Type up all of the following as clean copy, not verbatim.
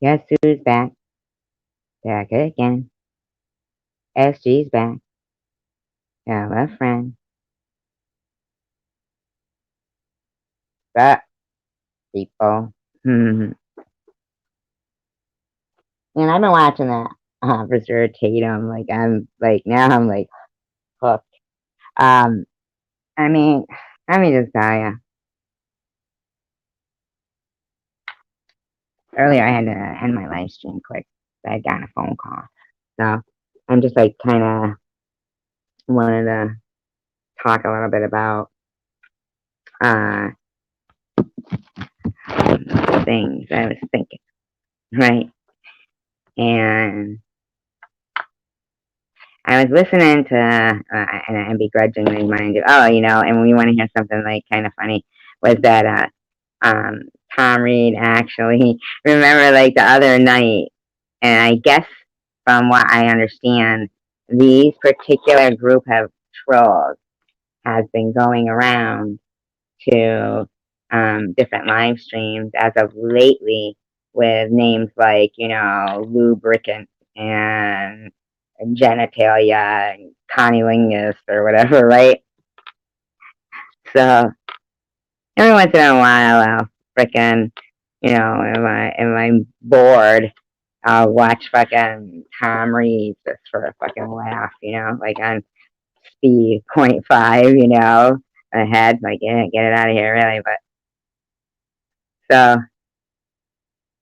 Guess who's back? Back again. SG's back. Got a friend. But people. And I've been watching that Officer Tatum. Like I'm like now I'm like hooked. Um, I mean, let me just tell you. Earlier I had to end my live stream quick. I had gotten a phone call. So I'm just like kind of wanted to talk a little bit about uh things I was thinking, right? And I was listening to, and begrudgingly mind you, oh, and we want to hear something like kind of funny, was that Tom Reed actually, remember like the other night, and I guess from what I understand, these particular group of trolls has been going around to different live streams as of lately with names like, lubricant and genitalia and connilingus or whatever, right? So every once in a while, I'll frickin', am I bored? I'll watch fucking Tom Reed just for a fucking laugh, like on speed .5, ahead, like get it out of here, really. But so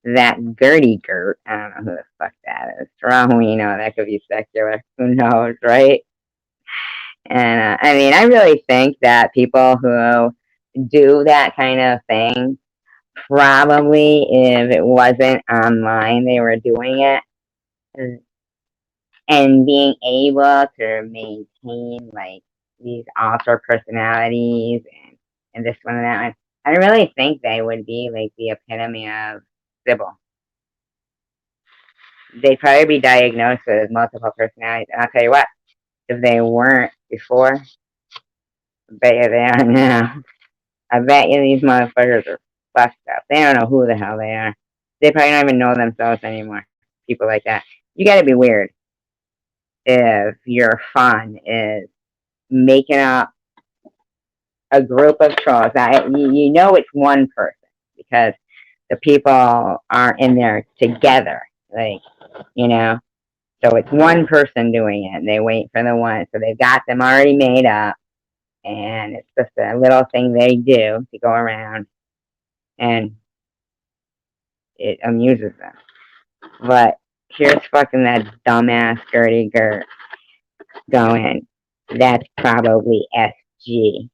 that Gertie Gert, I don't know who the fuck that is. For all we know, that could be secular. Who knows, right? And I mean, I really think that people who do that kind of thing, probably if it wasn't online, they were doing it and being able to maintain like these alter personalities and this one and that one. I really think they would be like the epitome of Sybil. They'd probably be diagnosed with multiple personalities. And I'll tell you what, if they weren't before, I bet you they are now. I bet you these motherfuckers are fucked up. They don't know who the hell they are. They probably don't even know themselves anymore. People like that. You gotta be weird if your fun is making up a group of trolls. Now, you know it's one person because the people aren't in there together. Like, you know, so it's one person doing it, and they wait for the one. So they've got them already made up, and it's just a little thing they do to go around, and it amuses them. But here's fucking that dumbass Gertie Gert going, that's probably SG.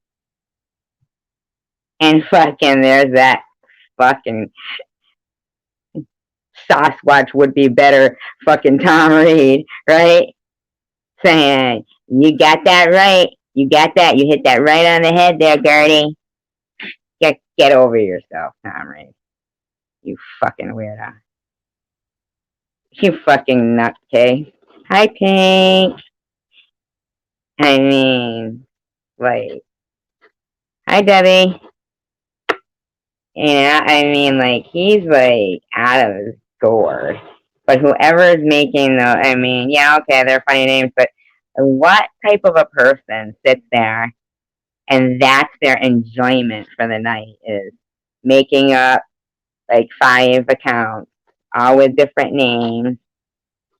And fucking there's that fucking Sasquatch would be better fucking Tom Reed, right? Saying, you got that right. You got that. You hit that right on the head there, Gertie. Get over yourself, Tom Reed. You fucking weirdo. You fucking nutcase. Hi, Pink. I mean, like, hi, Debbie. I mean, like, he's, like, out of his gourd. But whoever is making the, I mean, yeah, okay, they're funny names, but what type of a person sits there and that's their enjoyment for the night is making up, like, 5 accounts, all with different names,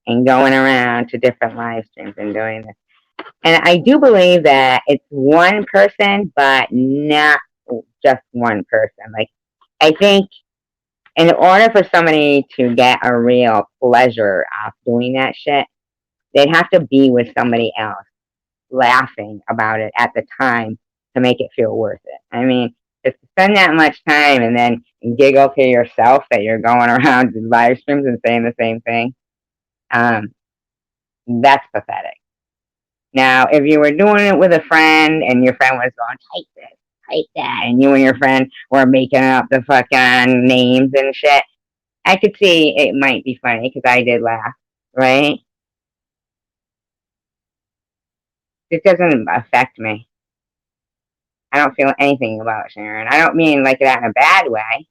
and going around to different live streams and doing this. And I do believe that it's one person, but not just one person. Like, I think in order for somebody to get a real pleasure off doing that shit, they'd have to be with somebody else laughing about it at the time to make it feel worth it. I mean, just to spend that much time and then giggle to yourself that you're going around live streams and saying the same thing, that's pathetic. Now, if you were doing it with a friend and your friend was going, take this, take that, and you and your friend were making up the fucking names and shit, I could see it might be funny because I did laugh, right? It doesn't affect me. I don't feel anything about Sharon. I don't mean like that in a bad way.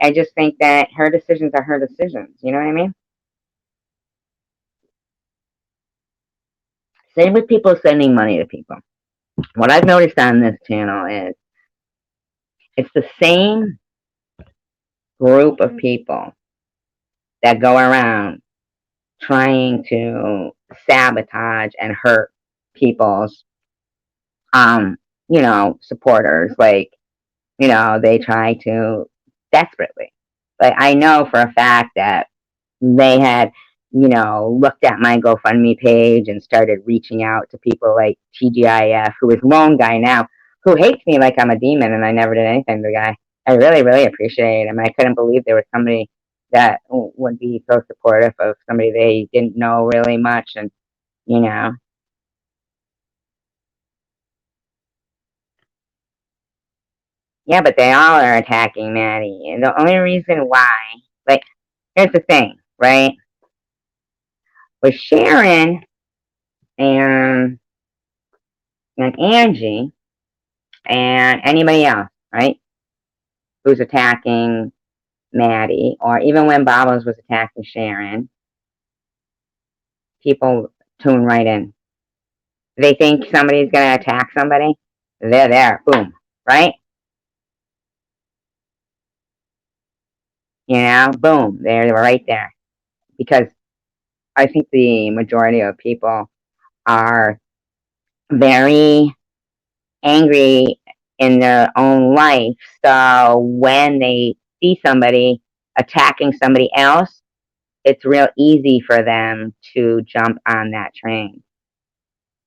I just think that her decisions are her decisions. You know what I mean? Same with people sending money to people. What I've noticed on this channel is it's the same group of people that go around trying to sabotage and hurt people's supporters. Like, they try to desperately. Like, I know for a fact that they had, looked at my GoFundMe page and started reaching out to people like TGIF, who is Lone Guy now, who hates me like I'm a demon and I never did anything to the guy. I really, really appreciate him. I couldn't believe there was somebody that would be so supportive of somebody they didn't know really much. And, you know, yeah, but they all are attacking Maddie. And the only reason why, like, here's the thing, right? With Sharon and Angie and anybody else, right, who's attacking Maddie, or even when Babos was attacking Sharon, people tune right in. They think somebody's going to attack somebody, they're there, boom, right? Boom, they're right there. Because I think the majority of people are very angry in their own life. So when they see somebody attacking somebody else, it's real easy for them to jump on that train.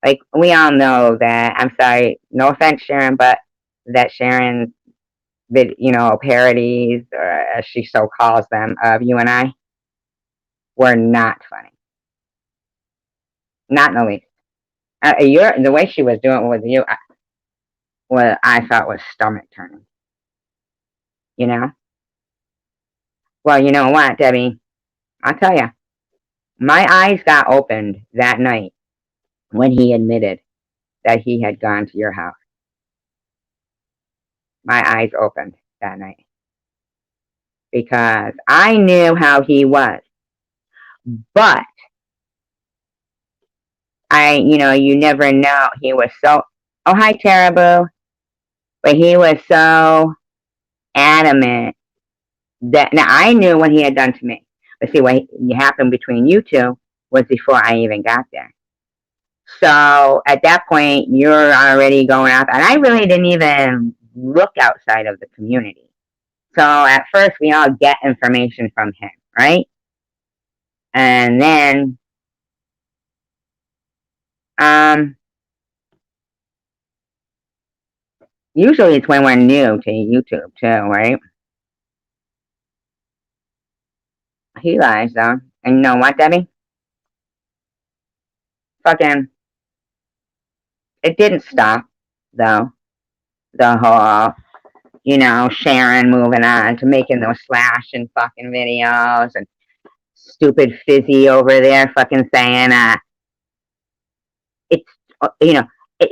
Like, we all know that, I'm sorry, no offense, Sharon, but that Sharon's, parodies, or as she so calls them, of you and I, were not funny. Not in the least. The way she was doing it with you, what I thought was stomach turning. Well, you know what, Debbie? I'll tell you, my eyes got opened that night when he admitted that he had gone to your house. My eyes opened that night because I knew how he was, but you never know. He was so, oh, hi, Terrible. But he was so adamant that, now I knew what he had done to me. But see, what happened between you two was before I even got there. So at that point, you're already going out, and I really didn't even look outside of the community. So at first, we all get information from him, right? And then, usually it's when we're new to YouTube too, right? He lies though. And you know what, Debbie? Fucking, it didn't stop though. The whole, Sharon moving on to making those slashing fucking videos, and stupid Fizzy over there fucking saying, it's,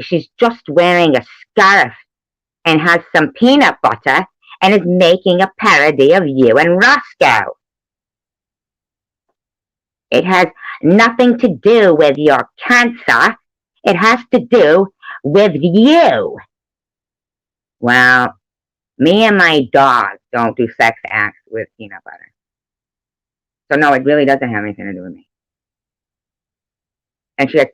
she's just wearing a scarf and has some peanut butter and is making a parody of you and Roscoe. It has nothing to do with your cancer. It has to do with you. Well, me and my dog don't do sex acts with peanut butter. So no, it really doesn't have anything to do with me. And she said,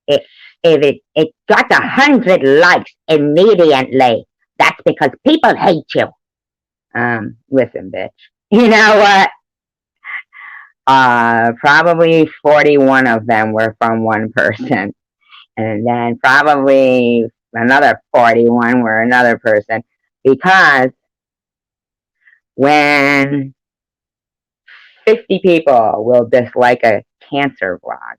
if it got 100 likes immediately, that's because people hate you. Listen, bitch. You know what? Probably 41 of them were from one person. And then probably another 41 were another person. Because when 50 people will dislike a cancer vlog,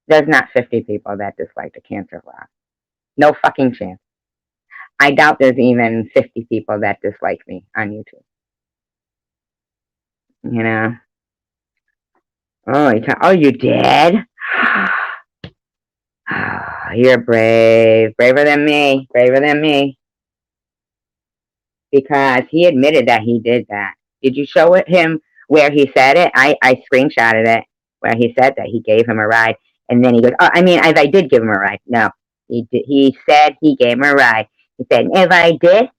there's not 50 people that dislike a cancer vlog. No fucking chance. I doubt there's even 50 people that dislike me on YouTube. Oh, you did? You're brave. Braver than me. Braver than me. because he admitted that he did that. Did you show it him where he said it? I screenshotted it where he said that he gave him a ride, and then he goes, "Oh, I mean, if I did give him a ride, no, he did, he said he gave him a ride. He said if I did,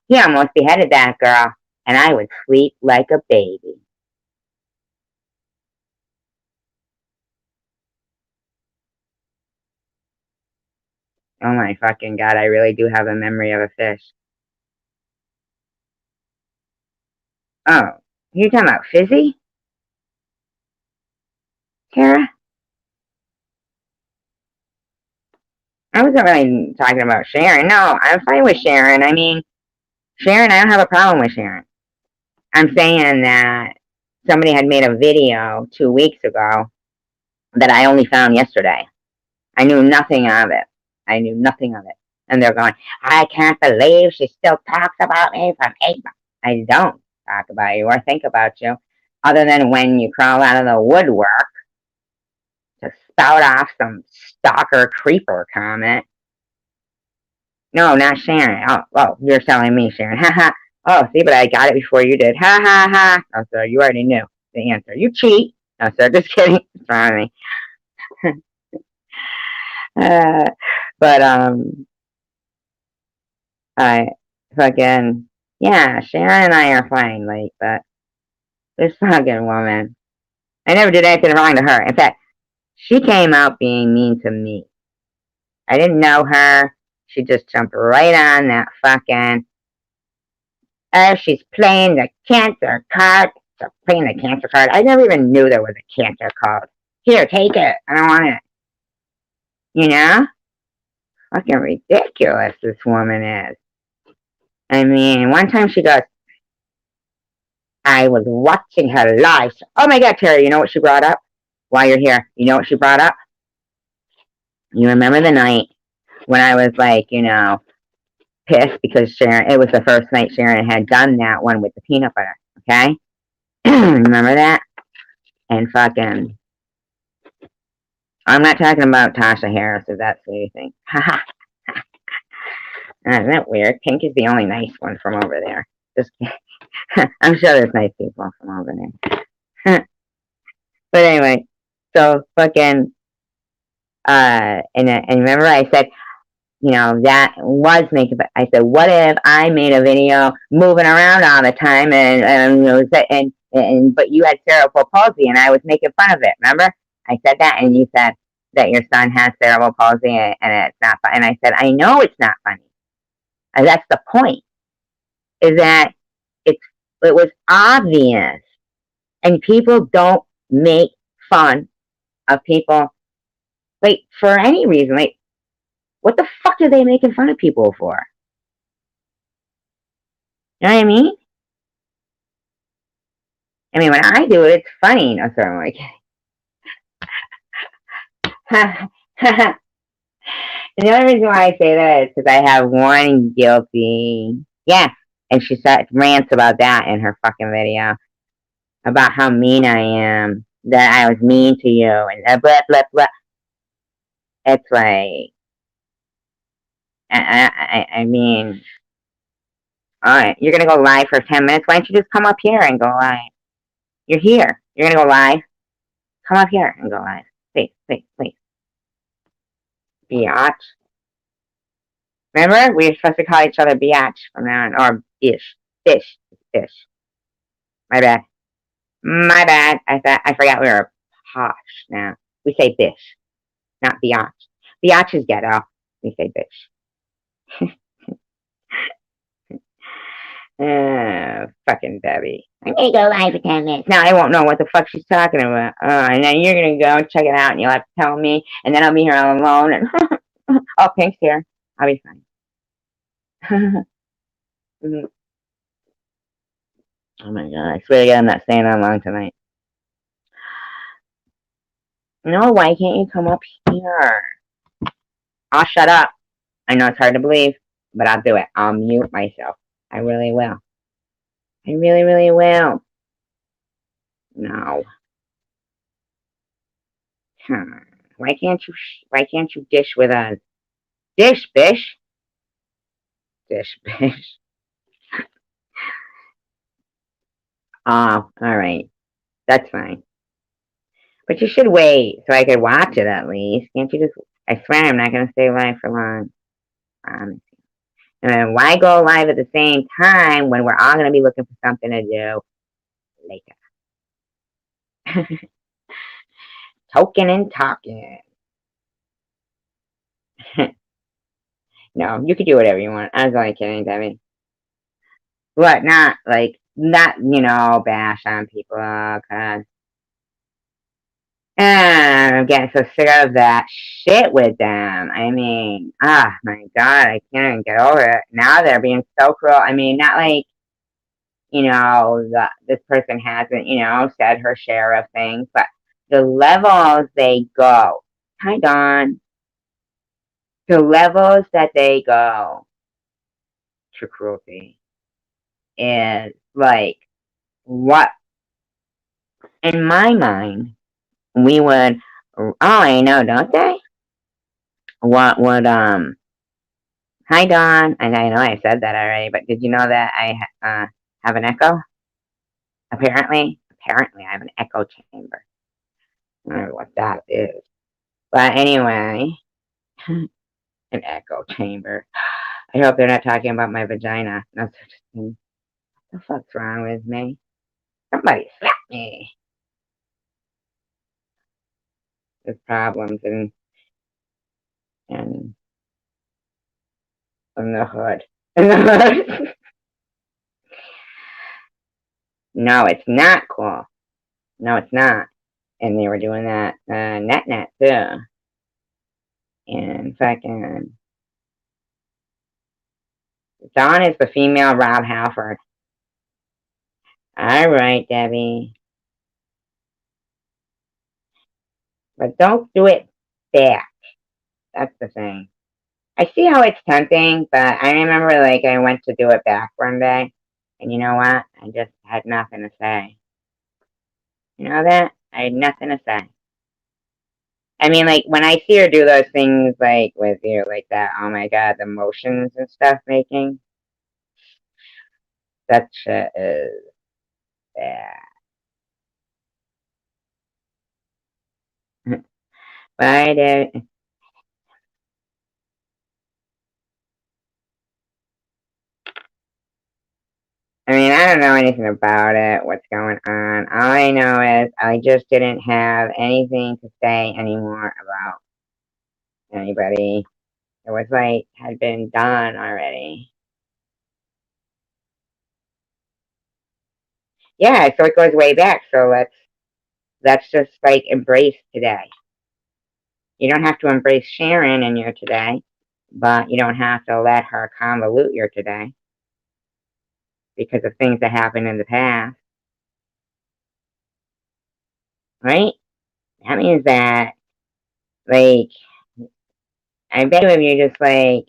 he almost beheaded that girl, and I would sleep like a baby." Oh my fucking god! I really do have a memory of a fish. Oh, you talking about Fizzy, Tara? I wasn't really talking about Sharon. No, I'm fine with Sharon. I mean, Sharon, I don't have a problem with Sharon. I'm saying that somebody had made a video 2 weeks ago that I only found yesterday. I knew nothing of it. I knew nothing of it. And they're going, I can't believe she still talks about me from 8 months. I don't talk about you or think about you, other than when you crawl out of the woodwork to spout off some stalker creeper comment. No, not Sharon. Oh, you're telling me, Sharon. Ha ha. Oh, see, but I got it before you did. Ha ha ha. Oh, sir, you already knew the answer. You cheat. No, sir, just kidding. It's wrong with me. uh, but I fucking yeah, Sharon and I are fine. Like, but this fucking woman, I never did anything wrong to her. In fact, she came out being mean to me. I didn't know her. She just jumped right on that fucking. Oh, she's playing the cancer card. So playing the cancer card. I never even knew there was a cancer card. Here, take it. I don't want it. You know? Fucking ridiculous this woman is. I mean, one time she goes, I was watching her live. Oh my god, Terry, you know what she brought up? While you're here, you know what she brought up? You remember the night when I was like, pissed because Sharon, it was the first night Sharon had done that one with the peanut butter, okay? Remember that? And fucking, I'm not talking about Tasha Harris, if that's what you think. Haha. Isn't that weird? Pink is the only nice one from over there. Just, I'm sure there's nice people from over there. But anyway, so fucking, and remember I said, that was making. I said, what if I made a video moving around all the time, and but you had cerebral palsy, and I was making fun of it. Remember, I said that, and you said that your son has cerebral palsy, and it's not funny. And I said, I know it's not funny. And that's the point. Is that it was obvious, and people don't make fun of people, like, for any reason. Like, what the fuck are they making fun of people for? You know what I mean? I mean, when I do it, it's funny. No, sorry, I'm like, and the only reason why I say that is because I have one guilty. Yeah, and she said rants about that in her fucking video about how mean I am, that I was mean to you, and blah blah blah. It's like, I mean, all right, you're gonna go live for 10 minutes. Why don't you just come up here and go live? You're here. You're gonna go live. Come up here and go live. Please, please, please. Biatch. Remember, we were supposed to call each other biatch from now on, or bish, fish, fish. My bad. My bad. I forgot we were posh now. We say bish, not biatch. Biatch is ghetto. We say bish. Fucking Debbie. I'm gonna go live for 10 minutes. Now I won't know what the fuck she's talking about. And then you're gonna go check it out and you'll have to tell me, and then I'll be here all alone and oh, Pink's here. I'll be fine. Oh my god, I swear to God I'm not staying on long tonight. No, why can't you come up here? I'll shut up. I know it's hard to believe, but I'll do it. I'll mute myself. I really will. I really, really will. No. Huh. Why can't you dish with us? Dish, bish. Dish, bish. Oh, alright. That's fine. But you should wait so I could watch it at least. Can't you just... I swear I'm not going to stay live for long. And why go live at the same time when we're all going to be looking for something to do later? Token and talking. No, you could do whatever you want. I was only kidding, Debbie. But not, like, not, bash on people, cause I'm getting so sick of that shit with them. I mean, my God, I can't even get over it. Now they're being so cruel. I mean, not like, this person hasn't, said her share of things, but the levels they go. Hi, Dawn. The levels that they go to cruelty is like, what, in my mind, we would, oh, I know, don't they? What would, hi, Dawn. I know I said that already, but did you know that I have an echo? Apparently, I have an echo chamber. I don't know what that is. But anyway, an echo chamber. I hope they're not talking about my vagina. No such thing. What the fuck's wrong with me? Somebody slap me. There's problems in the hood. In the hood. No, it's not cool. No, it's not. And they were doing that net too. And fucking Dawn is the female Rob Halford. All right, Debbie. But don't do it back. That's the thing. I see how it's tempting, but I remember like I went to do it back one day, and you know what? I just had nothing to say. You know that? I had nothing to say. I mean, like when I see her do those things, like with you, like that. Oh my God, the motions and stuff making. That shit is bad. Why did? I mean, I don't know anything about it, what's going on. All I know is I just didn't have anything to say anymore about anybody. It was like had been done already. Yeah, so it goes way back. So let's just like embrace today. You don't have to embrace Sharon in your today, but you don't have to let her convolute your today because of things that happened in the past, right? That means that, like, I bet you if you just like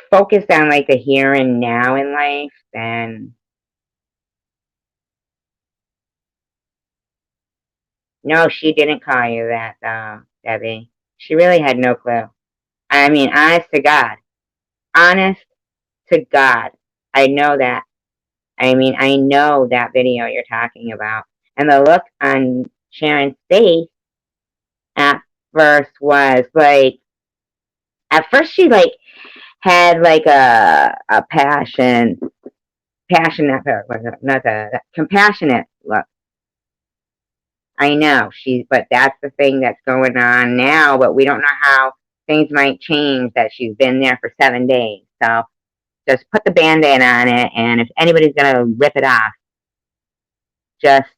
focused on like the here and now in life, then no, she didn't call you that though, Debbie. She really had no clue. I mean, honest to God, I know that. I mean, I know that video you're talking about. And the look on Sharon's face at first was like, at first she like had like a passionate, not the compassionate look. I know but that's the thing that's going on now, but we don't know how things might change that she's been there for 7 days. So just put the Band-Aid on it, and if anybody's going to rip it off, just,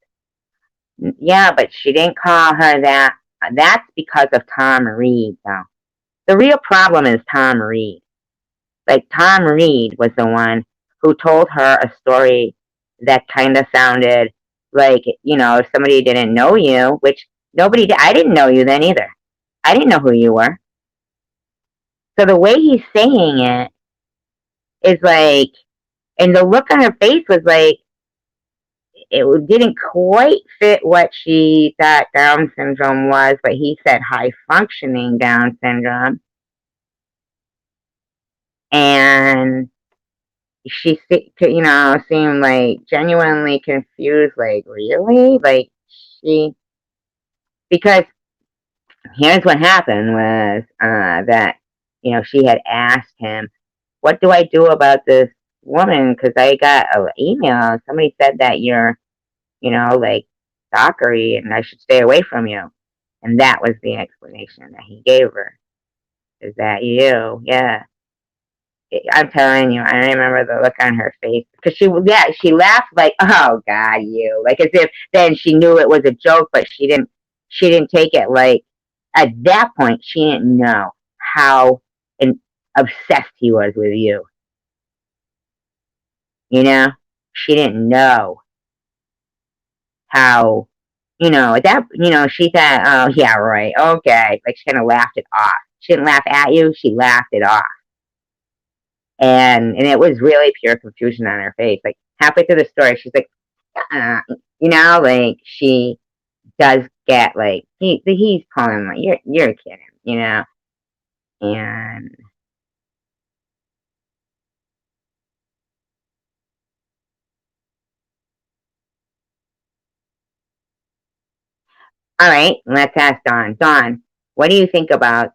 yeah, but she didn't call her that. That's because of Tom Reed, though. The real problem is Tom Reed. Like, Tom Reed was the one who told her a story that kind of sounded like, if somebody didn't know you, which nobody did. I didn't know you then either. I didn't know who you were. So the way he's saying it is like, and the look on her face was like, it didn't quite fit what she thought Down syndrome was, but he said high functioning Down syndrome. And she, seemed like genuinely confused. Like, really? Like, she, because here's what happened was that, she had asked him, what do I do about this woman? Because I got an email. Somebody said that you're, like, stalkery and I should stay away from you. And that was the explanation that he gave her. Is that you? Yeah. I'm telling you, I remember the look on her face because she laughed like, "Oh God, you!" Like as if then she knew it was a joke, but she didn't take it like at that point she didn't know how obsessed he was with you. You know, she didn't know how. At that, she thought, "Oh yeah, right, okay." Like she kind of laughed it off. She didn't laugh at you; she laughed it off. And it was really pure confusion on her face. Like halfway through the story, she's like, uh, like she does get like he's calling like you're kidding, and all right, let's ask Dawn. Dawn, what do you think about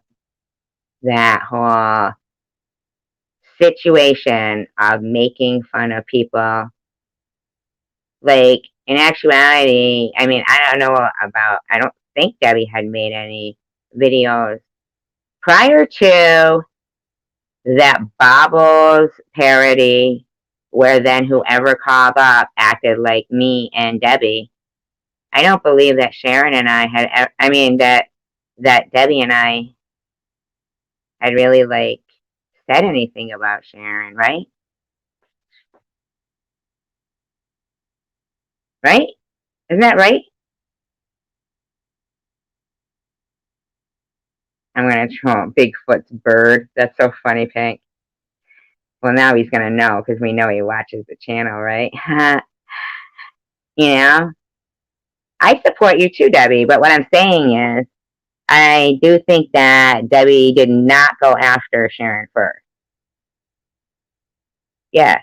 that whole situation of making fun of people? Like in actuality, I mean, I don't know about. I don't think Debbie had made any videos prior to that Bobbles parody, where then whoever called up acted like me and Debbie. I don't believe that Sharon and I had. I mean that Debbie and I had really like said anything about Sharon, right? Right? Isn't that right? I'm gonna show Bigfoot's bird. That's so funny, Pink. Well, now he's gonna know because we know he watches the channel, right? you know, I support you too, Debbie. But what I'm saying is, I do think that Debbie did not go after Sharon first. Yeah,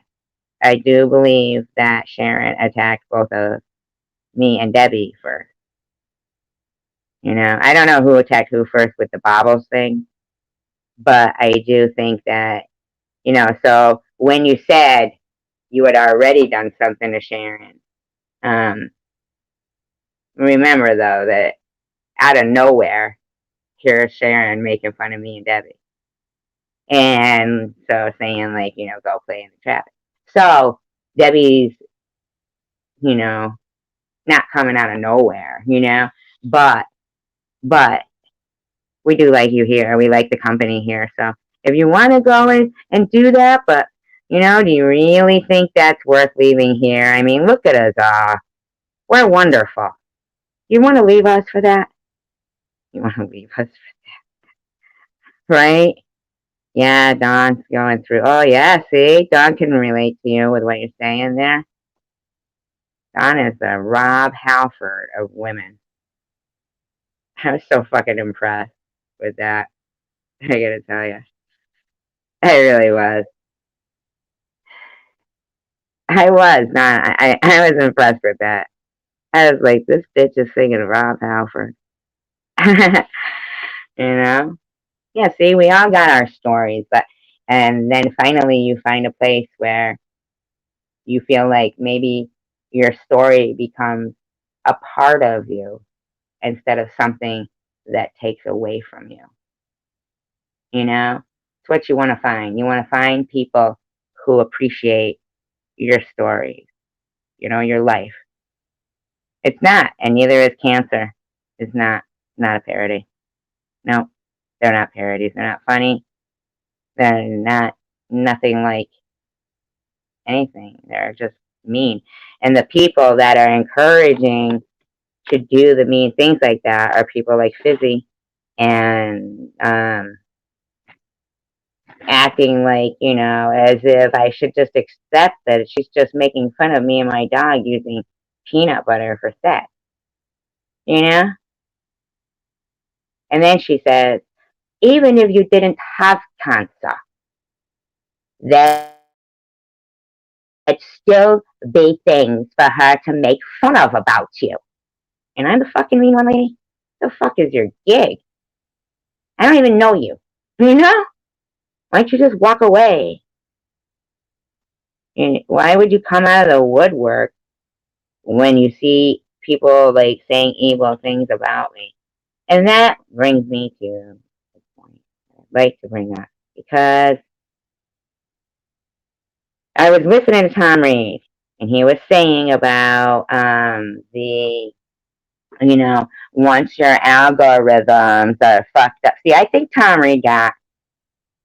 I do believe that Sharon attacked both of me and Debbie first. I don't know who attacked who first with the Bobbles thing, but I do think that, so when you said you had already done something to Sharon, um, remember though that out of nowhere, here's Sharon making fun of me and Debbie. And so saying like, go play in the traffic. So Debbie's, you know, not coming out of nowhere, but but we do like you here. We like the company here. So if you want to go and do that, but do you really think that's worth leaving here? I mean, look at us all. We're wonderful. You want to leave us for that? You want to leave us, right? Yeah, Dawn's going through. Oh, yeah, see? Dawn can relate to you with what you're saying there. Dawn is the Rob Halford of women. I was so fucking impressed with that. I gotta tell you. I really was. I was not. I was impressed with that. I was like, this bitch is singing Rob Halford. you know? Yeah, see, we all got our stories, and then finally you find a place where you feel like maybe your story becomes a part of you instead of something that takes away from you. It's what you want to find. You want to find people who appreciate your stories, your life. It's not, and neither is cancer. It's not a parody. No, they're not parodies. They're not funny. They're not nothing like anything. They're just mean. And the people that are encouraging to do the mean things like that are people like Fizzy and acting like, as if I should just accept that she's just making fun of me and my dog using peanut butter for sex. You know? And then she says, even if you didn't have cancer, that still be things for her to make fun of about you. And I'm the fucking mean one lady. The fuck is your gig? I don't even know you. You know? Why don't you just walk away? Why would you come out of the woodwork when you see people like saying evil things about me? And that brings me to the point I'd like to bring up, because I was listening to Tom Reed, and he was saying about the, once your algorithms are fucked up. See, I think Tom Reed got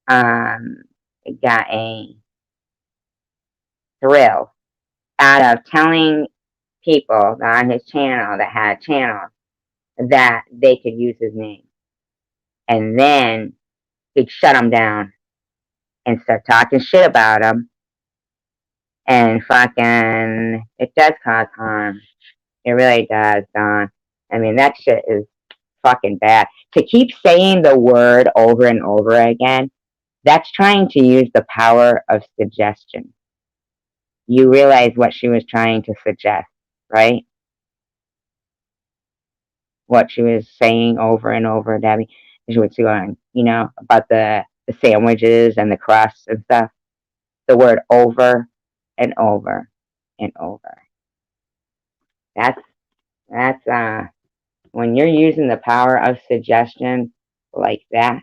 a thrill out of telling people on his channel that had channels that they could use his name. And then he'd shut them down and start talking shit about them. And fucking, it does cause harm. It really does, Don. I mean, that shit is fucking bad. To keep saying the word over and over again, that's trying to use the power of suggestion. You realize what she was trying to suggest, right? What she was saying over and over, Debbie. She was going, about the sandwiches and the crusts and stuff. The word over and over and over. That's when you're using the power of suggestion like that,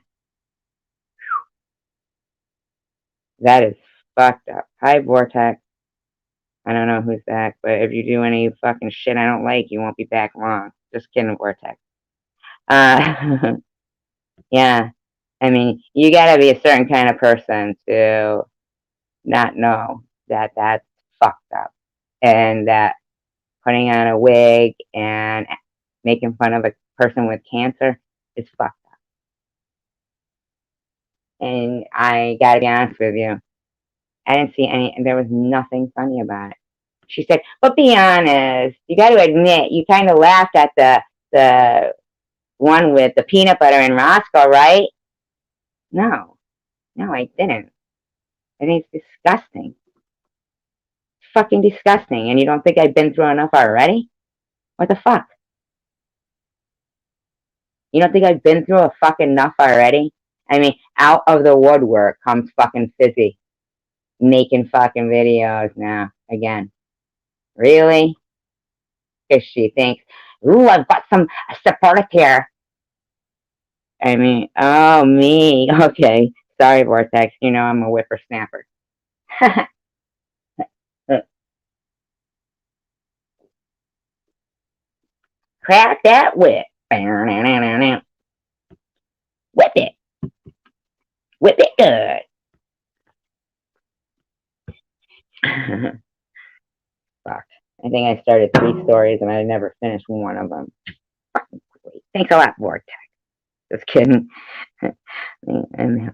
that is fucked up. Hi, Vortex. I don't know who's back, but if you do any fucking shit I don't like, you won't be back long. Just kidding, Vortex. Yeah. I mean, you gotta be a certain kind of person to not know that that's fucked up. And that putting on a wig and making fun of a person with cancer is fucked up. And I gotta be honest with you, I didn't see there was nothing funny about it. She said, but be honest, you gotta admit, you kind of laughed at the one with the peanut butter and Roscoe, right? No, I didn't. I think it's disgusting. Fucking disgusting. And you don't think I've been through enough already? What the fuck? You don't think I've been through a fucking enough already? I mean, out of the woodwork comes fucking Fizzy, making fucking videos now, again. Really? Because she thinks, ooh, I've got some support here. I mean, oh, me. Okay. Sorry, Vortex. I'm a whippersnapper. Crack that whip. Whip it. Whip it good. Fuck. I think I started 3 stories and I never finished one of them. Fucking great. Thanks a lot, Vortex. Just kidding. And,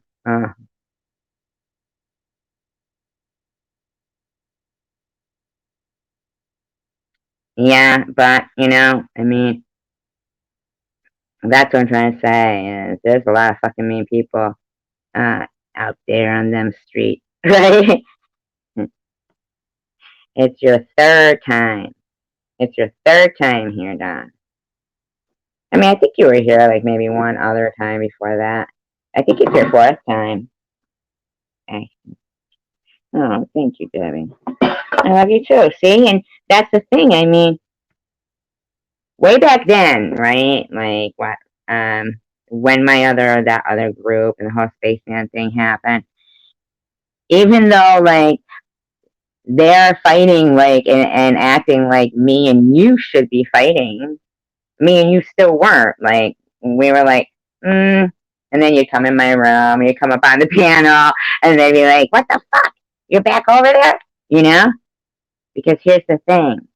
yeah, but, I mean, that's what I'm trying to say, is there's a lot of fucking mean people out there on them streets, right? It's your third time. It's your third time here, Don. I mean, I think you were here like maybe one other time before that. I think it's your 4th time. Okay. Oh, thank you, Debbie. I love you too. See, and that's the thing. I mean, way back then, right? Like when that other group and the whole spaceman thing happened, even though like they're fighting like and acting like me and you should be fighting, me and you still weren't. Like we were like, and then you come in my room, you come up on the piano, and they'd be like, what the fuck? You're back over there? Because here's the thing.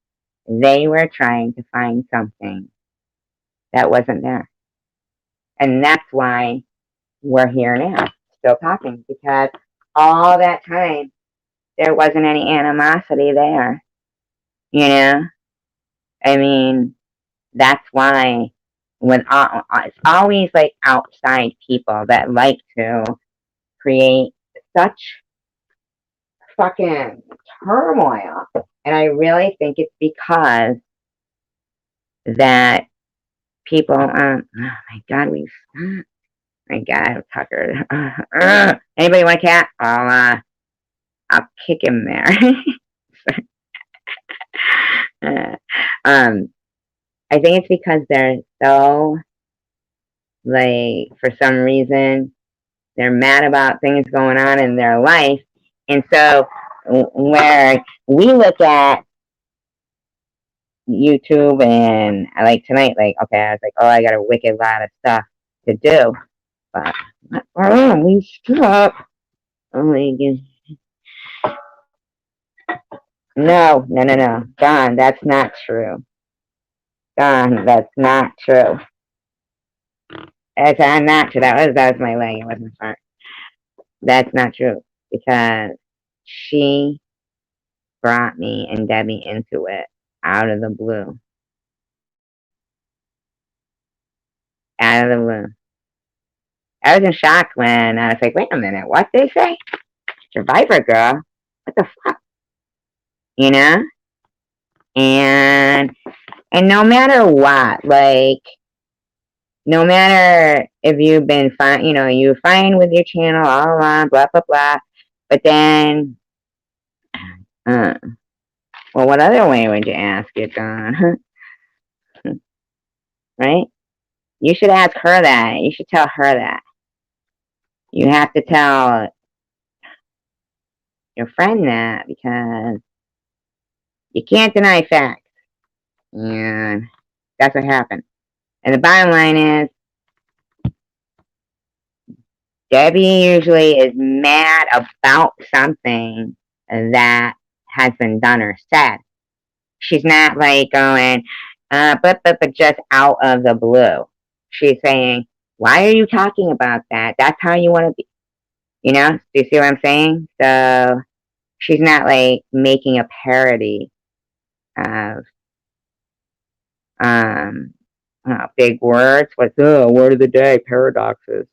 They were trying to find something that wasn't there. And that's why we're here now, still talking, because all that time, there wasn't any animosity there. I mean, that's why when it's always like outside people that like to create such fucking turmoil. And I really think it's because that people, oh my God, my God, Tucker. Anybody want a cat? I'll kick him there. I think it's because they're so, like, for some reason, they're mad about things going on in their life. And so, where we look at YouTube and like tonight, like, okay, I was like, oh, I got a wicked lot of stuff to do. But, we stop. Oh my God. No. Don, that's not true. Don, that's not true. That's not true. That was my leg. It wasn't fart. That's not true because she brought me and Debbie into it out of the blue. Out of the blue. I was in shock when I was like, wait a minute, what they say? Survivor girl? What the fuck? You know? And no matter what, like, no matter if you've been fine, you know, you're fine with your channel, all along, blah, blah, blah. But then, well, what other way would you ask it, Don? Right? You should ask her that. You should tell her that. You have to tell your friend that because you can't deny facts. And that's what happened. And the bottom line is, Debbie usually is mad about something that has been done or said. She's not like going, but just out of the blue. She's saying, why are you talking about that? That's how you want to be. You know, do you see what I'm saying? So she's not like making a parody of big words. What's word of the day? Paradoxes.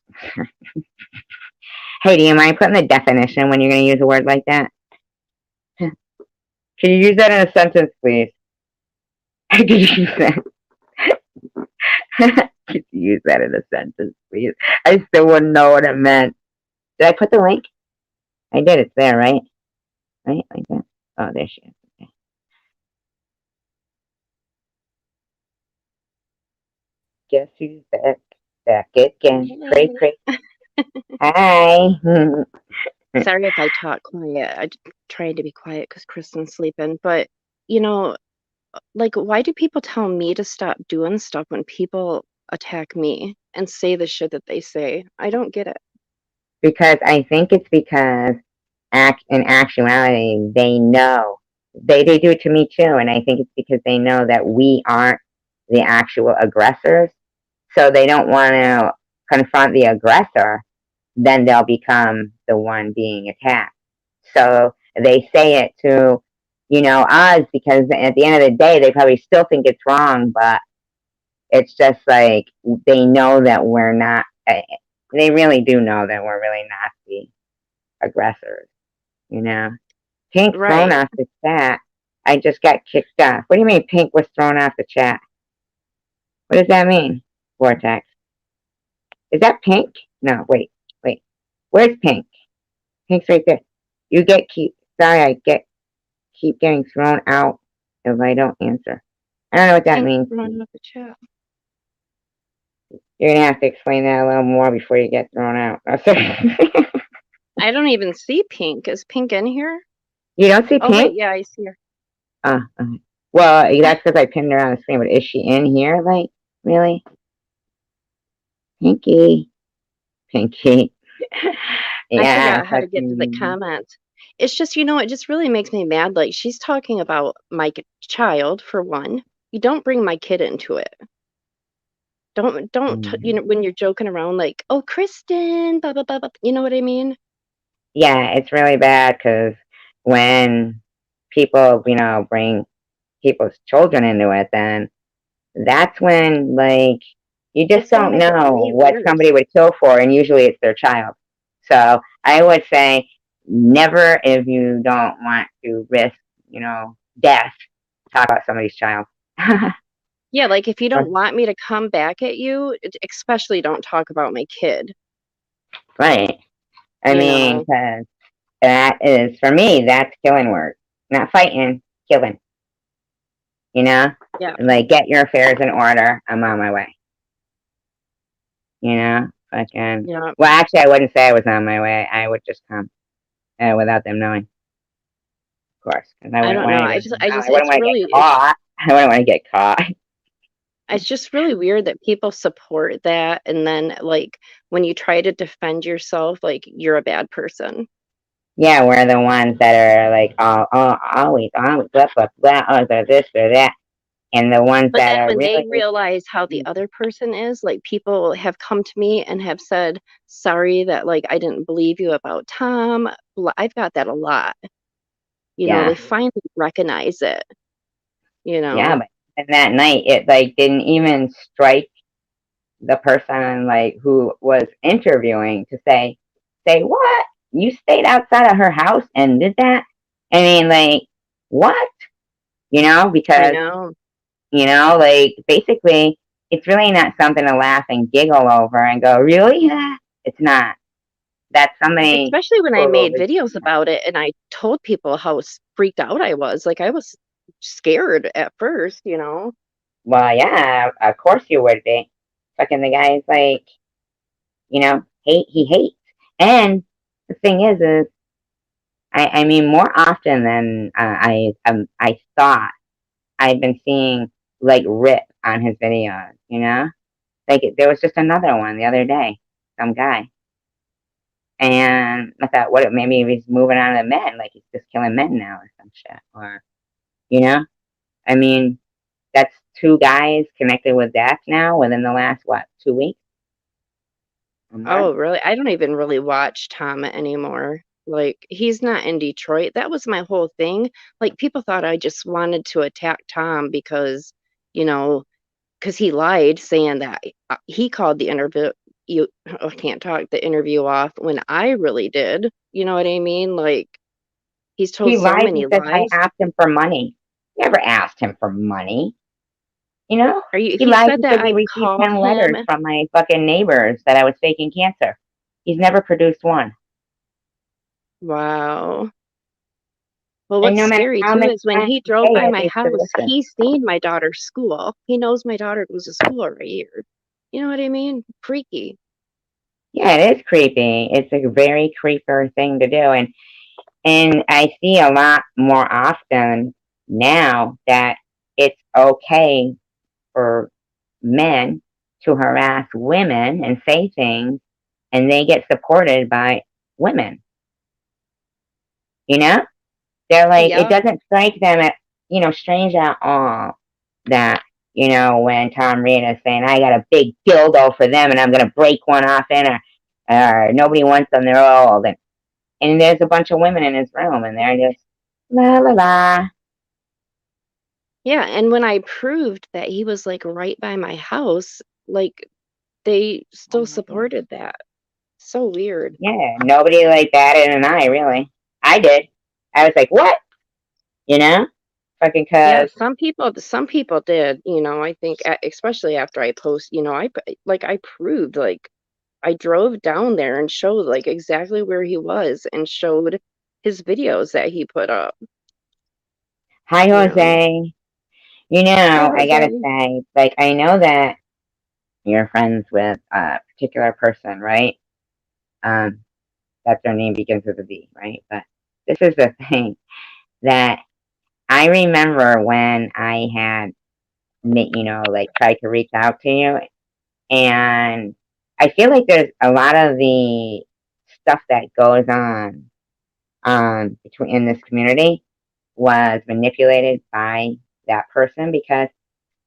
Hey, do you mind putting the definition when you're going to use a word like that? Can you use that in a sentence, please? Could you use that? Could you use that in a sentence, please? I still wouldn't know what it meant. Did I put the link? I did. It's there, right? Right? Like that? Oh, there she is. Okay. Guess who's back? Back again. Cray, cray. Hi. Sorry if I talk quiet. I tried to be quiet because Kristen's sleeping. But, you know, like, why do people tell me to stop doing stuff when people attack me and say the shit that they say? I don't get it. Because I think it's because in actuality, they know. They do it to me too. And I think it's because they know that we aren't the actual aggressors. So they don't want to confront the aggressor. Then they'll become the one being attacked. So they say it to, you know, us because at the end of the day, they probably still think it's wrong, but it's just like they know that we're not, they really do know that we're really not the aggressors, you know. Pink thrown off the chat. I just got kicked off. What do you mean Pink was thrown off the chat? What does that mean, Vortex? Is that Pink? No, wait. Where's Pink? Pink's right there. You sorry, I keep getting thrown out if I don't answer. I don't know what that means. Off the chat. You're gonna have to explain that a little more before you get thrown out. I don't even see Pink. Is Pink in here? You don't see Pink? Oh, wait, yeah, I see her. Okay. Well, that's because I pinned her on the screen, but is she in here? Like, really? Pinky. Yeah, I forgot how to get to the comments. It's just, you know, it just really makes me mad. Like, she's talking about my child, for one. You don't bring my kid into it. Don't you know, when you're joking around like, oh, Kristen, blah, blah, blah, blah. You know what I mean? Yeah, it's really bad because when people, you know, bring people's children into it, then that's when, like, you just don't know what somebody would kill for, and usually it's their child. So I would say never, if you don't want to risk, death, talk about somebody's child. Yeah, like if you don't want me to come back at you, especially don't talk about my kid. Right. I You mean, know? 'cause that is, for me, that's killing words. Not fighting, killing. You know? Yeah. Like, get your affairs in order. I'm on my way. You know? Fucking. Yeah. Well, actually, I wouldn't say I was on my way. I would just come without them knowing, of course. Because I I wouldn't don't know. want I to just, get, I I just, wouldn't it's want to get really, caught. I wouldn't want to get caught. it's just really weird that people support that. And then, like, when you try to defend yourself, like, you're a bad person. Yeah, we're the ones that are like, always, blah, blah, blah, this or that. And the ones But that then are when they really, realize how the other person is, like, people have come to me and have said, sorry that, like, I didn't believe you about Tom. I've got that a lot. They yeah, finally recognize it, you yeah. know? But and that night, it like didn't even strike the person like who was interviewing to say what? You stayed outside of her house and did that? I mean, like, what? I Because know. like basically, it's really not something to laugh and giggle over and go, really? Yeah, it's not. That's somebody Especially when I who made videos about it and I told people how freaked out I was. Like, I was scared at first, you know? well, yeah, of course you would be. Fucking the guy's like, he hates. And the thing is, I mean, more often than I thought, I've been seeing like rip on his videos, Like there was just another one the other day, some guy. And I thought, what, maybe he's moving on to men, like he's just killing men now or some shit. Or, you know? I mean, that's two guys connected with death now within the last, what, 2 weeks? A month? Oh, really? I don't even really watch Tom anymore. Like, he's not in Detroit. That was my whole thing. Like, people thought I just wanted to attack Tom because, you know, because he lied saying that he called the interview you I can't talk the interview off when I really did. You know what I mean? Like, he's told He so lied many because I lies. asked him for money. Never asked him for money. You know? Are you He He lied said that because he I received called 10 him. letters from my fucking neighbors that I was faking cancer. He's never produced one. Wow. Well, And what's no matter scary how too many is when times he you drove say by it, my they still house, listen. he's seen my daughter's school. He knows my daughter goes to school right here. You know what I mean? Freaky. Yeah, it is creepy. It's a very creeper thing to do. And I see a lot more often now that it's okay for men to harass women and say things, and they get supported by women. You know? They're like, it Yeah. doesn't strike them at, strange at all that, when Tom Reed is saying, I got a big dildo for them and I'm going to break one off in her, or nobody wants them, they're old. And there's a bunch of women in his room and they're just, la la la. Yeah. And when I proved that he was like right by my house, like they Oh still my God. supported that. So weird. Yeah, nobody like batted an eye, really. I did. I was like, what? You know? Fucking Yeah, cause, some people did, I think especially after I post, I proved like I drove down there and showed like exactly where he was and showed his videos that he put up, hi, you know. Jose. Hi, I gotta Jose. say, like, I know that you're friends with a particular person, right? Um, that their name begins with a V, right? But this is the thing that I remember when I had, like tried to reach out to you, and I feel like there's a lot of the stuff that goes on between in this community was manipulated by that person because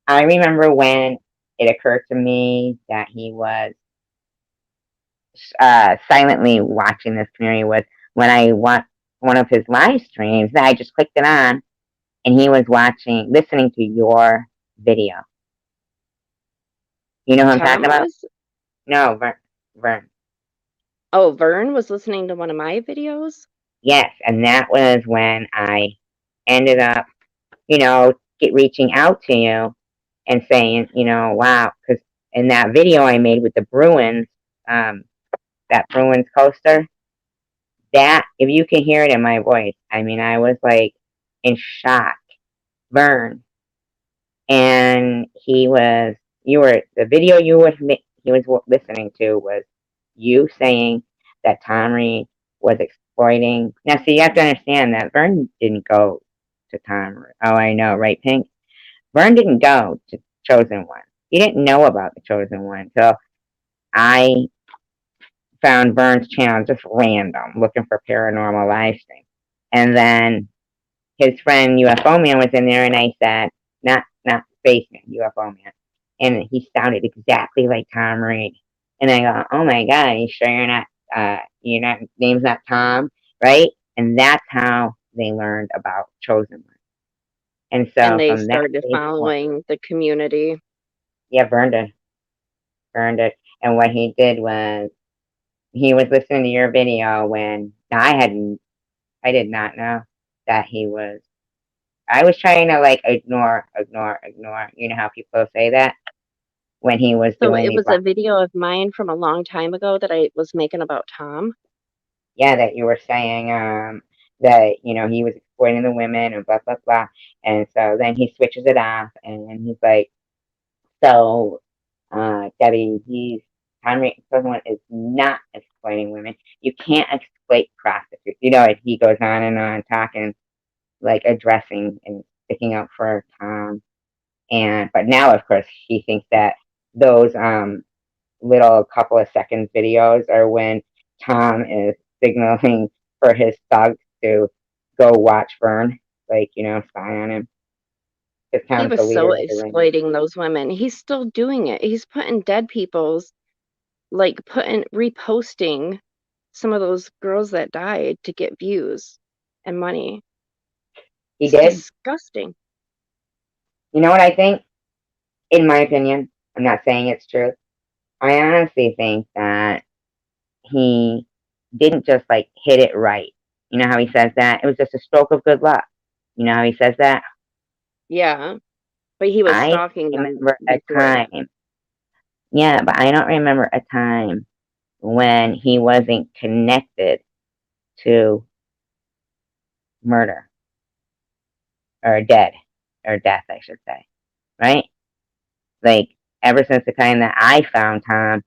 I remember when it occurred to me that he was silently watching this community with when I want one of his live streams. I just clicked it on, and he was listening to your video. You know who I'm Tom talking about? was? No, Vern. Vern. Oh, Vern was listening to one of my videos? Yes, and that was when I ended up, you know, reaching out to you and saying, you know, wow, because in that video I made with the Bruins, um, that Bruins coaster, that if you can hear it in my voice, I mean, I was like in shock. Vern, and you were the video he was listening to was you saying that Tom Reed was exploiting. Now, see, you have to understand that Vern didn't go to Tom Reed. Oh, I know, right, Pink? Vern didn't go to Chosen One. He didn't know about the Chosen One. So I found Vern's channel just random, looking for paranormal live stream. And then his friend UFO Man was in there, and I said, not Spaceman, UFO Man. And he sounded exactly like Tom Reed. And I go, oh my God, you sure you're not, name's not Tom, right? And that's how they learned about Chosen One. And And so they from that started day forward, following the community. yeah, burned it. And what he did was he was listening to your video when I did not know that he was. I was trying to like ignore. You know how people say that when he was So doing it these, was a video of mine from a long time ago that I was making about Tom. yeah, that you were saying, that, you know, he was exploiting the women and blah, blah, blah. And so then he switches it off and he's like, so, Debbie, Henry Sutherland is not exploiting women. You can't exploit prostitutes. You know, he goes on and on talking, like addressing and sticking up for Tom. But now, of course, he thinks that those little couple of seconds videos are when Tom is signaling for his thugs to go watch Vern, like, you know, spy on him. Because He Tom's was the so leader of the ring. exploiting those women. He's still doing it. He's putting dead people's, like reposting some of those girls that died to get views and money. He It's did. disgusting. You know what I think? In my opinion, I'm not saying it's true. I honestly think that he didn't just like hit it right. You know how he says that? It was just a stroke of good luck. You know how he says that? Yeah, but he was I stalking them remember a before. time. Yeah, but I don't remember a time when he wasn't connected to murder or death, I should say, right? Like, ever since the time that I found Tom,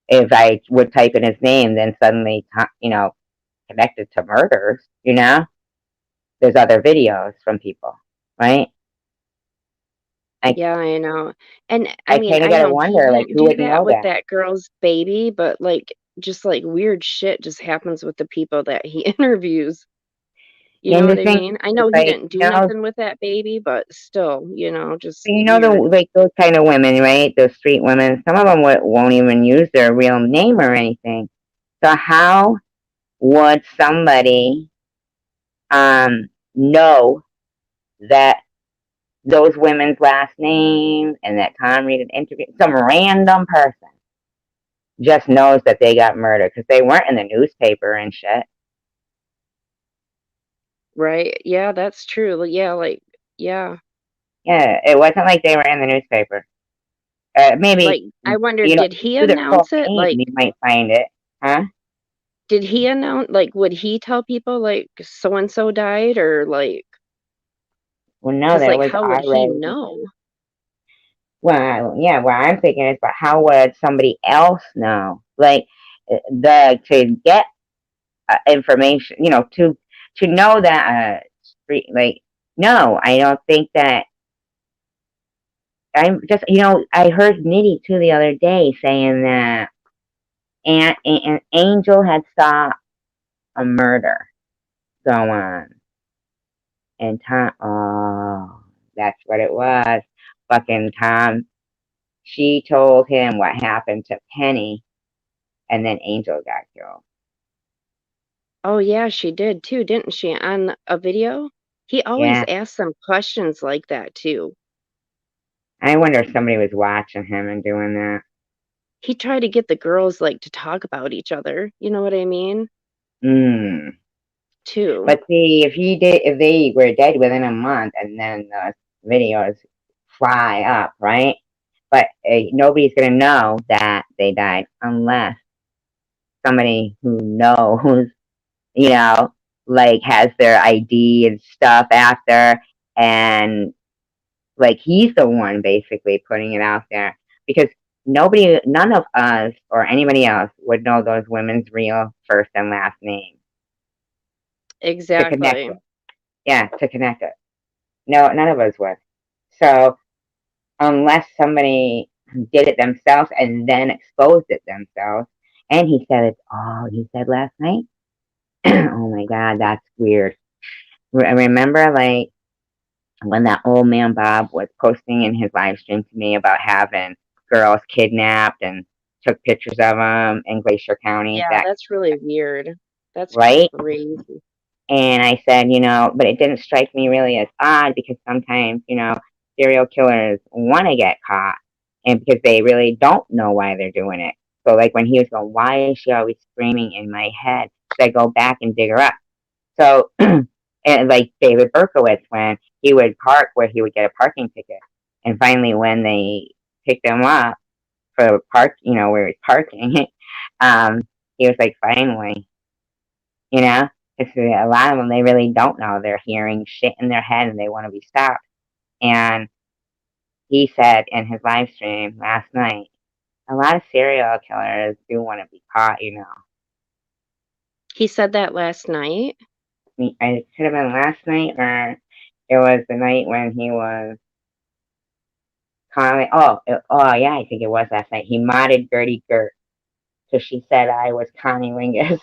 if I would type in his name, then suddenly, you know, connected to murders, you know, there's other videos from people, right? I, Yeah, I know. And I I mean, kind of I gotta know he wonder, like, didn't who do would that know with that? that girl's baby, but like just like weird shit just happens with the people that he interviews. You know And the what I thing mean? I is, know he like, didn't do nothing with that baby, but still, just the weird. like those kind of women, right? Those street women. Some of them won't even use their real name or anything. So how would somebody know that those women's last names and that Tom Reed had interviewed? Some random person just knows that they got murdered because they weren't in the newspaper and shit. Right? Yeah, that's true. Yeah, yeah. Yeah, it wasn't like they were in the newspaper. Maybe, Like I wonder, you know, did he through their full announce it? name, Like, you might find it, huh? did he announce, like, would he tell people, like, so and so died? Or, like, Well, no, because, there like, was how would he already. know? Well, yeah, what I'm thinking is, but how would somebody else know? Like, to get information, you know, to know that street, like, no, I don't think that. I'm just, you know, I heard Nitty too the other day saying that an Angel had saw a murder go on, and Tom, oh, that's what it was. Fucking Tom, she told him what happened to Penny, and then Angel got killed. Oh, yeah, she did too, didn't she? On a video? He always Yeah, asks them questions like that too. I wonder if somebody was watching him and doing that. He tried to get the girls, like, to talk about each other. You know what I mean? Hmm. too. But see, if they were dead within a month, and then the videos fly up, right? But nobody's gonna know that they died unless somebody who knows, you know, like has their ID and stuff after, and like he's the one basically putting it out there because none of us or anybody else would know those women's real first and last name to connect Exactly. it. Yeah, to connect it. No, none of us would. So unless somebody did it themselves and then exposed it themselves, and he said it's all he said last night. Oh my God, that's weird. Remember, like when that old man Bob was posting in his live stream to me about having girls kidnapped and took pictures of them in Glacier County, Yeah, that that's really weird. That's right? crazy. And I said, but it didn't strike me really as odd because sometimes, serial killers want to get caught and because they really don't know why they're doing it. So like when he was going, why is she always screaming in my head? So I go back and dig her up. So, and like David Berkowitz, when he would park where he would get a parking ticket. And finally, when they picked him up for park, where he's parking, um, he was like, finally, you know, because a lot of them, they really don't know. They're hearing shit in their head and they want to be stopped. And he said in his live stream last night, a lot of serial killers do want to be caught. He said that last night. It could have been last night or it was the night when he was calling. Oh yeah, I think it was last night. He modded Gertie Gert. So she said I was Connie Wingus.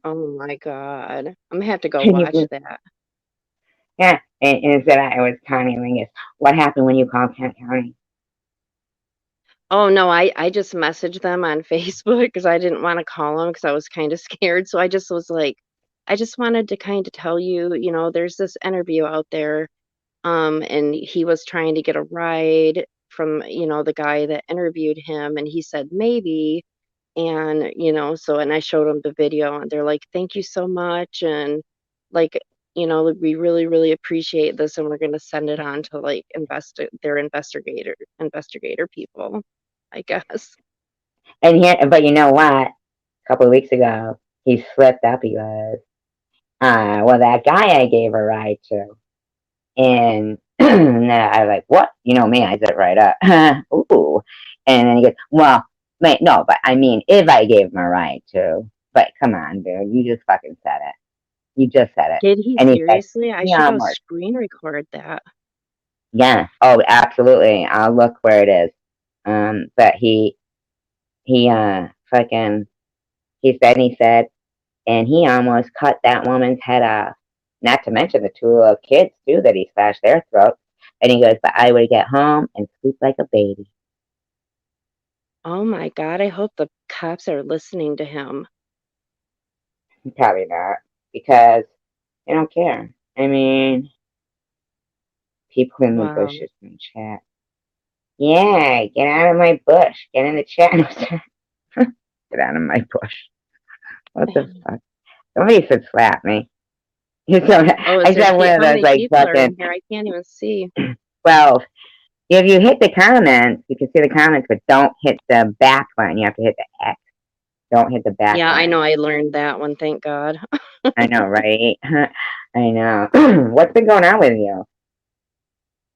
Oh my God. I'm gonna have to go Can you watch believe? that. Yeah, and said I was Connie Wingus. What happened when you called Kent County? Oh no, I just messaged them on Facebook because I didn't want to call them because I was kind of scared. So I just was like, I just wanted to kind of tell you, there's this interview out there. And he was trying to get a ride from, the guy that interviewed him, and he said maybe. And, and I showed them the video, and they're like, thank you so much. And like, we really, really appreciate this, and we're gonna send it on to like their investigator people, I guess. And here, but you know what? A couple of weeks ago, he slipped up. He was, well, that guy I gave a ride to, and, and then I was like, what? You know me, I said right up. Ooh, and then he goes, well, wait, no, but I mean, if I gave him a ride to, but come on, dude, you just fucking said it. You just said it. Did he And he said, seriously? I should yeah, go Mark. screen record that. Yeah. Oh, absolutely. I'll look where it is. But fucking, he said, and he almost cut that woman's head off. Not to mention the two little kids, too, that he slashed their throats. And he goes, but I would get home and sleep like a baby. Oh my God, I hope the cops are listening to him. Probably not, because they don't care. I mean, people in the Wow. bushes in chat. Yeah, get out of my bush. Get in the chat. Get out of my bush. What the fuck? Somebody should slap me. Oh, I said one of how those many like people are fucking in here? I can't even see. 12. If you hit the comments, you can see the comments, but don't hit the back button. You have to hit the X. Don't hit the back Yeah, I know. button. I learned that one, thank God. I know, right? I know. What's been going on with you?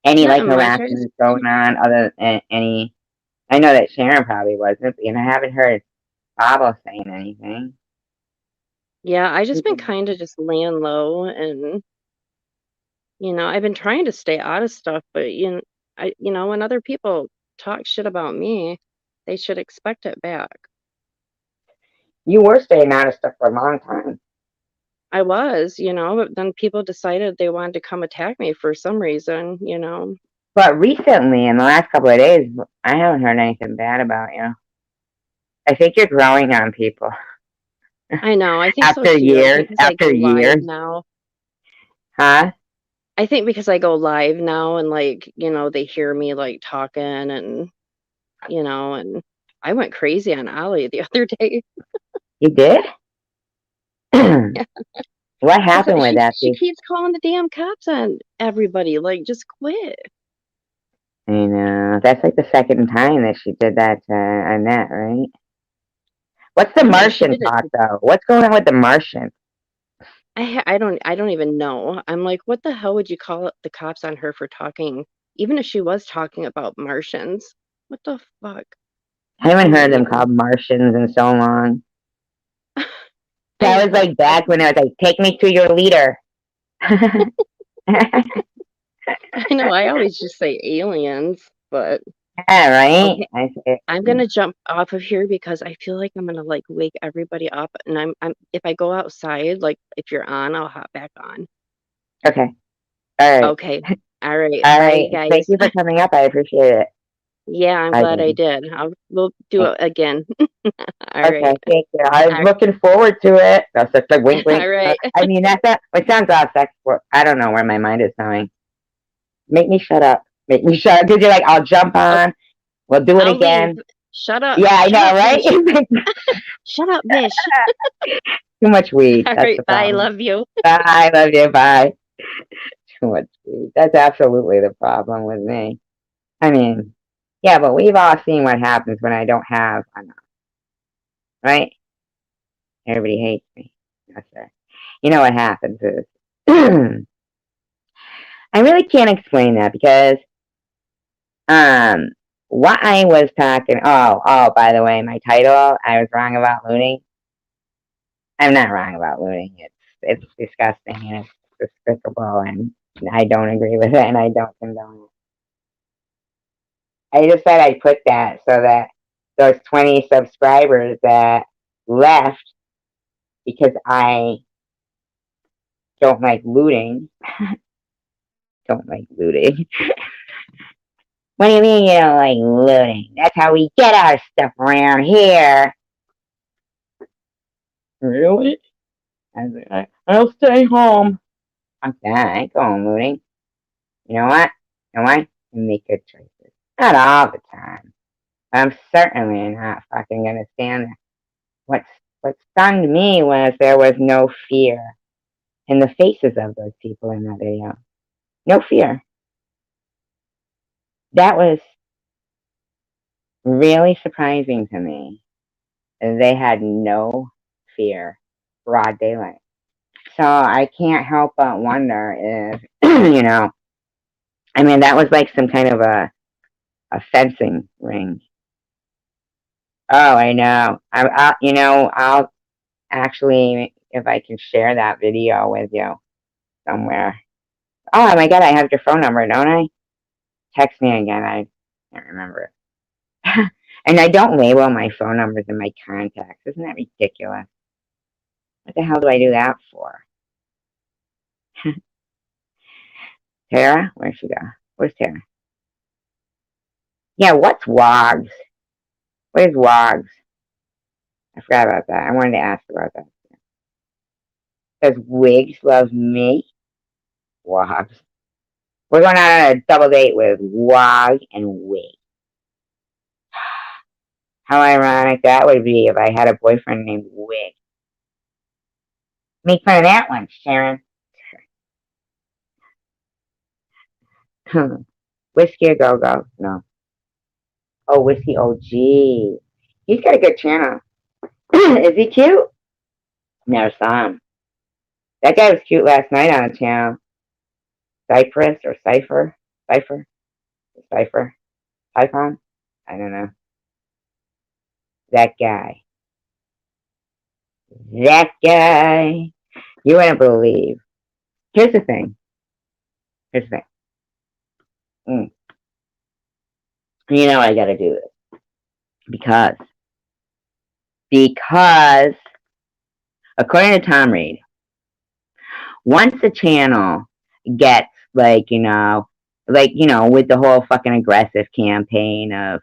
Any like Not much. I just, harassment going on? Other than any? I know that Sharon probably wasn't, and I haven't heard Bobo saying anything. yeah, I just been kind of just laying low, and I've been trying to stay out of stuff, but when other people talk shit about me, they should expect it back. You were staying out of stuff for a long time. I was, but then people decided they wanted to come attack me for some reason. But recently, in the last couple of days, I haven't heard anything bad about you. I think you're growing on people. I know. I think so After too. I years, think because I after go live years, now. huh? I think because I go live now and like, they hear me like talking and I went crazy on Ollie the other day. You did? What happened with that? She keeps calling the damn cops on everybody. Like, just quit. I know. That's like the second time that she did that to Annette, right? What's the Yeah, she Martian did it. talk, though? What's going on with the Martian? I don't even know. I'm like, what the hell would you call the cops on her for talking? Even if she was talking about Martians, what the fuck? I haven't I'm heard not them even. called Martians in so long. I That was know. like back when I was like, take me to your leader. I know. I always just say aliens, but Yeah, right? okay. I'm gonna jump off of here because I feel like I'm gonna like wake everybody up, and I'm if I go outside, like if you're on, I'll hop back on. Okay. All right. Okay. All right. All Bye, right. Thank guys. you for coming up. I appreciate it. Yeah, I'm Bye, glad I baby. did. We'll do it again. All Okay, right. thank you. I was All looking forward to it. That's such a wink, wink. all right. I mean, that's not. It sounds off. I don't know where my mind is going. Make me shut up. Make me shut up. Because you're like, I'll jump Okay, on. We'll do it I'll leave. again. Shut up. Yeah, I Shut know, up, Bish. right? Shut up, Bish. Too much weed. All That's right. the Bye. problem. Love you. Bye. Love you. Bye. Too much weed. That's absolutely the problem with me. I mean, yeah, but we've all seen what happens when I don't have enough, right? Everybody hates me. That's it. You know what happens is, I really can't explain that because, um, what I was talking. Oh, by the way, my title. I was wrong about looting. I'm not wrong about looting. It's disgusting and it's despicable, and I don't agree with it, and I don't condone it. I just said I put that so that those 20 subscribers that left because I don't like looting. Don't like looting. What do you mean you don't like looting? That's how we get our stuff around here. Really? I'll stay home. Fuck that. I ain't going looting. You know what? You know what? I make good choices. Not all the time. But I'm certainly not fucking gonna stand there. What stunned me was there was no fear in the faces of those people in that video. No fear. That was really surprising to me. They had no fear. Broad daylight. So I can't help but wonder if, I mean, that was like some kind of a fencing ring. Oh, I know. I'll actually, if I can share that video with you somewhere. Oh my God, I have your phone number, don't I? Text me again. I can't remember it. And I don't label my phone numbers in my contacts. Isn't that ridiculous? What the hell do I do that for? Tara? Where'd she go? Where's Tara? Yeah, what's WOGs? Where's WOGs? I forgot about that. I wanted to ask about that. Does Wigs love me? WOGs. We're going out on a double date with WOG and Wig. How ironic that would be if I had a boyfriend named Wig. Make fun of that one, Sharon. Whiskey a Go Go. No. Oh, Whiskey OG. He's got a good channel. Is he cute? Never saw him. That guy was cute last night on the channel. Cypress or Cypher? Cypher? Cypher? Typhon? I don't know. That guy. That guy. You wouldn't believe. Here's the thing. Here's the thing. You know I gotta do this. Because, according to Tom Reed, once a channel gets with the whole fucking aggressive campaign of,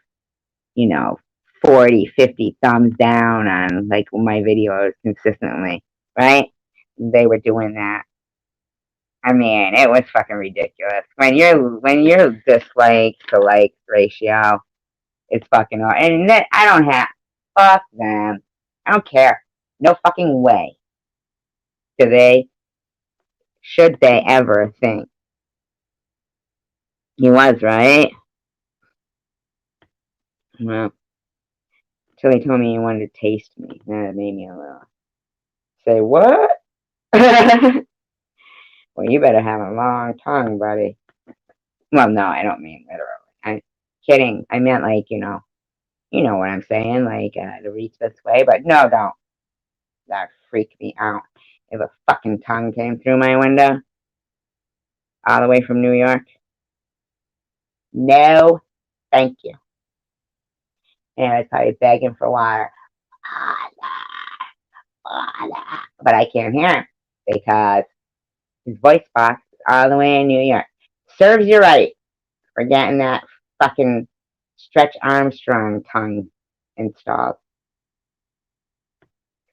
40, 50 thumbs down on like my videos consistently, right? They were doing that. I mean, it was fucking ridiculous. When your dislike to like ratio is fucking and that I don't have fuck them. I don't care. No fucking way. Should they ever think? He was, right? Well, until he told me he wanted to taste me. That made me a little. Say, what? Well, you better have a long tongue, buddy. Well, no, I don't mean literally. I'm kidding. I meant like, you know what I'm saying, like to reach this way, but no, don't. That freaked me out. If a fucking tongue came through my window, all the way from New York, no, thank you. And I was probably begging for water. But I can't hear him because his voice box is all the way in New York. Serves you right for getting that fucking Stretch Armstrong tongue installed.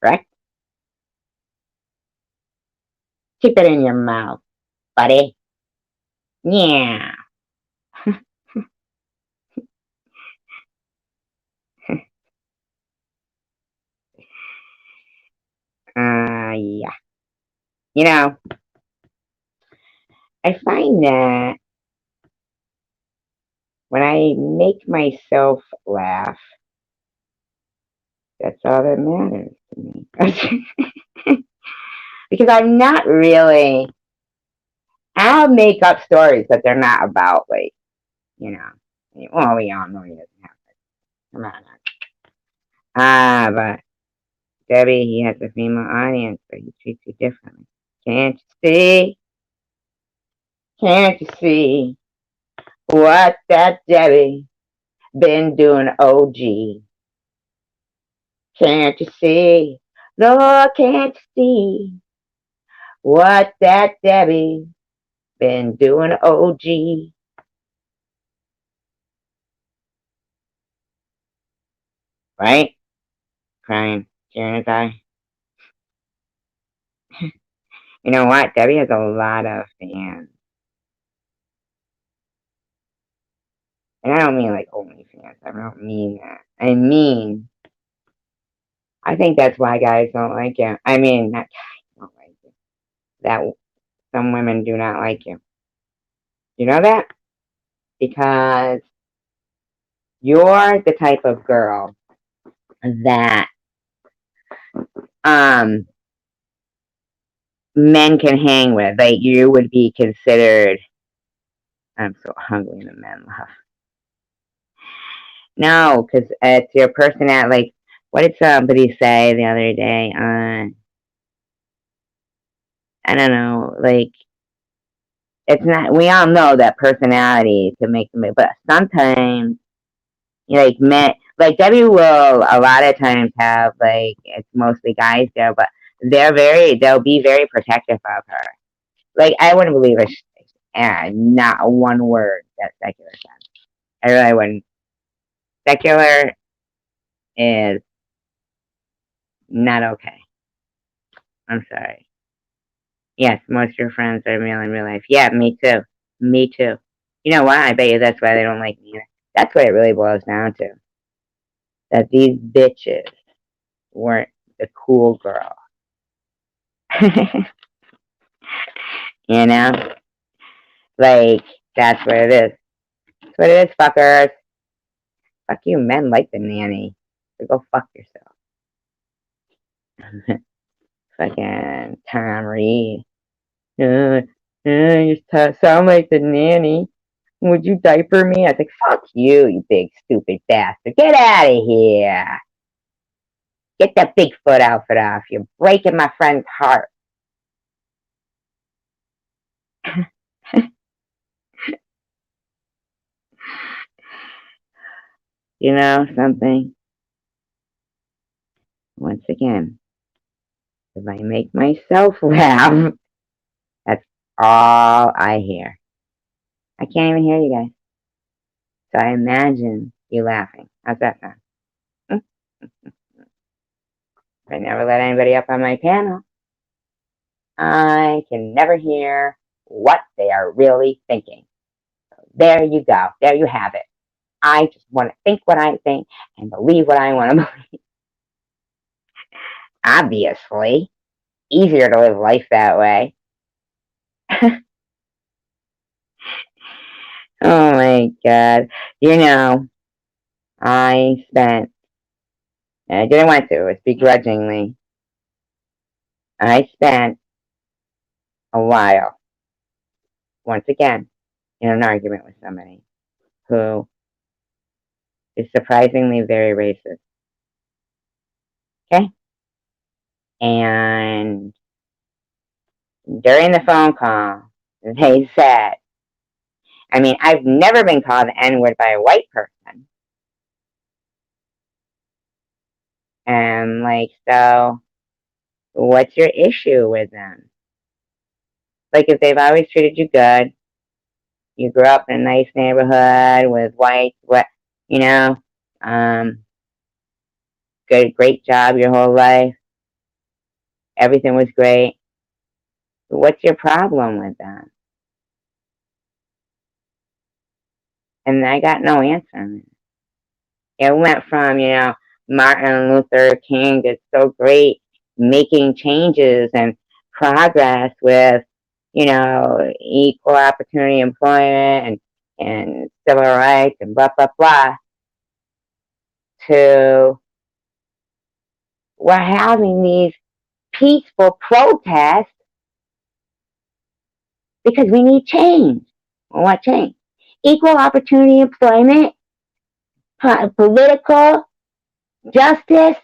Correct? Keep it in your mouth, buddy. Yeah. Yeah. You know, I find that when I make myself laugh, that's all that matters to me. Because I'm not really, I'll make up stories, but they're not about, like, you know, well, we all know he doesn't have it. Come on. But Debbie, he has a female audience, but he treats you differently. Can't you see? Can't you see what that Debbie been doing, OG? Can't you see? Lord, can't you see what that Debbie been doing, OG? Right? Crying, tearing his eye. You know what? Debbie has a lot of fans. And I don't mean like OnlyFans. I don't mean that. I think that's why guys don't like you. I mean, not guys don't like you. That some women do not like you. You know that? Because you're the type of girl that men can hang with. Like you would be considered. I'm so hungry in the men love. No, because it's your personality. Like, what did somebody say the other day? I don't know. Like, it's not. We all know that personality to make them, but sometimes, like men, like Debbie will a lot of times have like it's mostly guys there, but they'll be very protective of her. Like I wouldn't believe it, and not one word that Secular said. I really wouldn't. Secular is not okay. I'm sorry. Yes, most of your friends are male in real life. Yeah, me too. Me too. You know why? I bet you that's why they don't like me either. That's what it really boils down to. That these bitches weren't the cool girl. You know? Like, that's what it is. That's what it is, fuckers. Fuck you, men like the nanny. So go fuck yourself. Fucking Tom Reed. You sound like the nanny. Would you diaper me? I was like, fuck you, you big stupid bastard. Get out of here. Get that Bigfoot outfit off. You're breaking my friend's heart. You know something? Once again, if I make myself laugh, that's all I hear. I can't even hear you guys. So I imagine you laughing. How's that sound? I never let anybody up on my panel. I can never hear what they are really thinking. So there you go. There you have it. I just want to think what I think and believe what I want to believe. Obviously. easier to live life that way. Oh my God. You know, I spent, I didn't want to, it was begrudgingly. I spent a while, once again, in an argument with somebody who is surprisingly very racist. Okay? And during the phone call, they said, I mean, I've never been called the N-word by a white person. And like, so what's your issue with them? Like, if they've always treated you good, you grew up in a nice neighborhood with whites, what, you know, um, good, great job your whole life, everything was great. What's your problem with them? And I got no answer. It went from, Martin Luther King is so great making changes and progress with, equal opportunity employment and civil rights and blah, blah, blah, to we're having these peaceful protests because we need change. Well, what change? Equal opportunity employment, political justice.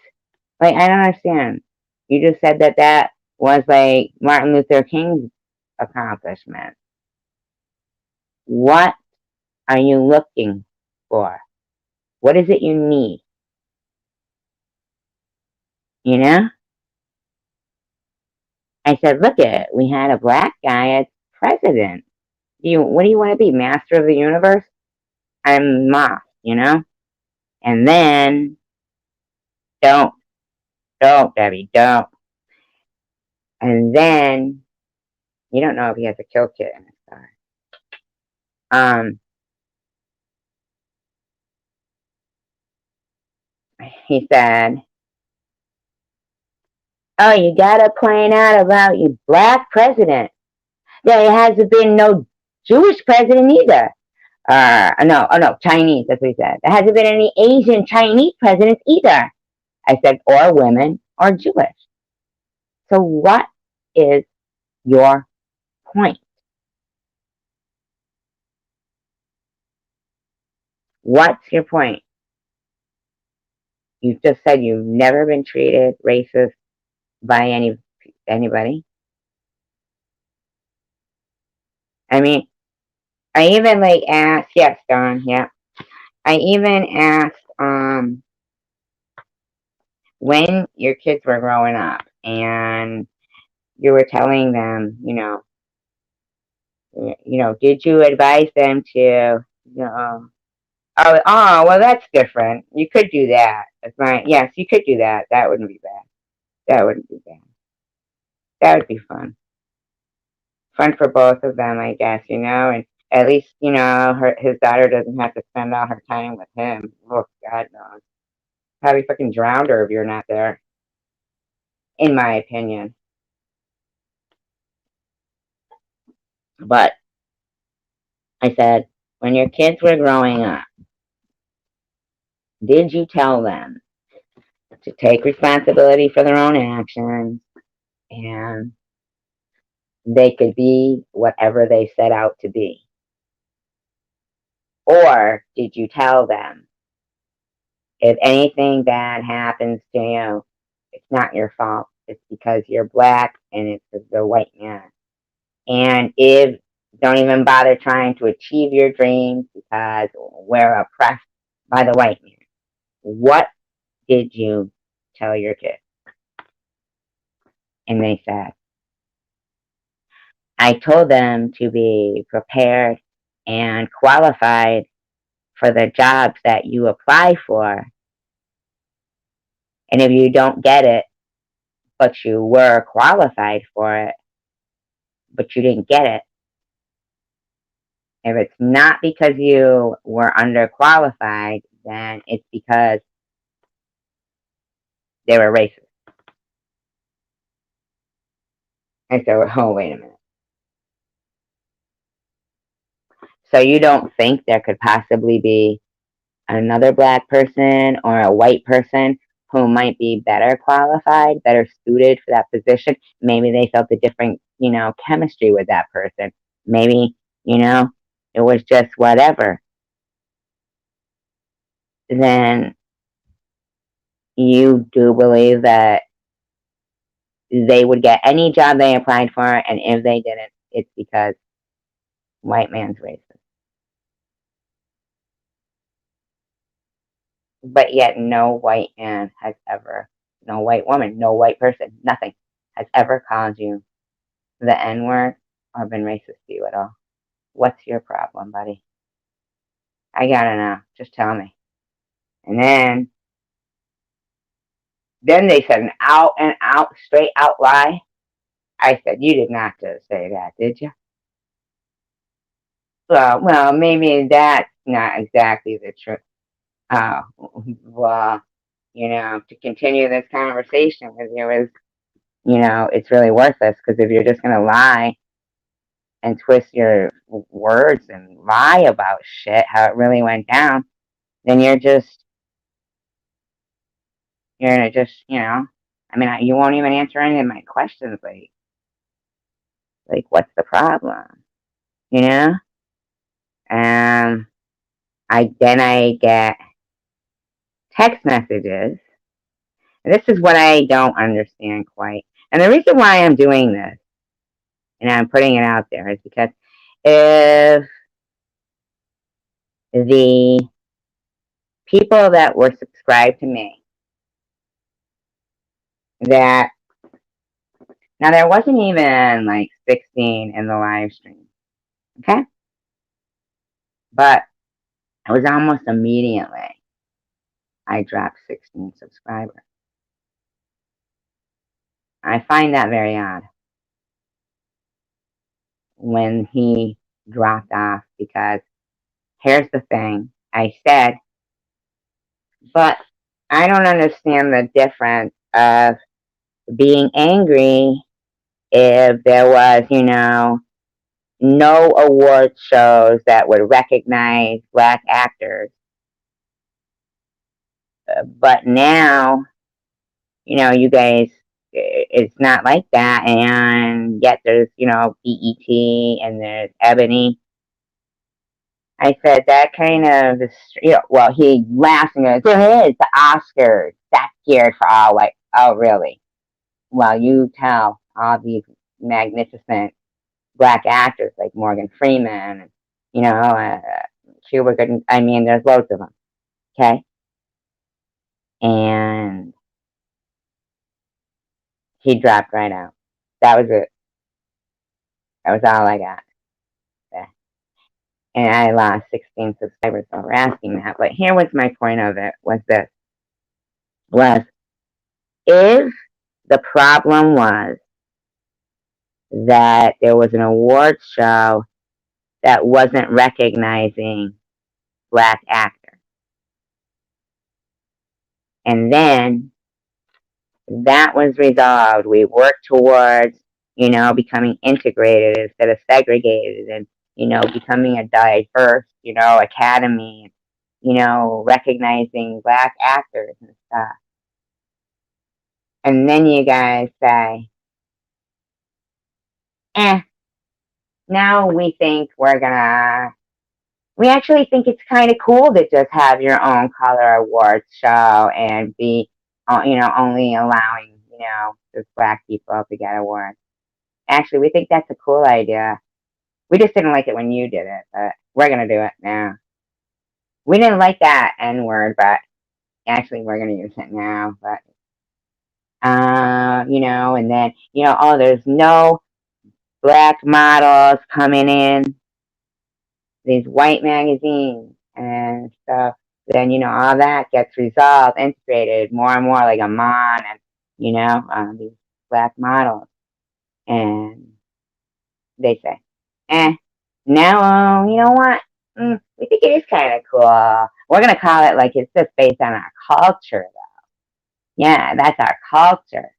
Like, I don't understand. You just said that was like Martin Luther King's accomplishment. What are you looking for? What is it you need? You know? I said, look it, we had a black guy as president. What do you want to be, master of the universe? I'm Moth, And then, don't, Debbie, don't. And then, you don't know if he has a kill kit in his car. He said, oh, you gotta point out about your black president. There hasn't been no Jewish president either. No, Chinese, that's what he said. There hasn't been any Asian Chinese presidents either. I said, or women or Jewish. So what is your point? What's your point? You just said you've never been treated racist by anybody. I mean, I even asked, yes, Dawn, yeah. I even asked when your kids were growing up and you were telling them, did you advise them to, well, that's different. You could do that. It's fine. Yes, you could do that. That wouldn't be bad. That wouldn't be bad. That would be fun. Fun for both of them, I guess, and at least, his daughter doesn't have to spend all her time with him. Oh, God knows. Probably fucking drowned her if you're not there, in my opinion. But I said, when your kids were growing up, did you tell them to take responsibility for their own actions and they could be whatever they set out to be? Or did you tell them, if anything bad happens to you, it's not your fault. It's because you're black and it's because the white man. And if don't even bother trying to achieve your dreams because we're oppressed by the white man. What did you tell your kids? And they said, I told them to be prepared and qualified for the jobs that you apply for. And if you don't get it, but you were qualified for it, but you didn't get it, if it's not because you were underqualified, then it's because they were racist. I said, oh, wait a minute. So you don't think there could possibly be another black person or a white person who might be better qualified, better suited for that position? Maybe they felt a different, chemistry with that person. Maybe, it was just whatever. Then you do believe that they would get any job they applied for, and if they didn't, it's because white man's racist. But yet, no white man has ever, no white woman, no white person, nothing has ever called you the N word or been racist to you at all. What's your problem, buddy? I gotta know. Just tell me. And then they said an out and out, straight out lie. I said, you did not just say that, did you? Well, maybe that's not exactly the truth. Oh, well, to continue this conversation with you is, it's really worthless because if you're just going to lie and twist your words and lie about shit, how it really went down, then you're going to just, I mean, you won't even answer any of my questions. Like, what's the problem? You know? Then I get text messages. And this is what I don't understand quite. And the reason why I'm doing this and I'm putting it out there is because if the people that were subscribed to me, that now there wasn't even like 16 in the live stream, okay? But it was almost immediately I dropped 16 subscribers. I find that very odd when he dropped off because here's the thing. I said, but I don't understand the difference of being angry if there was, no award shows that would recognize black actors. But now, you guys, it's not like that. And yet there's, BET and there's Ebony. I said that kind of, well, he laughs and goes, go ahead, it's the Oscars. That's geared for all white. Oh, really? Well, you tell all these magnificent black actors like Morgan Freeman, and, Cuba Gooding. I mean, there's loads of them. Okay. And he dropped right out. That was it. That was all I got. And I lost 16 subscribers over asking that. But here was my point of it, was this. Was if the problem was that there was an awards show that wasn't recognizing black actors. And then that was resolved. We worked towards, becoming integrated instead of segregated and, becoming a diverse, academy, recognizing black actors and stuff. And then you guys say, now we think we actually think it's kind of cool to just have your own color awards show and be, only allowing, just black people to get awards. Actually, we think that's a cool idea. We just didn't like it when you did it, but we're going to do it now. We didn't like that N word, but actually we're going to use it now. But, and then, oh, there's no black models coming in these white magazines and stuff. Then, all that gets resolved, integrated more and more like Amon and, these black models. And they say, now, you know what? We think it is kind of cool. We're going to call it like it's just based on our culture, though. Yeah, that's our culture.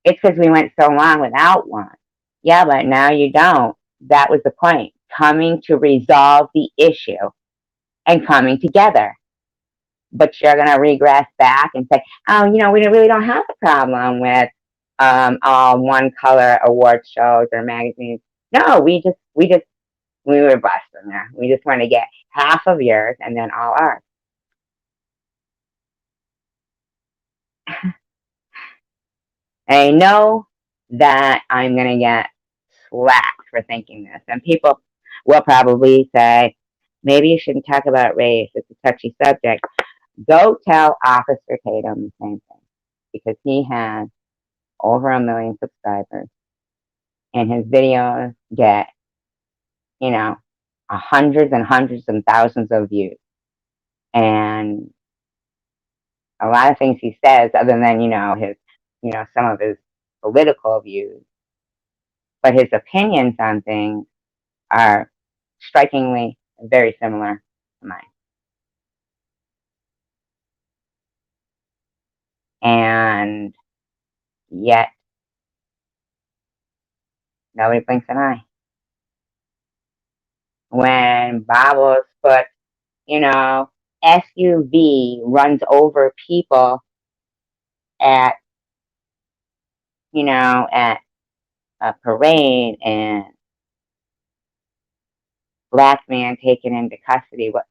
It's because we went so long without one. Yeah, but now you don't. That was the point. Coming to resolve the issue and coming together. But you're going to regress back and say, oh, we really don't have a problem with all one color award shows or magazines. No, we were busting there. We just want to get half of yours and then all ours. I know that I'm going to get slapped for thinking this. And people will probably say, maybe you shouldn't talk about race. It's a touchy subject. Go tell Officer Tatum the same thing because he has over 1 million subscribers and his videos get, hundreds and hundreds and thousands of views. And a lot of things he says, other than, his, some of his political views, but his opinions on things are strikingly very similar to mine. And yet, nobody blinks an eye. When Bobbles put, SUV runs over people at, at a parade and black man taken into custody. But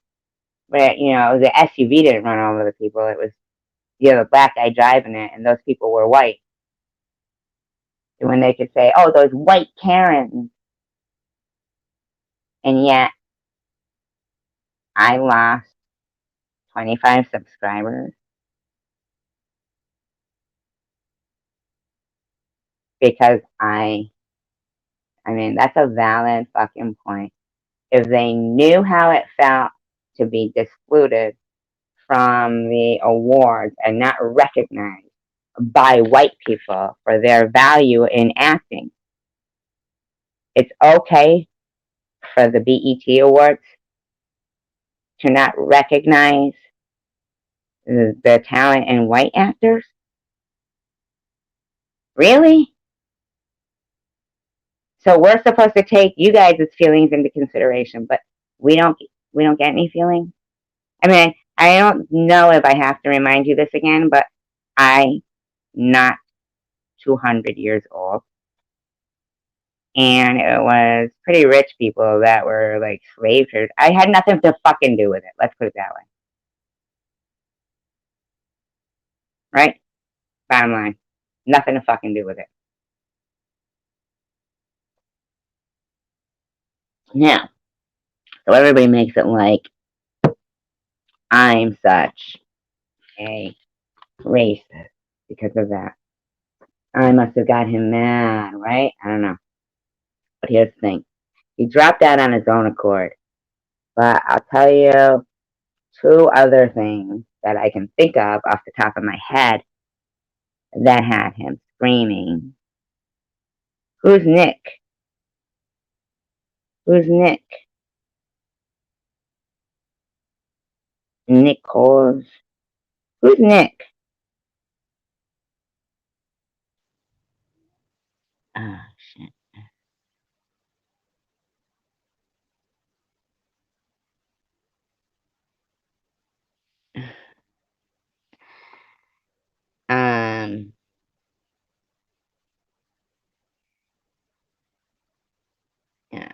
the SUV didn't run over the people. It was the other black guy driving it, and those people were white. And when they could say, "Oh, those white Karens," and yet I lost 25 subscribers because I mean, that's a valid fucking point. If they knew how it felt to be excluded from the awards and not recognized by white people for their value in acting, it's okay for the BET Awards to not recognize the talent in white actors? Really? So we're supposed to take you guys' feelings into consideration, but we don't get any feelings? I mean, I don't know if I have to remind you this again, but I'm not 200 years old. And it was pretty rich people that were like slave traders. I had nothing to fucking do with it. Let's put it that way. Right? Bottom line. Nothing to fucking do with it. Now, so everybody makes it like I'm such a racist because of that. I must have got him mad, right? I don't know. But here's the thing. He dropped out on his own accord. But I'll tell you two other things that I can think of off the top of my head that had him screaming. Who's Nick? Who's Nick? Nick Coles. Who's Nick? Oh, shit. Um, yeah,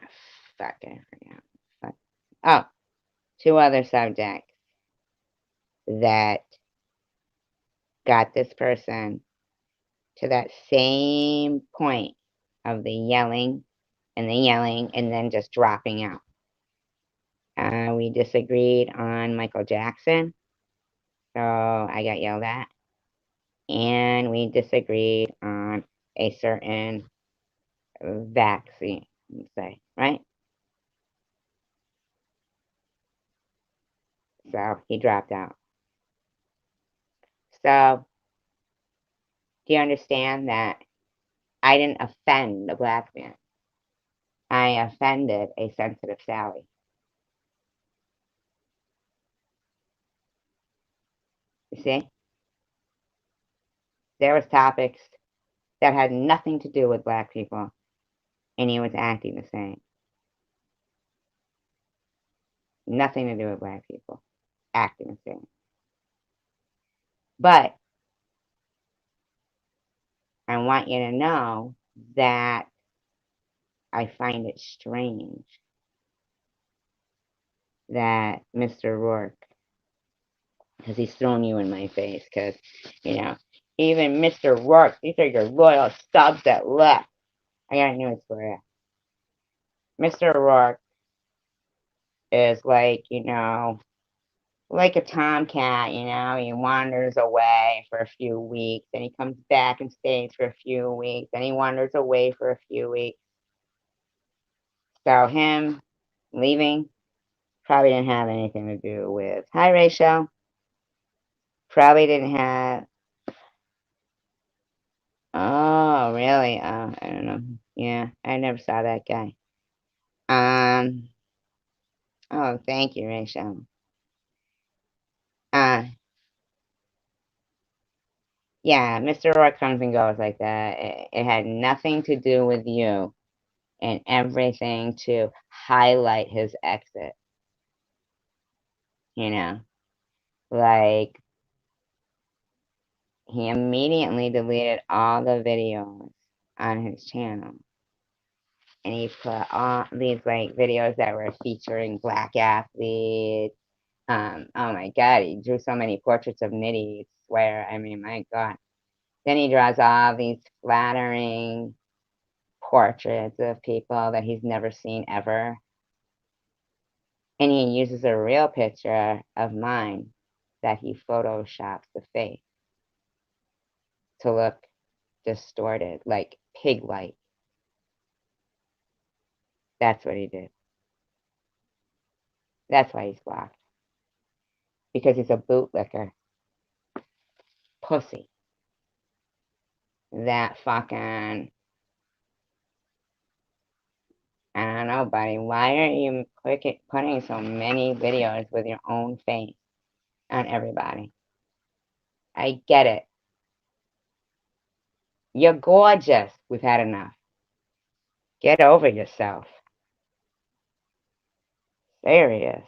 fuck, I forgot. Fuck. Oh, two other subjects that got this person to that same point of the yelling and then just dropping out. We disagreed on Michael Jackson, so I got yelled at. And we disagreed on a certain vaccine, say, right? So he dropped out. So do you understand that I didn't offend a black man? I offended a sensitive Sally. You see? There was topics that had nothing to do with black people, and he was acting the same. Nothing to do with black people, acting the same. But I want you to know that I find it strange that Mr. Rourke, because he's thrown you in my face, because, you know, even Mr. Rourke, these are your loyal subs that left. I got news for you. Mr. Rourke is like, you know, like a tomcat, you know, he wanders away for a few weeks, and he comes back and stays for a few weeks, and he wanders away for a few weeks. So him leaving probably didn't have anything to do with, hi Rachel, probably didn't have, oh really, I don't know, yeah, I never saw that guy. Um, oh, thank you, Rachel. Uh, yeah, Mr. Roy comes and goes like that. It had nothing to do with you and everything to highlight his exit, you know? Like, he immediately deleted all the videos on his channel. And he put all these, like, videos that were featuring black athletes. Oh my God, he drew so many portraits of Nitty, I swear. I mean, my God. Then he draws all these flattering portraits of people that he's never seen ever. And he uses a real picture of mine that he photoshops the face to look distorted, like pig-like. That's what he did. That's why he's blocked. Because he's a bootlicker. Pussy. That fucking... I don't know, buddy. Why are you putting so many videos with your own face on everybody? I get it. You're gorgeous. We've had enough. Get over yourself. Serious.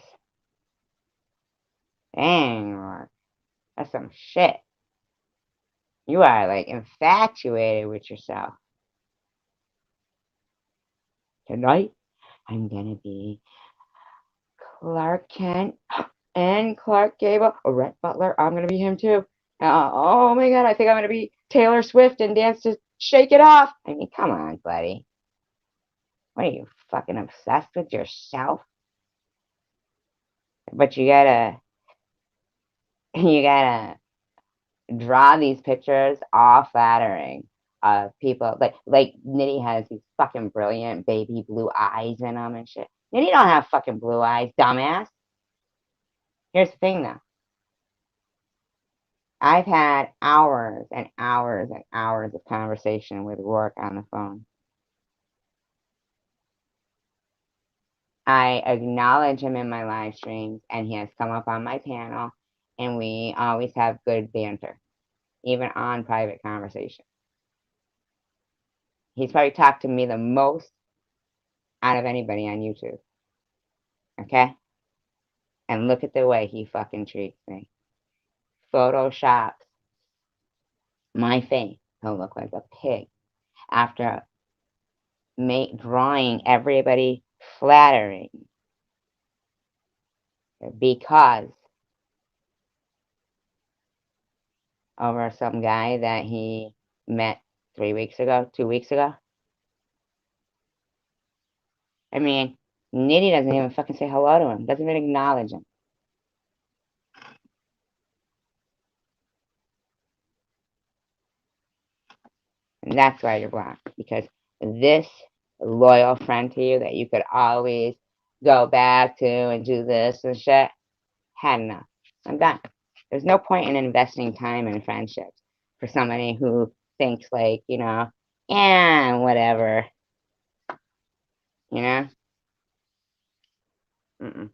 Dang, Rourke. That's some shit. You are, like, infatuated with yourself. Tonight, I'm gonna be Clark Kent and Clark Gable. Oh, Rhett Butler. I'm gonna be him too. Oh my God, I think I'm gonna be Taylor Swift and dance to Shake It Off. I mean, come on, buddy. What are you, fucking obsessed with yourself? But you gotta draw these pictures all flattering of people. Like Nitty has these fucking brilliant baby blue eyes in them and shit. Nitty don't have fucking blue eyes, dumbass. Here's the thing though. I've had hours and hours and hours of conversation with Rourke on the phone. I acknowledge him in my live streams, and he has come up on my panel, and we always have good banter, even on private conversation. He's probably talked to me the most out of anybody on YouTube. Okay? And look at the way he fucking treats me. Photoshops my face to look like a pig after drawing everybody flattering because over some guy that he met 3 weeks ago, 2 weeks ago. I mean, Nitty doesn't even fucking say hello to him, doesn't even acknowledge him. And that's why you're blocked, because this loyal friend to you that you could always go back to and do this and shit had enough. I'm done. There's no point in investing time in friendships for somebody who thinks like, you know, yeah, whatever, you know? Mm-mm.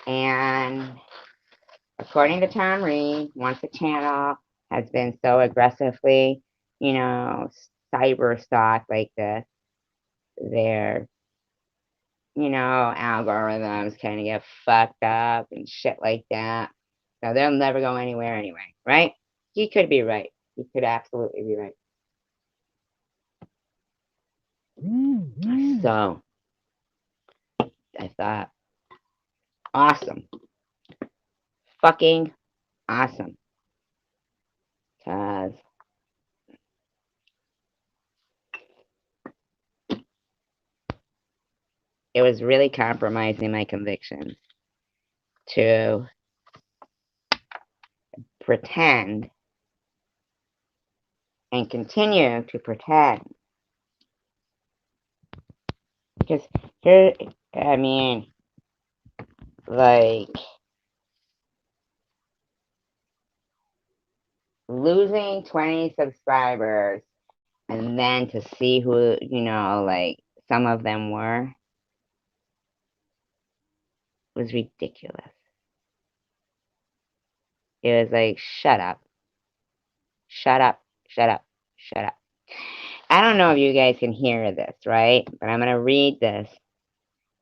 And according to Tom Reed, once a channel has been so aggressively, cyber stalk like this, their, algorithms kind of get fucked up and shit like that. So they'll never go anywhere anyway, right? He could be right. He could absolutely be right. So I thought, awesome. Fucking awesome. Because it was really compromising my convictions to pretend and continue to pretend. Because here, I mean, like, losing 20 subscribers and then to see who, like, some of them were was ridiculous. It was like, shut up, shut up, shut up, shut up. I don't know if you guys can hear this, right? But I'm going to read this.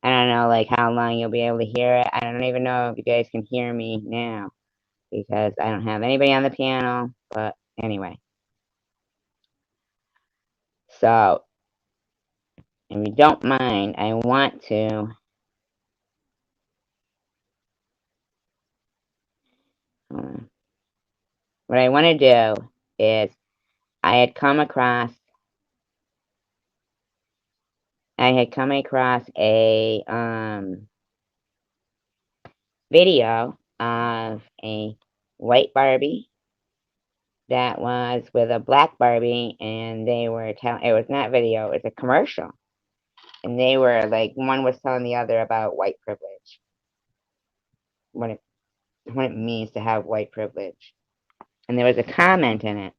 I don't know, like, how long you'll be able to hear it. I don't even know if you guys can hear me now because I don't have anybody on the piano. But anyway. So, if you don't mind, I want to what I want to do is I had come across a video of a white Barbie that was with a black Barbie, and they were telling, it was not video, it was a commercial, and they were like, one was telling the other about white privilege, what it means to have white privilege, and there was a comment in it,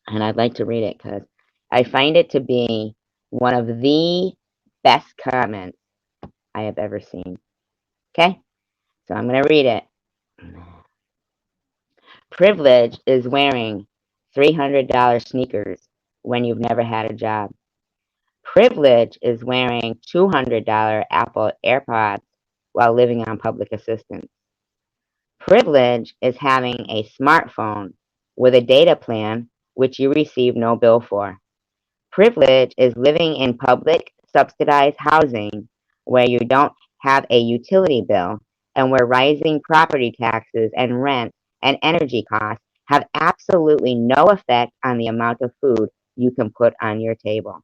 and I'd like to read it because I find it to be one of the best comments I have ever seen. Okay, so I'm going to read it. Privilege is wearing $300 sneakers when you've never had a job. Privilege is wearing $200 Apple AirPods while living on public assistance. Privilege is having a smartphone with a data plan which you receive no bill for. Privilege is living in public subsidized housing where you don't have a utility bill and where rising property taxes and rent and energy costs have absolutely no effect on the amount of food you can put on your table.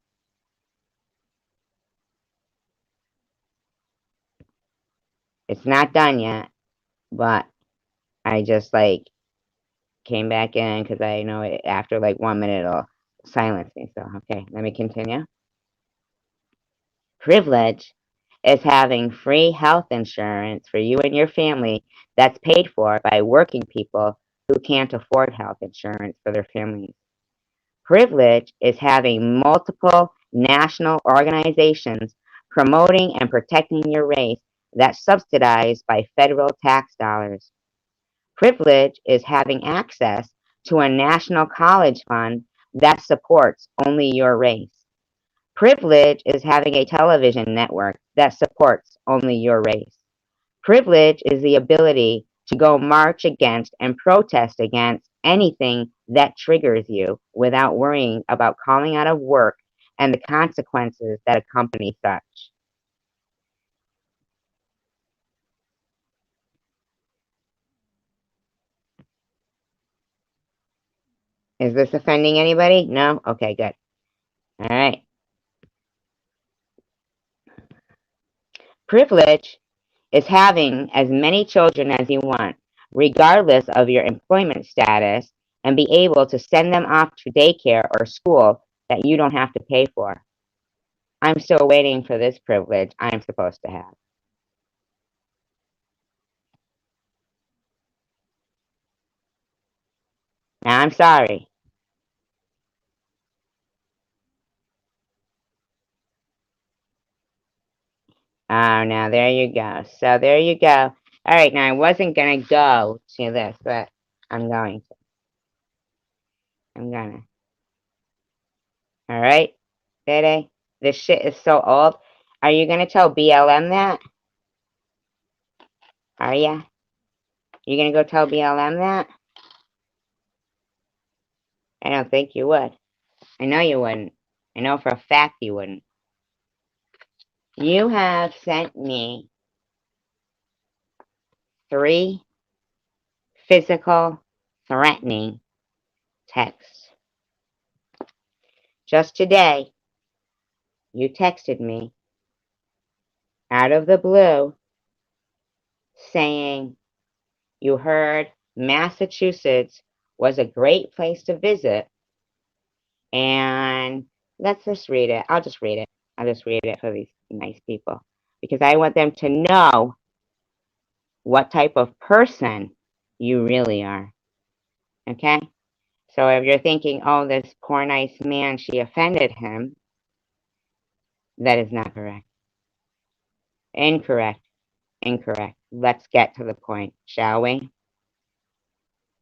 It's not done yet, but I just like came back in because I know after like 1 minute it'll silence me. So, okay, let me continue. Privilege is having free health insurance for you and your family that's paid for by working people who can't afford health insurance for their families. Privilege is having multiple national organizations promoting and protecting your race that's subsidized by federal tax dollars. Privilege is having access to a national college fund that supports only your race. Privilege is having a television network that supports only your race. Privilege is the ability to go march against and protest against anything that triggers you without worrying about calling out of work and the consequences that accompany such. Is this offending anybody? No? Okay, good. All right. Privilege is having as many children as you want, regardless of your employment status, and be able to send them off to daycare or school that you don't have to pay for. I'm still waiting for this privilege I'm supposed to have. Now, I'm sorry. Oh, now there you go. So there you go. All right, now I wasn't going to go to this, but I'm going to. I'm going to. All right, Dede? This shit is so old. Are you gonna tell BLM that? Are ya? You gonna go tell BLM that? I don't think you would. I know you wouldn't. I know for a fact you wouldn't. You have sent me 3 physical threatening texts. Just today, you texted me out of the blue saying you heard Massachusetts was a great place to visit. And let's just read it. I'll just read it. I'll just read it for these nice people because I want them to know what type of person you really are. Okay? So if you're thinking, oh, this poor nice man, she offended him, that is not correct. Incorrect. Incorrect. Let's get to the point, shall we?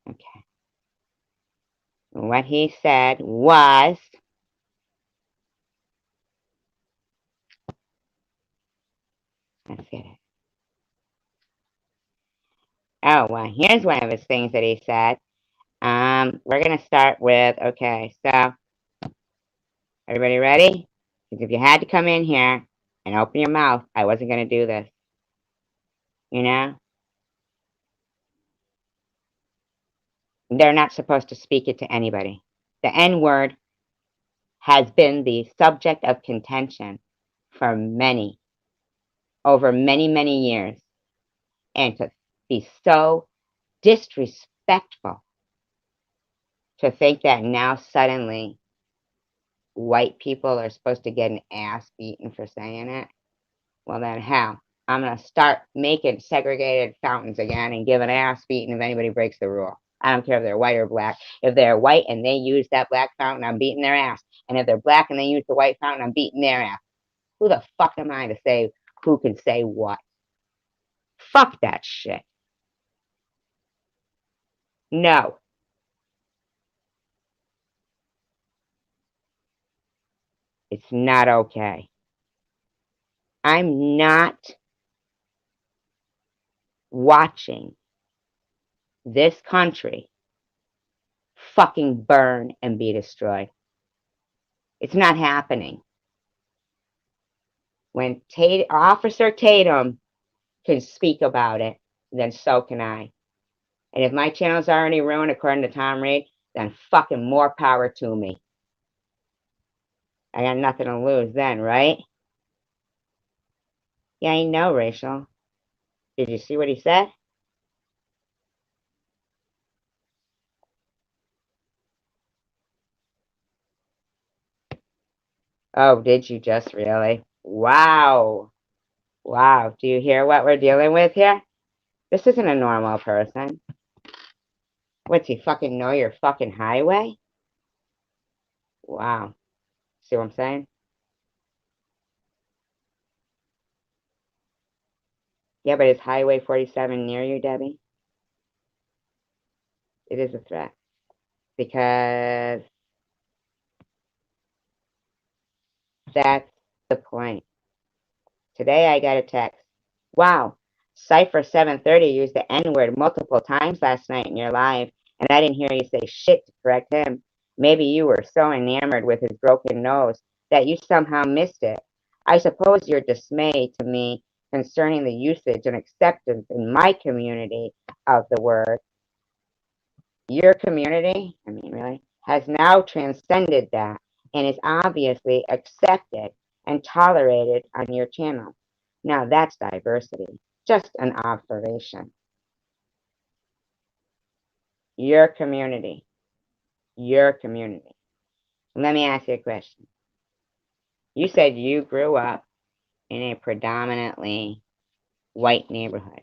Okay. What he said was, let's get it. Oh, well, here's one of his things that he said. We're going to start with, okay, so everybody ready? Because if you had to come in here and open your mouth, I wasn't going to do this. You know? They're not supposed to speak it to anybody. The N word has been the subject of contention for over many, many years. And to be so disrespectful to think that now suddenly white people are supposed to get an ass beaten for saying it. Well, then how? I'm going to start making segregated fountains again and give an ass beating if anybody breaks the rule. I don't care if they're white or black. If they're white and they use that black fountain, I'm beating their ass. And if they're black and they use the white fountain, I'm beating their ass. Who the fuck am I to say who can say what? Fuck that shit. No. It's not okay. I'm not watching this country fucking burn and be destroyed. It's not happening. When Officer Tatum can speak about it, then so can I. And if my channel's already ruined according to Tom Reed, then fucking more power to me. I got nothing to lose then, right? Yeah, I know, Rachel. Did you see what he said? Oh, did you just really? Wow. Wow. Do you hear what we're dealing with here? This isn't a normal person. What's he fucking know your fucking highway? Wow. See what I'm saying? Yeah, but is Highway 47 near you, Debbie? It is a threat. Because that's the point. Today I got a text. Wow, Cypher 730 used the N-word multiple times last night in your live, and I didn't hear you say shit to correct him. Maybe you were so enamored with his broken nose that you somehow missed it. I suppose your dismay to me concerning the usage and acceptance in my community of the word, your community, I mean, really, has now transcended that and is obviously accepted and tolerated on your channel. Now that's diversity. Just an observation. Your community. Your community. Let me ask you a question. You said you grew up in a predominantly white neighborhood.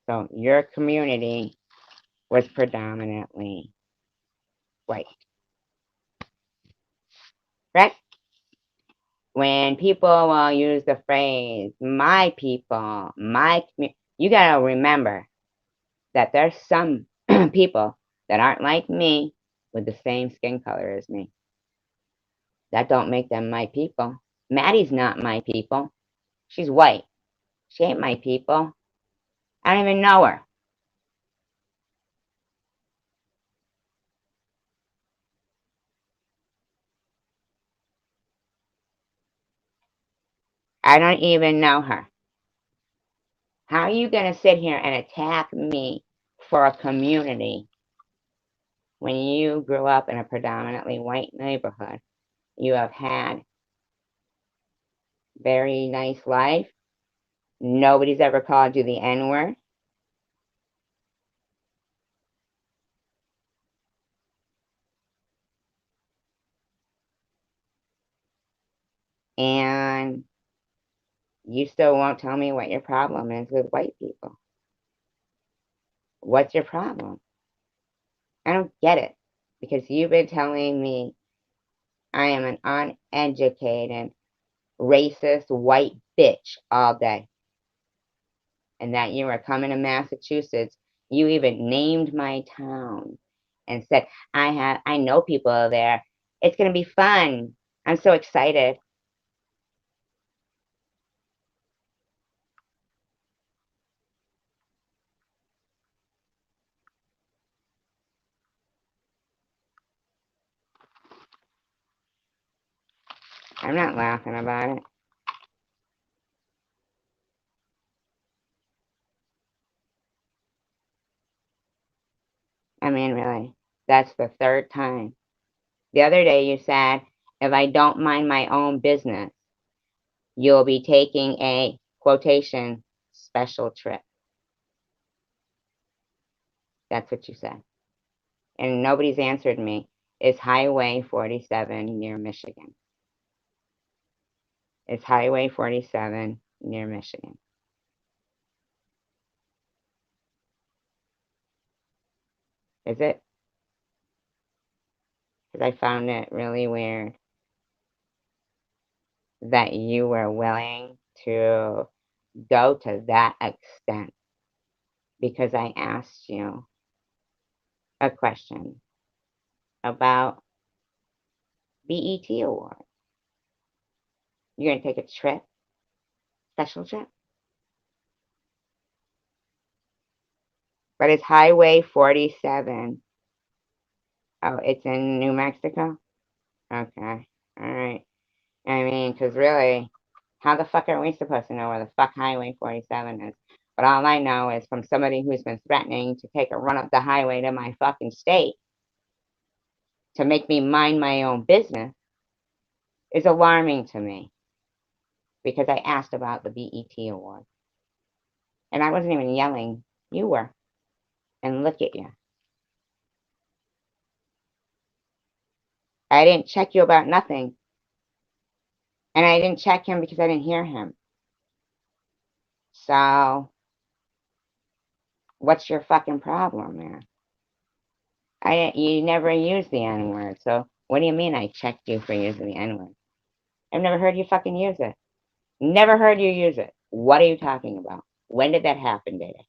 So your community was predominantly white. Correct? When people will use the phrase, my people, my community, you gotta remember that there's some people that aren't like me with the same skin color as me. That don't make them my people. Maddie's not my people. She's white. She ain't my people. I don't even know her. I don't even know her. How are you going to sit here and attack me for a community when you grew up in a predominantly white neighborhood? You have had very nice life. Nobody's ever called you the N-word. And you still won't tell me what your problem is with white people. What's your problem? I don't get it. Because you've been telling me I am an uneducated, racist, white bitch all day. And that you were coming to Massachusetts. You even named my town and said, I know people there. It's gonna be fun. I'm so excited. I'm not laughing about it. I mean, really, that's the third time. The other day you said, if I don't mind my own business, you'll be taking a quotation special trip. That's what you said. And nobody's answered me. Is Highway 47 near Michigan? Is Highway 47 near Michigan? Is it? Because I found it really weird that you were willing to go to that extent because I asked you a question about BET Award. You're going to take a trip, special trip? But it's Highway 47. Oh, it's in New Mexico? Okay. All right. I mean, because really, how the fuck are we supposed to know where the fuck Highway 47 is? But all I know is from somebody who's been threatening to take a run up the highway to my fucking state to make me mind my own business is alarming to me because I asked about the BET Award. And I wasn't even yelling. You were. And look at you. I didn't check you about nothing. And I didn't check him because I didn't hear him. So, what's your fucking problem, man? You never used the N word, so what do you mean I checked you for using the N word? I've never heard you fucking use it. Never heard you use it. What are you talking about? When did that happen, Data?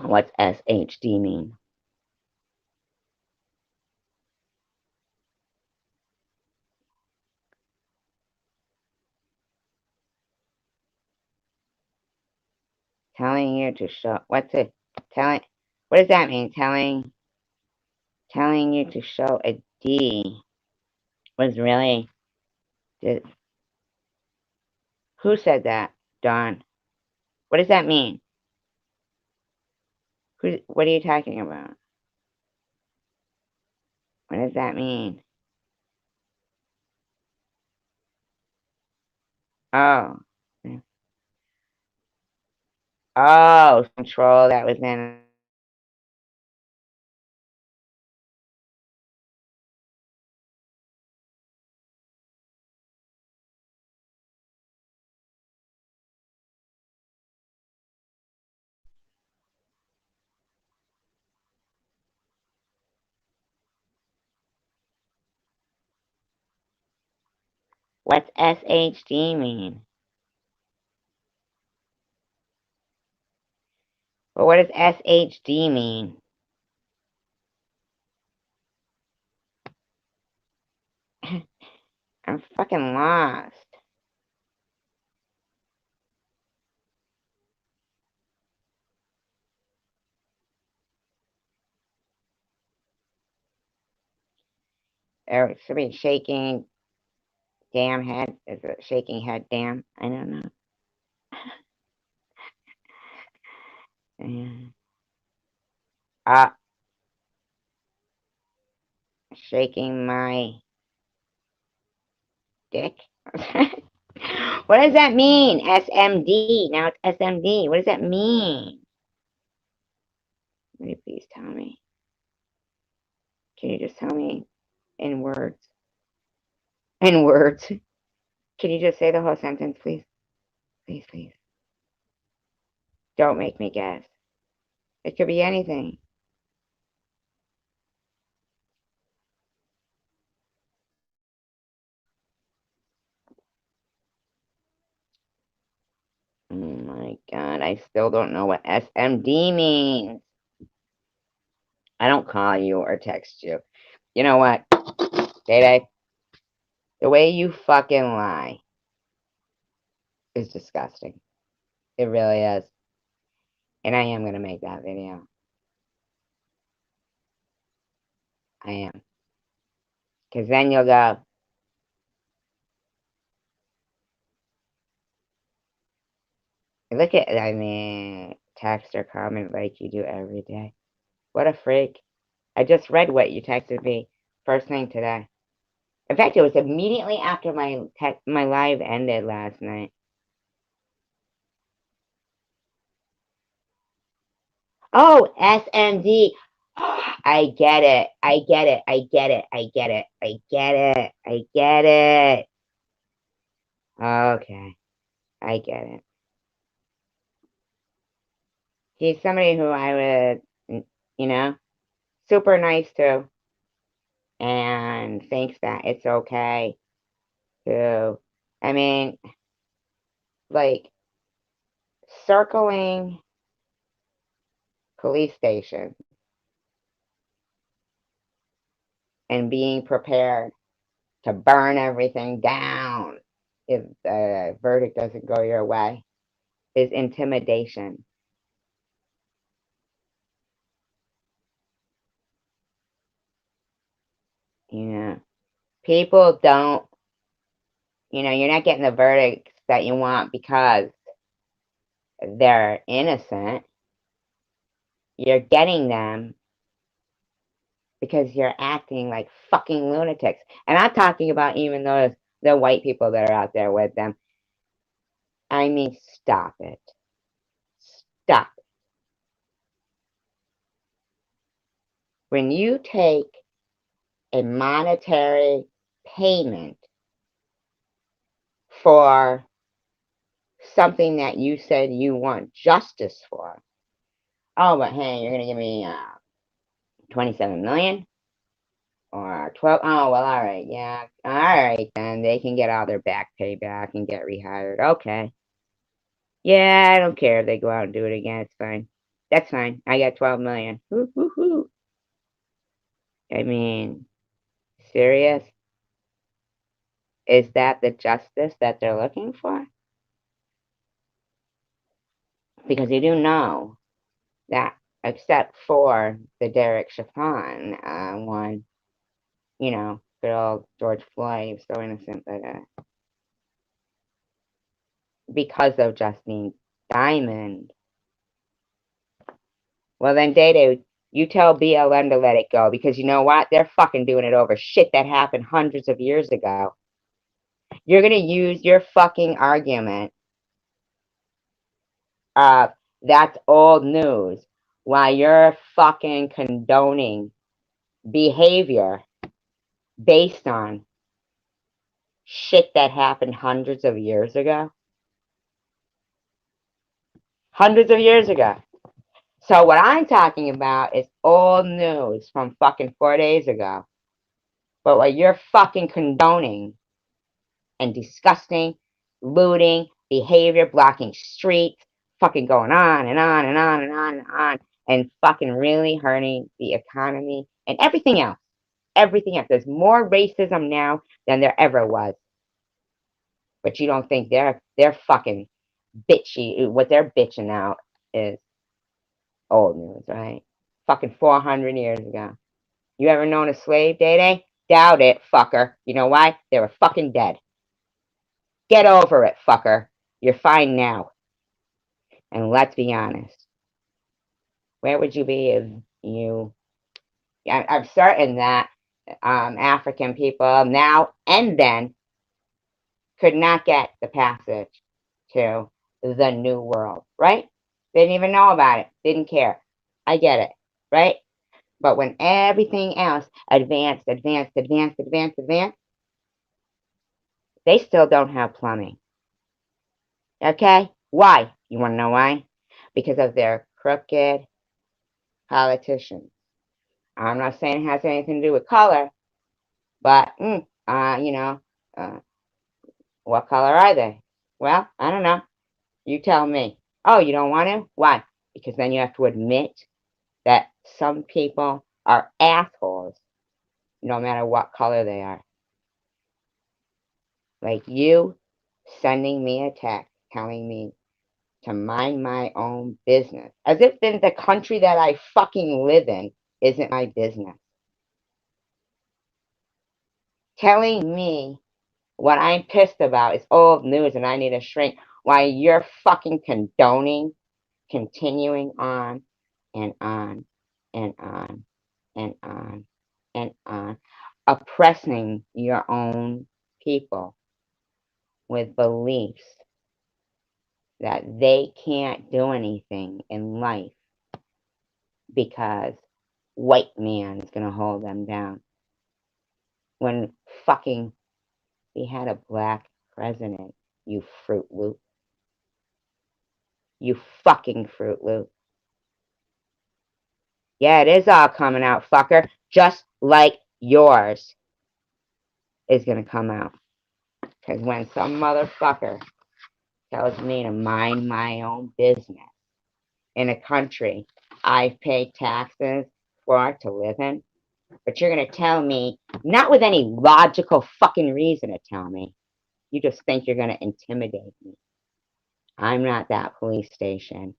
What's SHD mean? Telling you to show. What's it? Telling. What does that mean? Telling you to show a D was really. Did, who said that, Don? What does that mean? What are you talking about? What does that mean? Oh. Oh, control that was in. What's SHD mean? Well, what does SHD mean? I'm fucking lost. Oh, it should be shaking damn head. Is it shaking head damn? I don't know. Yeah. Shaking my dick. What does that mean? SMD. Now it's SMD. What does that mean? Will you please tell me? Can you just tell me in words? In words. Can you just say the whole sentence, please? Please, please. Don't make me guess. It could be anything. Oh my god, I still don't know what SMD means. I don't call you or text you. You know what, Day, the way you fucking lie is disgusting. It really is. And I am gonna make that video. I am. Because then you'll go, look at, I mean, text or comment like you do every day. What a freak. I just read what you texted me first thing today. In fact, it was immediately after my live ended last night. Oh, SMD. I get it. I get it. I get it. I get it. I get it. I get it. Okay. I get it. He's somebody who I would, super nice to, and thinks that it's okay to, I mean, like, circling police station and being prepared to burn everything down if the verdict doesn't go your way is intimidation. You know, people don't, you're not getting the verdicts that you want because they're innocent. You're getting them because you're acting like fucking lunatics. And I'm talking about even those the white people that are out there with them. I mean, stop it. Stop it. When you take a monetary payment for something that you said you want justice for, oh, but hey, you're gonna give me 27 million or 12. Oh, well, all right, yeah, all right, then they can get all their back pay back and get rehired. Okay. Yeah, I don't care if they go out and do it again. It's fine. That's fine. I got 12 million. Woo, woo, woo. I mean, serious? Is that the justice that they're looking for? Because you do know that, except for the Derek Chauvin one, good old George Floyd, he was so innocent, but because of Justine Diamond, well then, Day, you tell BLM to let it go, because you know what? They're fucking doing it over shit that happened hundreds of years ago. You're gonna use your fucking argument of that's old news while you're fucking condoning behavior based on shit that happened hundreds of years ago. Hundreds of years ago. So what I'm talking about is old news from fucking 4 days ago. But what you're fucking condoning and disgusting, looting, behavior, blocking streets, fucking going on and on and on and on and on, and fucking really hurting the economy and everything else. Everything else. There's more racism now than there ever was. But you don't think they're fucking bitchy. What they're bitching out is old news, right? Fucking 400 years ago. You ever known a slave, Day? Doubt it, fucker. You know why? They were fucking dead. Get over it, fucker. You're fine now. And let's be honest. Where would you be if you... I'm certain that African people now and then could not get the passage to the new world, right? Didn't even know about it. Didn't care. I get it, right? But when everything else advanced, they still don't have plumbing. Okay? Why? You want to know why? Because of their crooked politicians. I'm not saying it has anything to do with color, but, what color are they? Well, I don't know. You tell me. Oh, you don't want to? Why? Because then you have to admit that some people are assholes no matter what color they are. Like you sending me a text telling me to mind my own business. As if in the country that I fucking live in isn't my business. Telling me what I'm pissed about is old news and I need a shrink while you're fucking condoning, continuing on and on and on and on and on, oppressing your own people with beliefs that they can't do anything in life because white man's gonna hold them down. When fucking we had a black president, you Fruit Loop. You fucking Fruit Loop. Yeah, it is all coming out, fucker. Just like yours is gonna come out. Because when some motherfucker tells me to mind my own business in a country I've paid taxes for to live in, but you're going to tell me, not with any logical fucking reason to tell me, you just think you're going to intimidate me. I'm not that police station,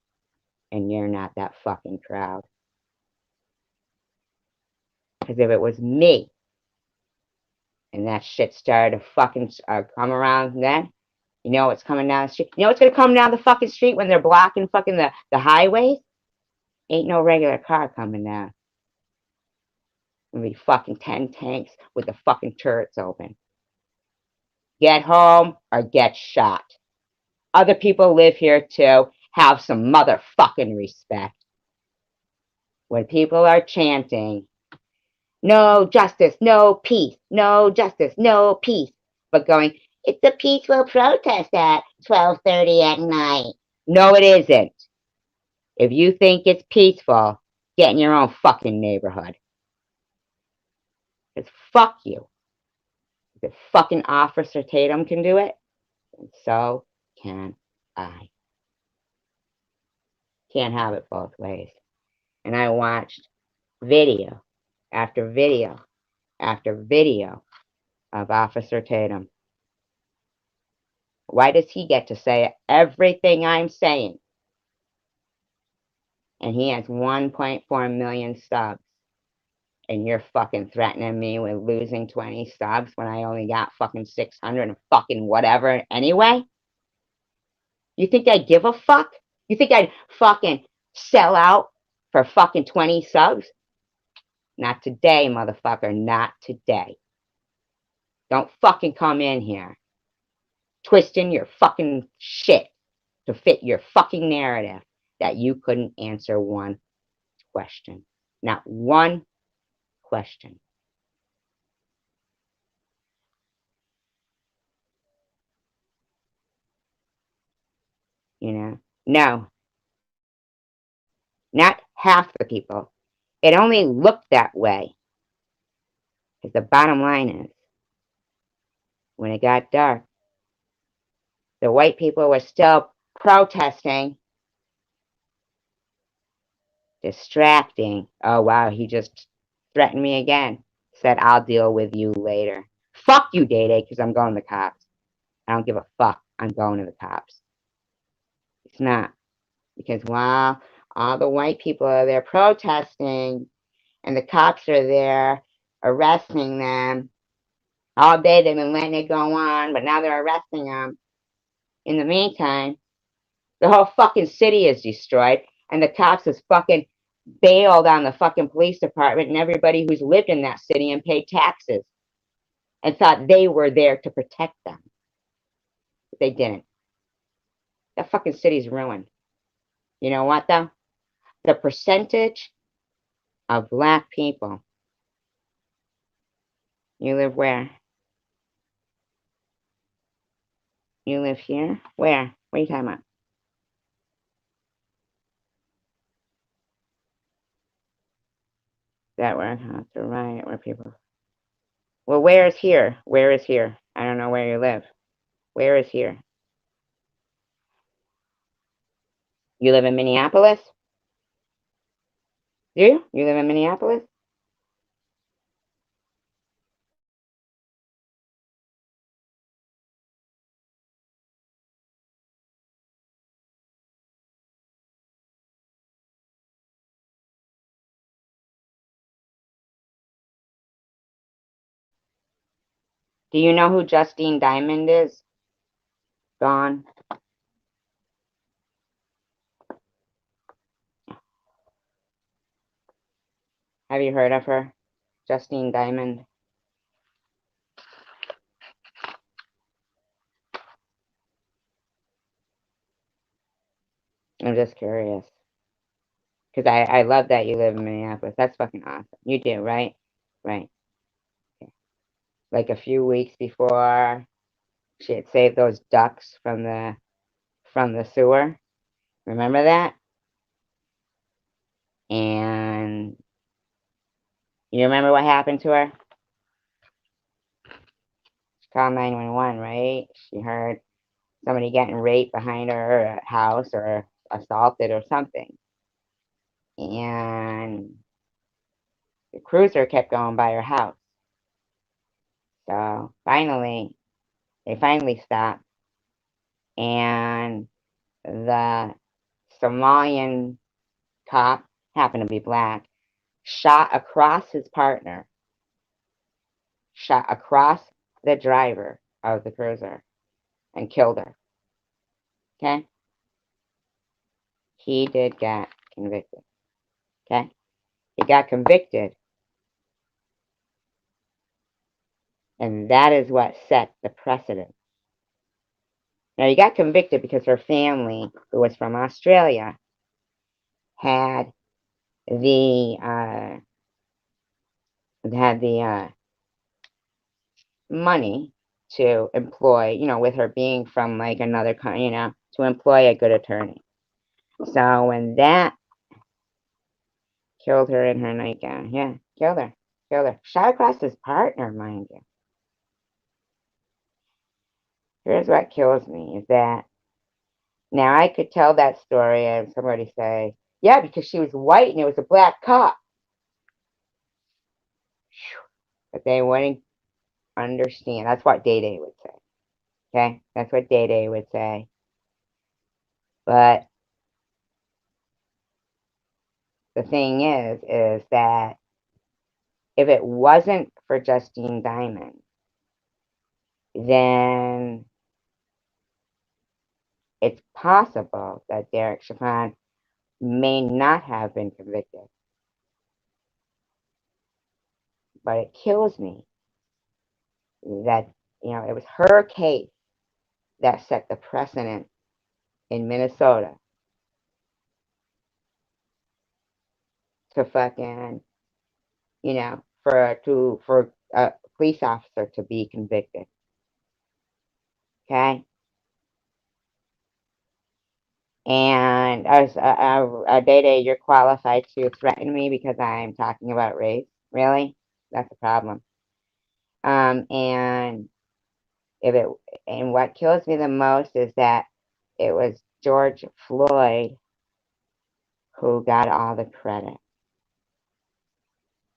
and you're not that fucking crowd. Because if it was me, and that shit started to fucking come around then, you know what's coming down the street? You know what's going to come down the fucking street when they're blocking fucking the highways? Ain't no regular car coming down. Gonna be fucking 10 tanks with the fucking turrets open. Get home or get shot. Other people live here too. Have some motherfucking respect. When people are chanting, no justice, no peace, no justice, no peace, but going, it's a peaceful protest at 12:30 at night. No, it isn't. If you think it's peaceful, get in your own fucking neighborhood. Because fuck you. If fucking Officer Tatum can do it, and so can I. Can't have it both ways. And I watched video after video after video of Officer Tatum. Why does he get to say everything I'm saying? And he has 1.4 million subs. And you're fucking threatening me with losing 20 subs when I only got fucking 600 and fucking whatever anyway? You think I'd give a fuck? You think I'd fucking sell out for fucking 20 subs? Not today, motherfucker. Not today. Don't fucking come in here twisting your fucking shit to fit your fucking narrative that you couldn't answer one question. Not one question. You know? No. Not half the people. It only looked that way. Because the bottom line is, when it got dark, the white people were still protesting Distracting. Oh, wow, he just threatened me again. Said, I'll deal with you later. Fuck you, Day Day, because I'm going to the cops. I don't give a fuck. I'm going to the cops. It's not. Because while all the white people are there protesting and the cops are there arresting them, all day they've been letting it go on, but now they're arresting them. In the meantime, the whole fucking city is destroyed, and the cops is fucking bailed on the fucking police department and everybody who's lived in that city and paid taxes and thought they were there to protect them. But they didn't. That fucking city's ruined. You know what, though? The percentage of black people. You live where? You live here? Where? What are you talking about? That where? That's right. Where people. Well, where is here? Where is here? I don't know where you live. Where is here? You live in Minneapolis? Do you? You live in Minneapolis? Do you know who Justine Diamond is? Gone. Have you heard of her? Justine Diamond. I'm just curious. Because I love that you live in Minneapolis. That's fucking awesome. You do, right? Right. Okay. Like a few weeks before she had saved those ducks from the sewer. Remember that? And you remember what happened to her? She called 911, right? She heard somebody getting raped behind her house or assaulted or something. And the cruiser kept going by her house. So they finally stopped. And the Somalian cop, happened to be black, shot across his partner, shot across the driver of the cruiser and killed her. Okay? He did get convicted. Okay? He got convicted. And that is what set the precedent. Now, he got convicted because her family, who was from Australia, had the money to employ, with her being from like another country, to employ a good attorney. So when that killed her in her nightgown, yeah, killed her, shot across his partner, mind you. Here's what kills me is that now I could tell that story and somebody say, yeah, because she was white and it was a black cop. But they wouldn't understand. That's what Day Day would say. Okay? That's what Day Day would say. But the thing is that if it wasn't for Justine Diamond, then it's possible that Derek Chauvin may not have been convicted. But it kills me that, it was her case that set the precedent in Minnesota to fucking, for a police officer to be convicted. Okay? And as Day Day, you're qualified to threaten me because I'm talking about race. Really? That's a problem. And and what kills me the most is that it was George Floyd who got all the credit.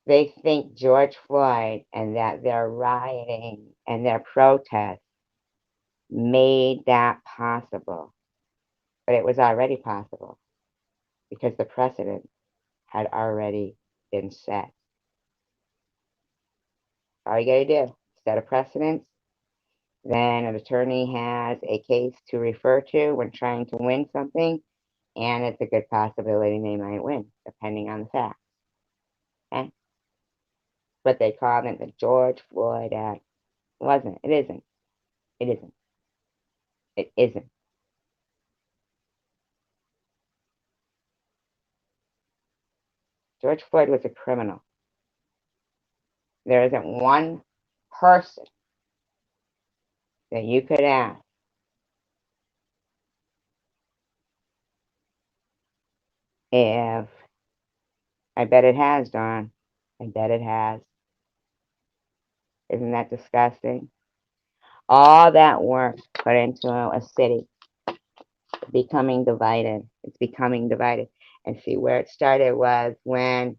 They think George Floyd and that their rioting and their protests made that possible. But it was already possible because the precedent had already been set. All you gotta do, set a precedent, then an attorney has a case to refer to when trying to win something, and it's a good possibility they might win, depending on the facts. Okay? But they called it the George Floyd Act. It wasn't. It isn't. It isn't. It isn't. George Floyd was a criminal. There isn't one person that you could ask if, I bet it has, Dawn. I bet it has. Isn't that disgusting? All that work put into a city becoming divided. It's becoming divided. And see, where it started was when,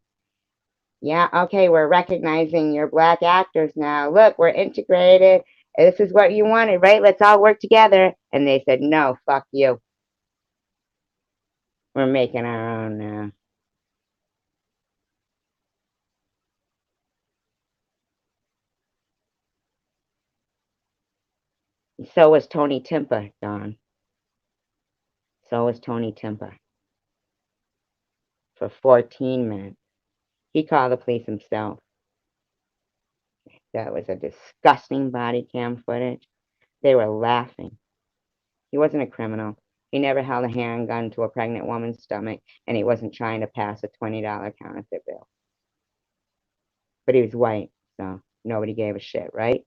yeah, okay, we're recognizing your black actors now. Look, we're integrated. This is what you wanted, right? Let's all work together. And they said, no, fuck you. We're making our own now. So was Tony Timpa, Don. So was Tony Timpa. For 14 minutes. He called the police himself. That was a disgusting body cam footage. They were laughing. He wasn't a criminal. He never held a handgun to a pregnant woman's stomach, and he wasn't trying to pass a $20 counterfeit bill. But he was white, so nobody gave a shit, right?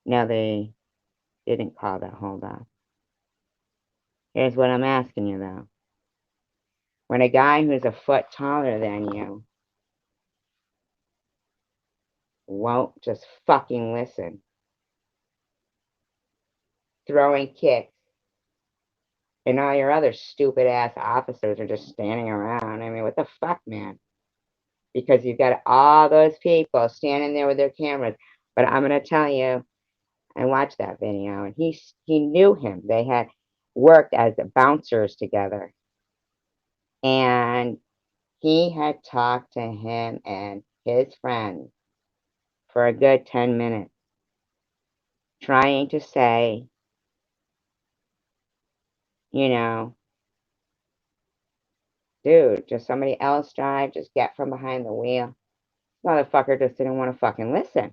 Now they didn't call that holdout. Here's what I'm asking you, though. When a guy who's a foot taller than you won't just fucking listen, throwing kicks, and all your other stupid ass officers are just standing around. I mean, what the fuck, man? Because you've got all those people standing there with their cameras. But I'm gonna tell you, I watched that video, and he knew him. They had worked as bouncers together, and he had talked to him and his friends for a good 10 minutes, trying to say, you know, dude, just somebody else drive, just get from behind the wheel. Motherfucker just didn't want to fucking listen.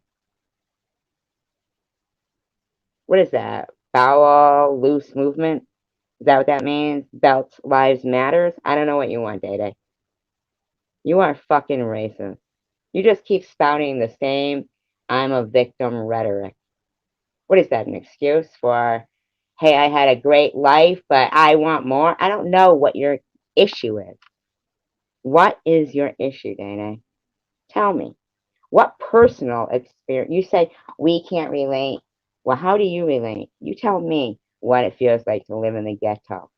What is that? Bowel loose movement? Is that what that means? Belt lives matters? I don't know what you want, Day Day. You are fucking racist. You just keep spouting the same I'm a victim rhetoric. What is that, an excuse for, hey, I had a great life, but I want more? I don't know what your issue is. What is your issue, Day Day? Tell me. What personal experience? You say we can't relate. Well, how do you relate? You tell me what it feels like to live in the ghetto.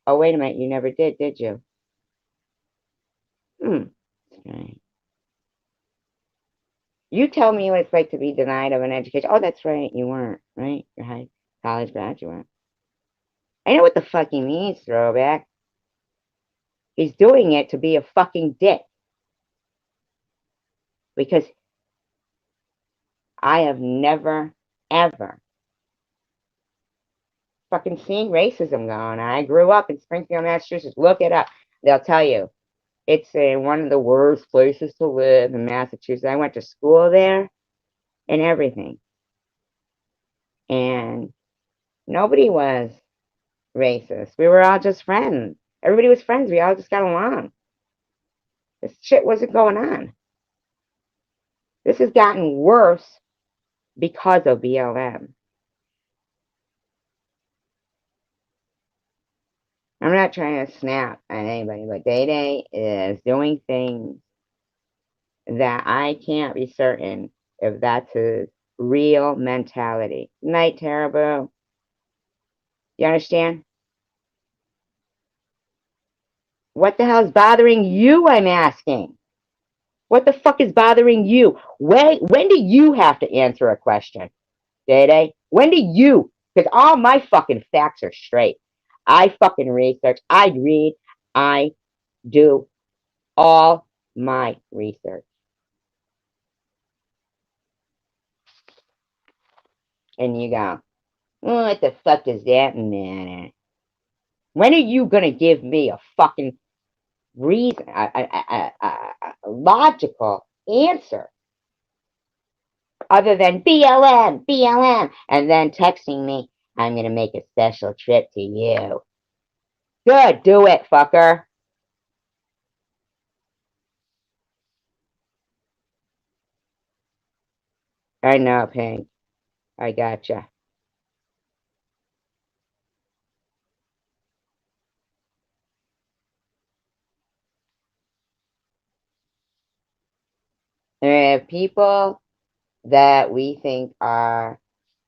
Oh, wait a minute. You never did you? Right. You tell me what it's like to be denied of an education. Oh, that's right. You weren't, right? You're high college graduate. I know what the fuck he means, throwback. He's doing it to be a fucking dick. Because I have never, ever fucking seen racism going on. I grew up in Springfield, Massachusetts. Look it up. They'll tell you. It's one of the worst places to live in Massachusetts. I went to school there and everything. And nobody was racist. We were all just friends. Everybody was friends. We all just got along. This shit wasn't going on. This has gotten worse because of BLM. I'm not trying to snap at anybody, but Day Day is doing things that I can't be certain if that's his real mentality. Night, Terrible. You understand? What the hell's bothering you, I'm asking? What the fuck is bothering you? When do you have to answer a question? Day? When do you? Because all my fucking facts are straight. I fucking research. I read. I do all my research. And you go, oh, what the fuck does that matter? When are you gonna give me a fucking reason, a logical answer other than BLM, BLM, and then texting me, I'm gonna make a special trip to you. Good, do it, fucker. I know, Pink. I gotcha. People that we think are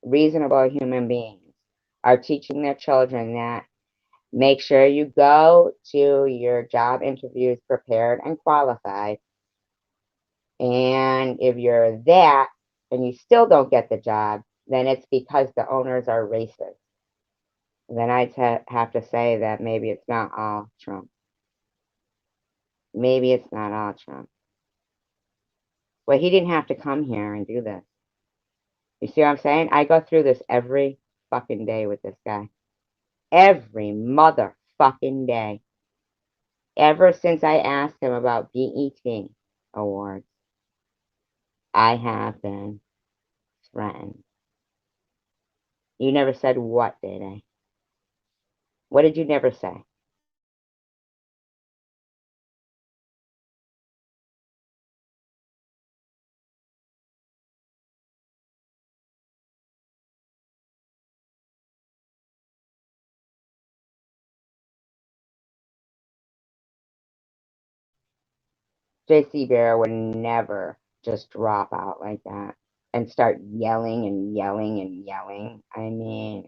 reasonable human beings are teaching their children that make sure you go to your job interviews prepared and qualified. And if you're that and you still don't get the job, then it's because the owners are racist. Then I'd have to say that maybe it's not all Trump. Maybe it's not all Trump. Well, he didn't have to come here and do this. You see what I'm saying? I go through this every fucking day with this guy. Every motherfucking day. Ever since I asked him about BET awards, I have been threatened. You never said what, did I? What did you never say? JC Bear would never just drop out like that and start yelling and yelling and yelling. I mean,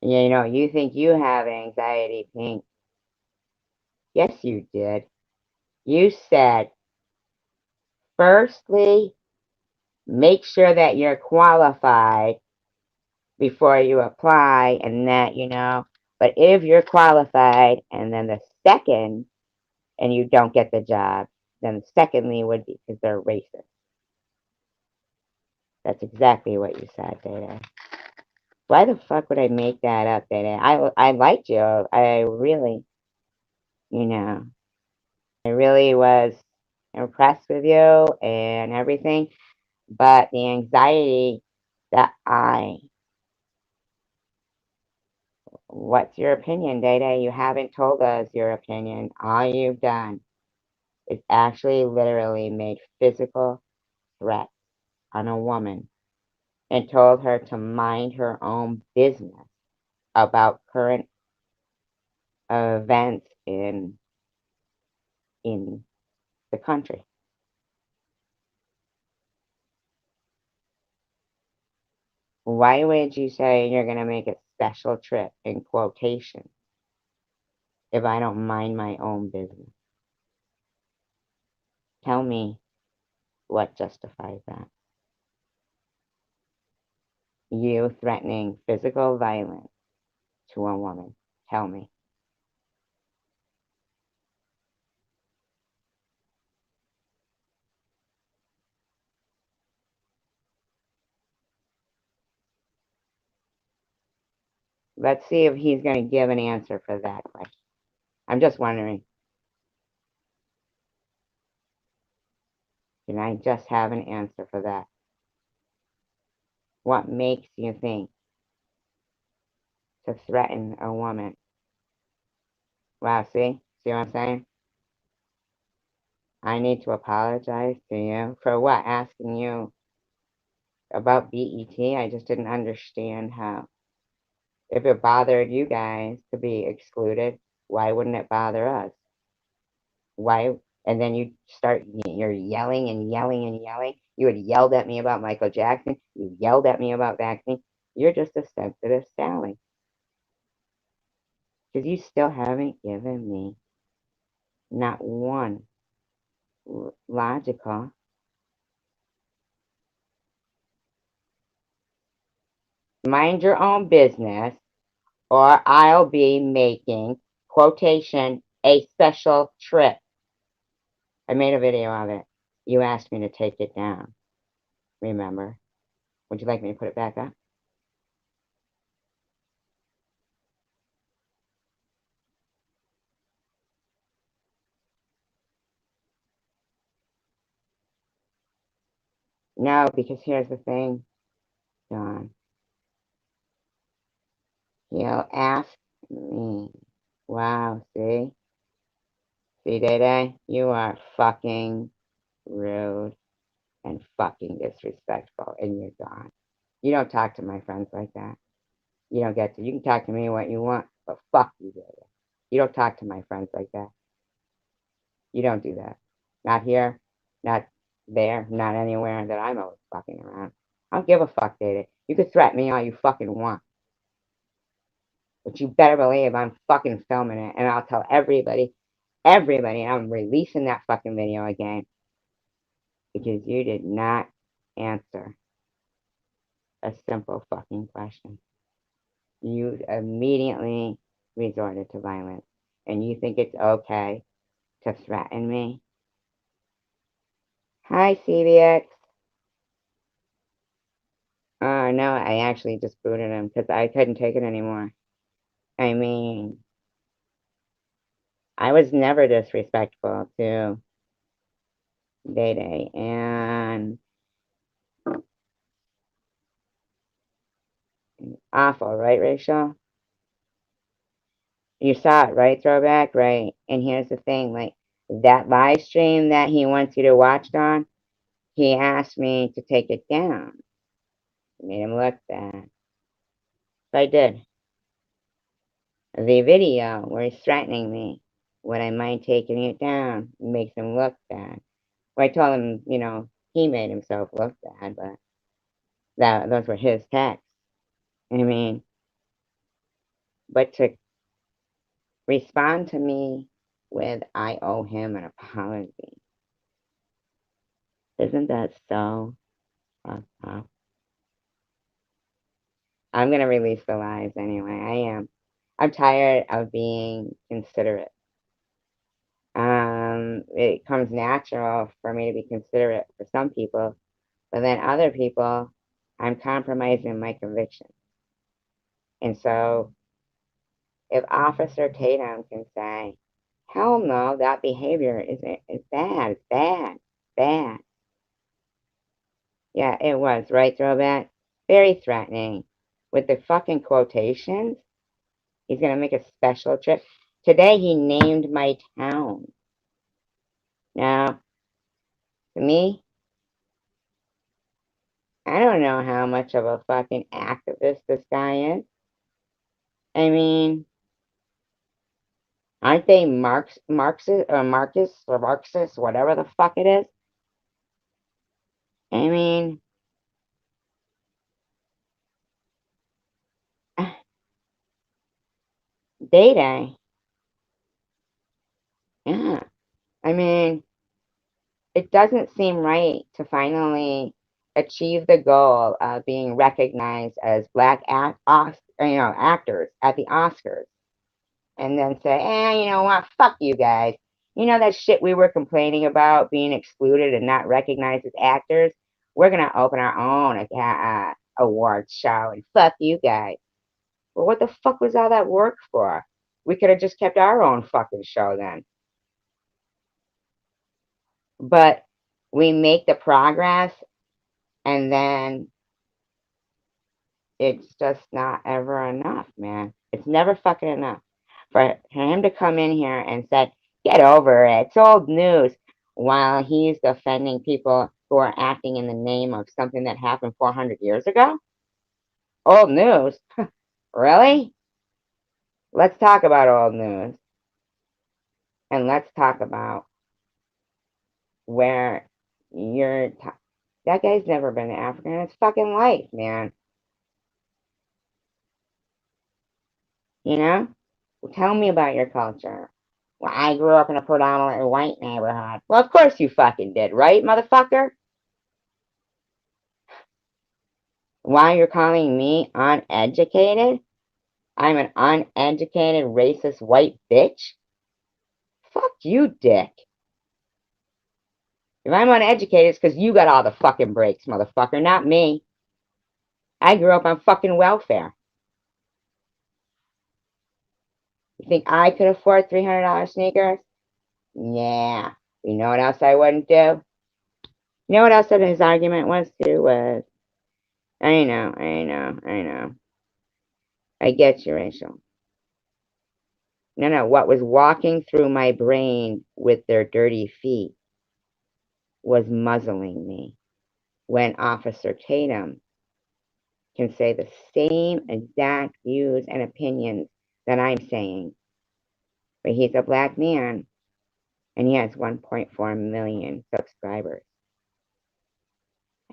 you know, you think you have anxiety, Pink. Yes, you did. You said, firstly, make sure that you're qualified before you apply and that, you know, but if you're qualified and then the second and you don't get the job, then secondly would be because they're racist. That's exactly what you said, Data. Why the fuck would I make that up, Data? I liked you. I really, you know, I really was impressed with you and everything. But the anxiety that what's your opinion, Data? You haven't told us your opinion. All you've done is actually literally made physical threats on a woman and told her to mind her own business about current events in the country. Why would you say you're going to make a special trip in quotation if I don't mind my own business? Tell me what justifies that. You threatening physical violence to a woman. Tell me. Let's see if he's going to give an answer for that question. I'm just wondering. Can I just have an answer for that? What makes you think to threaten a woman? Wow, see what I'm saying? I need to apologize to you for what? Asking you about BET. I just didn't understand how. If it bothered you guys to be excluded, why wouldn't it bother us? Why? And then you're yelling and yelling and yelling. You had yelled at me about Michael Jackson. You yelled at me about vaccine. You're just a sensitive Sally. Because you still haven't given me not one logical. Mind your own business, or I'll be making, quotation, a special trip. I made a video of it. You asked me to take it down. Remember? Would you like me to put it back up? No, because here's the thing, John. He'll ask me. Wow, see? See, Day, you are fucking rude and fucking disrespectful, and you're gone. You don't talk to my friends like that. You don't get to. You can talk to me what you want, but fuck you, Day. You don't talk to my friends like that. You don't do that. Not here, not there, not anywhere that I'm always fucking around. I don't give a fuck, Day. You can threaten me all you fucking want. But you better believe I'm fucking filming it, and I'll tell everybody, I'm releasing that fucking video again. Because you did not answer a simple fucking question. You immediately resorted to violence. And you think it's okay to threaten me? Hi, CBX. Oh, no, I actually just booted him because I couldn't take it anymore. I mean, I was never disrespectful to Day Day, and awful, right, Rachel? You saw it, right, Throwback? Right. And here's the thing, like, that live stream that he wants you to watch, Don, he asked me to take it down. Made him look bad. So I did. The video where he's threatening me, would I mind taking it down, makes him look bad. Well, I told him, he made himself look bad, but those were his texts. I mean, but to respond to me with, I owe him an apology. Isn't that so fucked up? I'm gonna release the lives anyway. I am. I'm tired of being considerate. It comes natural for me to be considerate for some people, but then other people, I'm compromising my conviction. And so, if Officer Tatum can say, "Hell no, that behavior is bad, it's bad, bad." Yeah, it was right, Throwback. Very threatening with the fucking quotations. He's gonna make a special trip. Today he named my town. Now, to me, I don't know how much of a fucking activist this guy is. I mean, aren't they Marxists, whatever the fuck it is? I mean, Day. Yeah. I mean, it doesn't seem right to finally achieve the goal of being recognized as black actors at the Oscars, and then say, you know what, fuck you guys. You know that shit we were complaining about being excluded and not recognized as actors? We're gonna open our own awards show, and fuck you guys. Well, what the fuck was all that work for? We could have just kept our own fucking show then. But we make the progress, and then it's just not ever enough, man. It's never fucking enough. For him to come in here and say, get over it, it's old news, while he's defending people who are acting in the name of something that happened 400 years ago? Old news? Really? Let's talk about old news. And let's talk about where you're That guy's never been to Africa in his fucking life, man. You know? Well, tell me about your culture. Well, I grew up in a predominantly white neighborhood. Well, of course you fucking did, right, motherfucker? Why you're calling me uneducated? I'm an uneducated, racist white bitch? Fuck you, dick. If I'm uneducated, it's because you got all the fucking breaks, motherfucker, not me. I grew up on fucking welfare. You think I could afford $300 sneakers? Yeah. You know what else I wouldn't do? You know what else that his argument was too? Was I know. I get you, Rachel. No. What was walking through my brain with their dirty feet was muzzling me. When Officer Tatum can say the same exact views and opinions that I'm saying, but he's a black man and he has 1.4 million subscribers.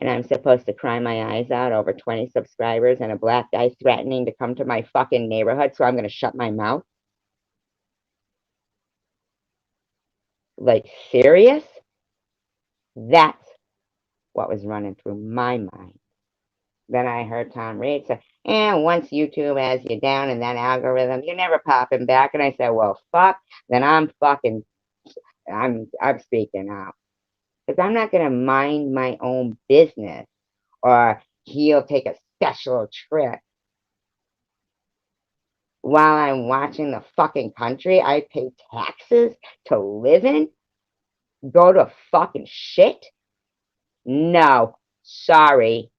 And I'm supposed to cry my eyes out over 20 subscribers and a black guy threatening to come to my fucking neighborhood, so I'm going to shut my mouth? Like, serious? That's what was running through my mind. Then I heard Tom Reed say, once YouTube has you down in that algorithm, you're never popping back. And I said, well, fuck, then I'm speaking out. Because I'm not going to mind my own business, or he'll take a special trip while I'm watching the fucking country I pay taxes to live in go to fucking shit? No, sorry.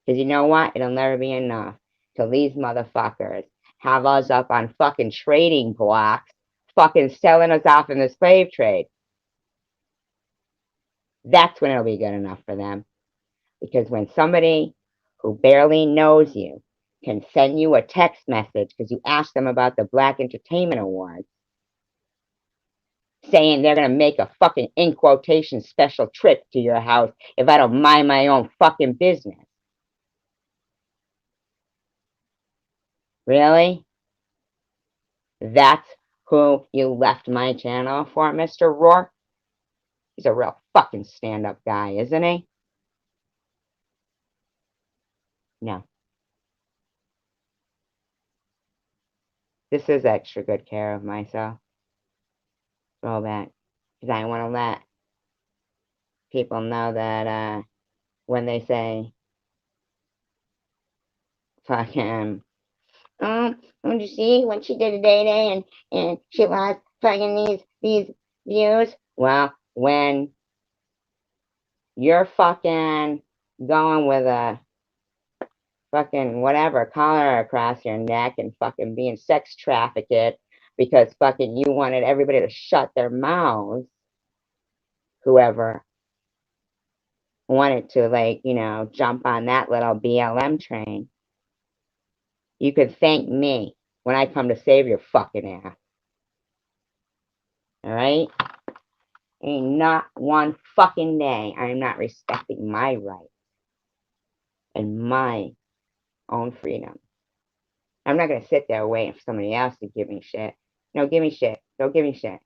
Because you know what? It'll never be enough till these motherfuckers have us up on fucking trading blocks, fucking selling us off in the slave trade. That's when it'll be good enough for them. Because when somebody who barely knows you can send you a text message because you asked them about the Black Entertainment Awards, saying they're going to make a fucking, in quotation, special trip to your house if I don't mind my own fucking business. Really? That's who you left my channel for, Mr. Rourke? He's a real fucking stand-up guy, isn't he? No. This is extra good care of myself. All that. Because I want to let people know that when they say, fucking, don't you see when she did a day and she lost fucking these views? Well, when you're fucking going with a fucking whatever collar across your neck and fucking being sex trafficked because fucking you wanted everybody to shut their mouths, whoever wanted to, like, jump on that little BLM train, you could thank me when I come to save your fucking ass. All right? Ain't not one fucking day I'm not respecting my rights and my own freedom. I'm not gonna sit there waiting for somebody else to give me shit. No, give me shit. Don't give me shit.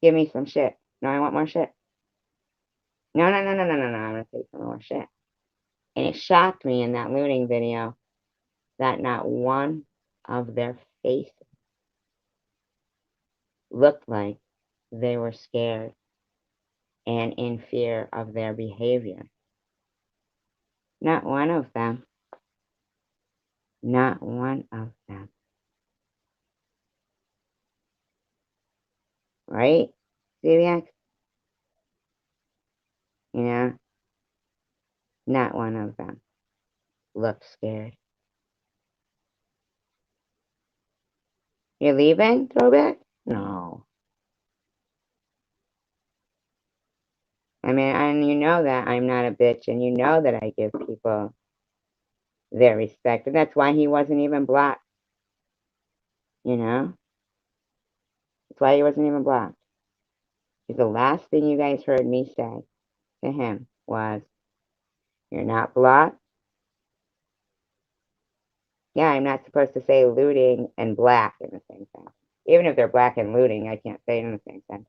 Give me some shit. No, I want more shit. No. I'm gonna take some more shit. And it shocked me in that looting video that not one of their faces looked like they were scared and in fear of their behavior. Not one of them. Not one of them. Right? Zodiac? Not one of them looked scared. You're leaving, Throwback? No. I mean, and you know that I'm not a bitch, and you know that I give people their respect, and that's why he wasn't even blocked. That's why he wasn't even blocked. Because the last thing you guys heard me say to him was, you're not blocked. Yeah, I'm not supposed to say looting and black in the same sentence. Even if they're black and looting, I can't say it in the same sentence.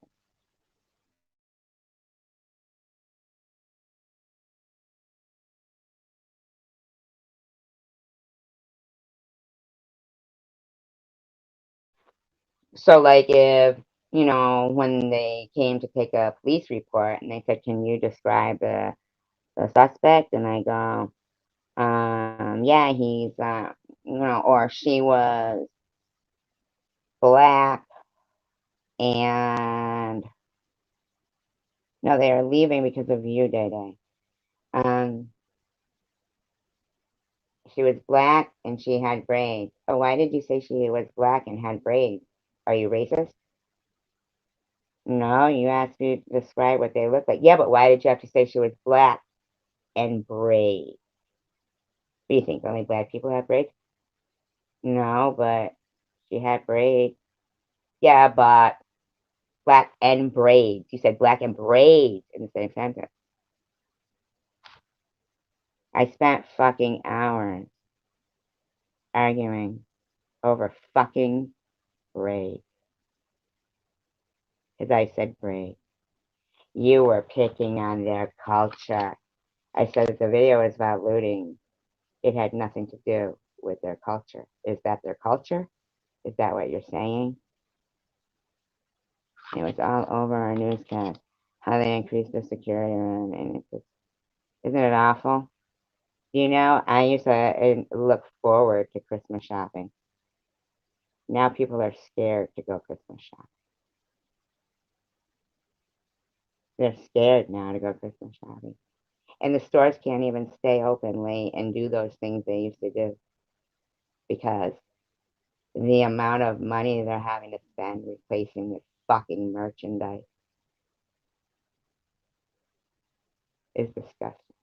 So, like, if, when they came to take a police report and they said, can you describe the suspect? And I go, yeah, he's, or she was black and, no, they are leaving because of you, Day Day. She was black and she had braids. Oh, why did you say she was black and had braids? Are you racist? No, you asked me to describe what they look like. Yeah, but why did you have to say she was black and braids? What do you think? Only black people have braids? No, but she had braids. Yeah, but black and braids. You said black and braids in the same sentence. I spent fucking hours arguing over fucking braids. Because I said braids. You were picking on their culture. I said that the video was about looting. It had nothing to do with their culture. Is that their culture? Is that what you're saying? It was all over our newscast. How they increased the security and it's just, isn't it awful? I used to look forward to Christmas shopping. Now people are scared to go Christmas shopping. They're scared now to go Christmas shopping. And the stores can't even stay open late and do those things they used to do because the amount of money they're having to spend replacing this fucking merchandise is disgusting.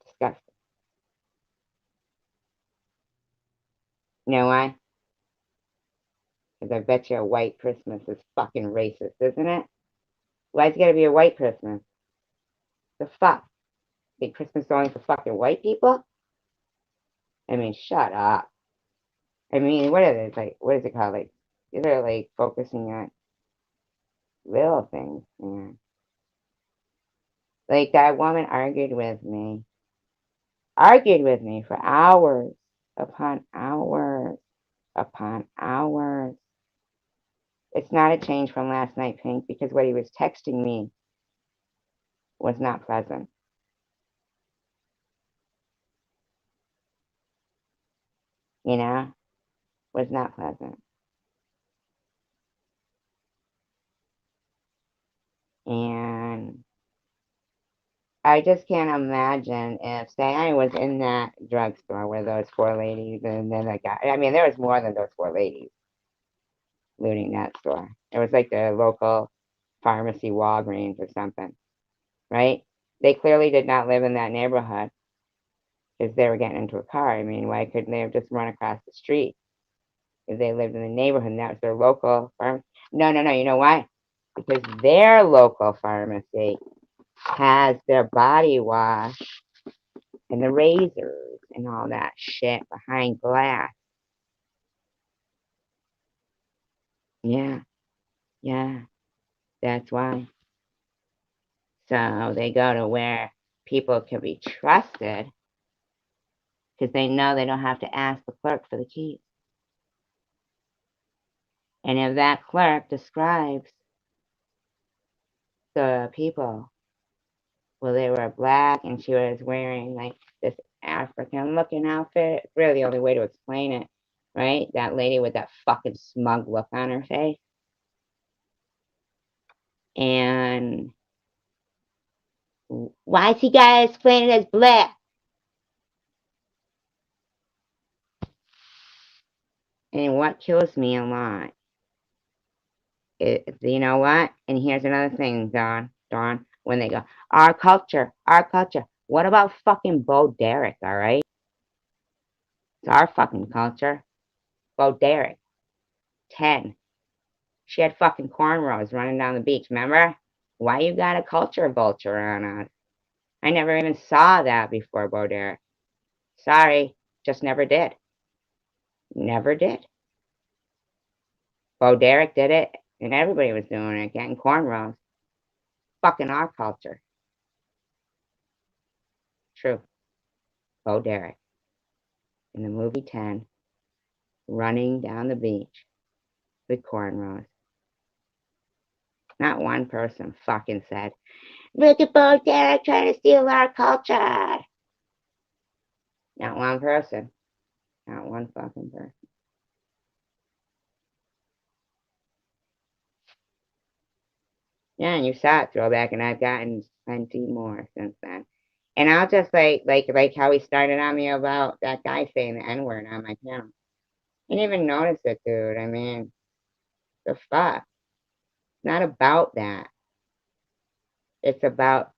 Disgusting. You know why? Because I bet you a white Christmas is fucking racist, isn't it? Why's it gotta be a white Christmas? The fuck? Think Christmas is only for fucking white people? I mean, shut up. I mean, what are they like? What is it called? Like, they're like focusing on little things, man. Like that woman argued with me for hours upon hours upon hours. It's not a change from last night, Pink, because what he was texting me was not pleasant. Was not pleasant. And I just can't imagine if, say, I was in that drugstore where those four ladies, and then there was more than those four ladies looting that store. It was like the local pharmacy Walgreens or something, right? They clearly did not live in that neighborhood because they were getting into a car. I mean, why couldn't they have just run across the street if they lived in the neighborhood and that was their local pharmacy? No, you know why? Because their local pharmacy has their body wash and the razors and all that shit behind glass. Yeah, yeah, that's why. So they go to where people can be trusted because they know they don't have to ask the clerk for the keys. And if that clerk describes the people, well, they were black and she was wearing like this African looking outfit, it's really the only way to explain it, right? That lady with that fucking smug look on her face. And why is he guys explain it as black? And what kills me a lot is, you know what? And here's another thing, Dawn, when they go, our culture, our culture. What about fucking Bo Derek, all right? It's our fucking culture. Bo Derek, 10. She had fucking cornrows running down the beach, remember? Why you got a culture vulture on us? I never even saw that before, Bo Derek. Sorry, just never did. Never did. Bo Derek did it, and everybody was doing it, getting cornrows. Fucking our culture. True. Bo Derek in the movie 10, running down the beach with cornrows. Not one person fucking said, look at Bo Derek trying to steal our culture. Not one person. Not one fucking person. Yeah, and you saw it throwback, and I've gotten plenty more since then. And I'll just like how he started on me about that guy saying the N word on my channel. I didn't even notice it, dude. I mean, the fuck. It's not about that. It's about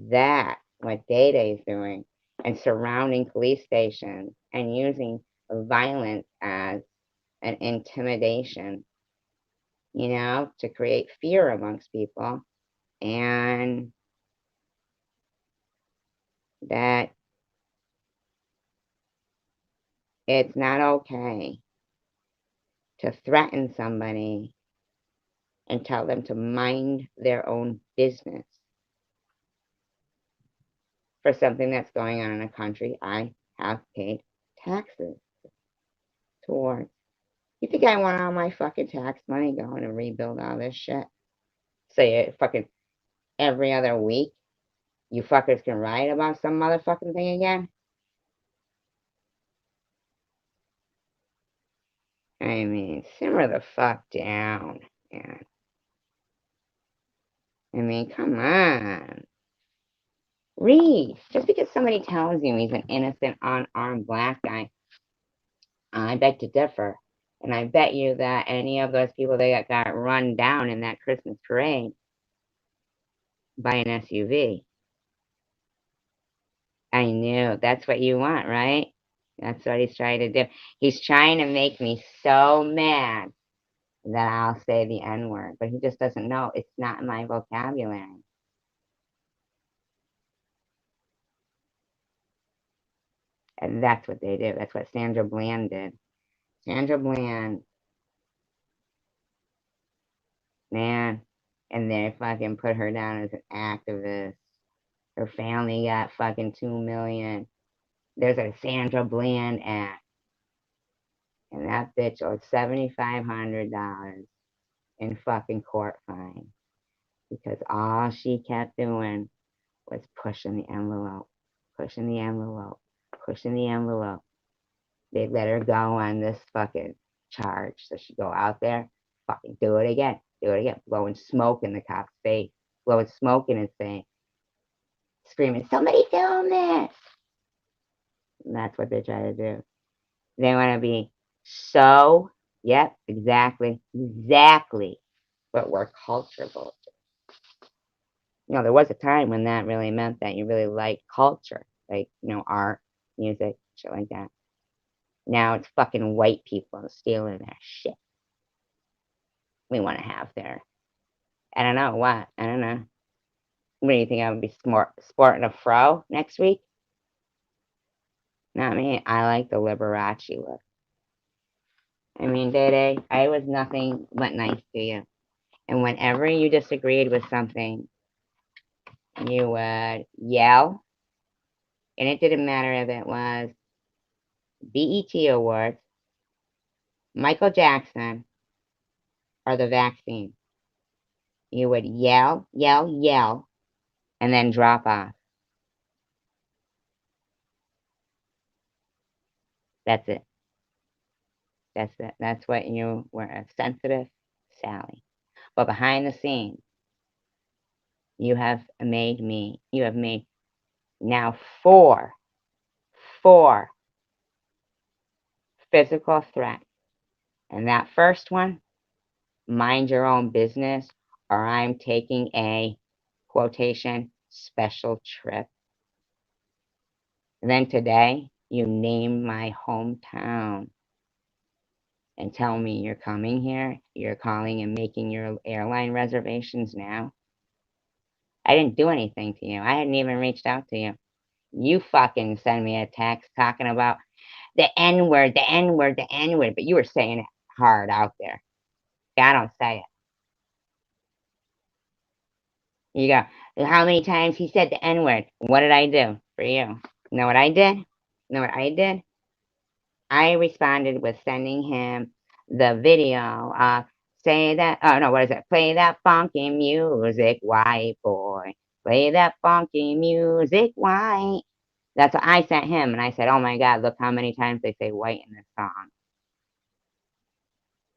that, what Day Day's doing, and surrounding police stations and using violence as an intimidation, to create fear amongst people. And that it's not okay to threaten somebody and tell them to mind their own business for something that's going on in a country I have paid taxes towards. You think I want all my fucking tax money going to rebuild all this shit? Say it fucking every other week. You fuckers can write about some motherfucking thing again? I mean, simmer the fuck down, man. I mean, come on. Read. Just because somebody tells you he's an innocent, unarmed black guy, I beg to differ. And I bet you that any of those people that got run down in that Christmas parade by an SUV, I knew. That's what you want, right? That's what he's trying to do. He's trying to make me so mad that I'll say the N word, but he just doesn't know. It's not in my vocabulary. And that's what they do. That's what Sandra Bland did. Sandra Bland, man, and they fucking put her down as an activist. Her family got fucking 2 million. There's a Sandra Bland act, and that bitch owed $7,500 in fucking court fine because all she kept doing was pushing the envelope, pushing the envelope, pushing the envelope. They let her go on this fucking charge. So she go out there, fucking do it again, blowing smoke in the cop's face, blowing smoke in his face, screaming, somebody film this. And that's what they try to do. They want to be so, yep, exactly, but we're culturable. There was a time when that really meant that you really liked culture, like, art, music, shit like that. Now it's fucking white people stealing their shit. We want to have their, I don't know what, I don't know. What do you think? I would be sporting a fro next week? Not me. I like the Liberace look. I mean, Day, I was nothing but nice to you. And whenever you disagreed with something, you would yell. And it didn't matter if it was BET Awards, Michael Jackson, or the vaccine. You would yell, yell, yell, and then drop off. That's it. That's it. That's what you were, a sensitive Sally. But behind the scenes, you have made now four physical threats. And that first one, mind your own business, or I'm taking a quotation special trip. And then today, you name my hometown and tell me you're coming here, you're calling and making your airline reservations now. I didn't do anything to you. I hadn't even reached out to you. You fucking send me a text talking about the N word, the N word, the N word, but you were saying it hard out there. I don't say it. You go, how many times he said the N word? What did I do for you? Know what I did? Know what I did? I responded with sending him the video of say that, oh no, what is it? Play that funky music, white boy. Play that funky music, white. That's what I sent him. And I said, oh my God, look how many times they say white in this song.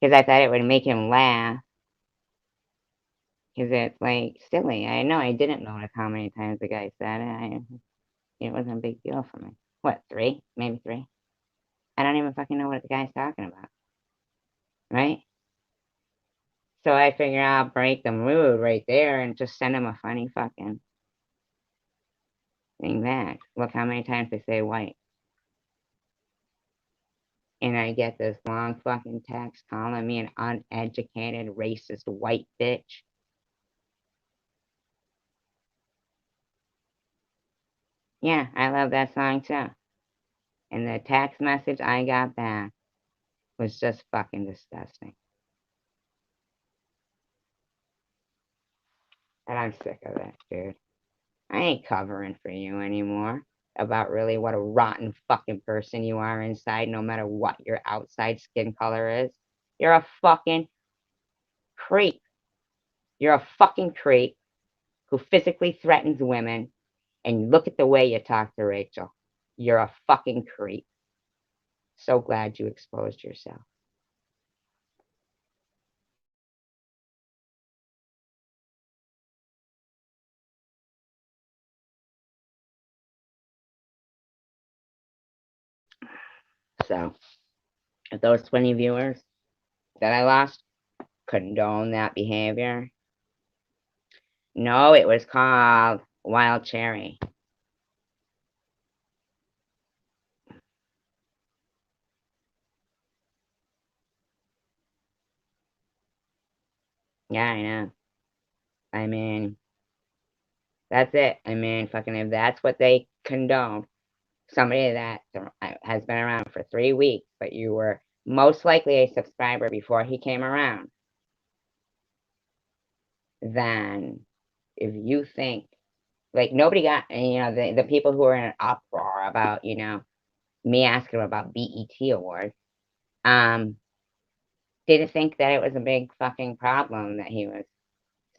Because I thought it would make him laugh. Because it's like silly. I know I didn't notice how many times the guy said it. It wasn't a big deal for me. What, 3? Maybe 3? I don't even fucking know what the guy's talking about. Right? So I figure I'll break the mood right there and just send him a funny fucking thing back. Look how many times they say white. And I get this long fucking text calling me an uneducated, racist white bitch. Yeah, I love that song too. And the text message I got back was just fucking disgusting. And I'm sick of it, dude. I ain't covering for you anymore about really what a rotten fucking person you are inside, no matter what your outside skin color is. You're a fucking creep. You're a fucking creep who physically threatens women. And look at the way you talk to Rachel. You're a fucking creep. So glad you exposed yourself. So, if those 20 viewers that I lost condone that behavior, no, it was called Wild Cherry. Yeah, I know. I mean, that's it. I mean, fucking, if that's what they condone, somebody that has been around for 3 weeks, but you were most likely a subscriber before he came around, then if you think, like, nobody got, the people who were in an uproar about, me asking him about BET awards, didn't think that it was a big fucking problem that he was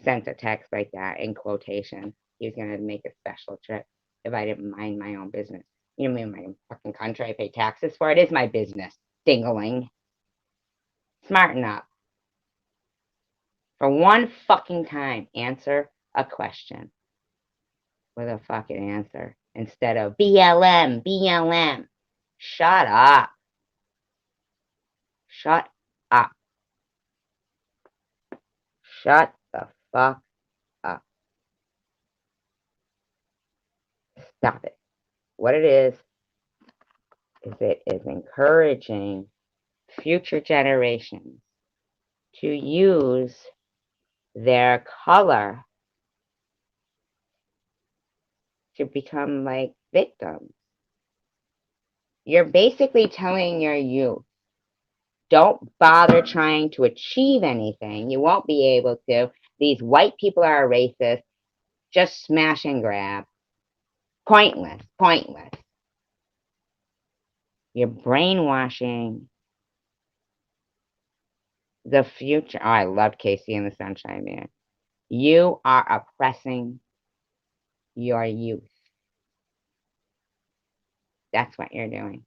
sent a text like that in quotation. He was gonna make a special trip if I didn't mind my own business. You know, in my fucking country, I pay taxes for it. It is my business. Dingling. Smarten up. For one fucking time, answer a question with a fucking answer instead of BLM, BLM. Shut up. Shut up. Shut the fuck up. Stop it. What it is it is encouraging future generations to use their color to become like victims. You're basically telling your youth, don't bother trying to achieve anything. You won't be able to. These white people are racist. Just smash and grab. Pointless, pointless. You're brainwashing the future. Oh, I love Casey and the Sunshine Man. You are oppressing your youth. That's what you're doing.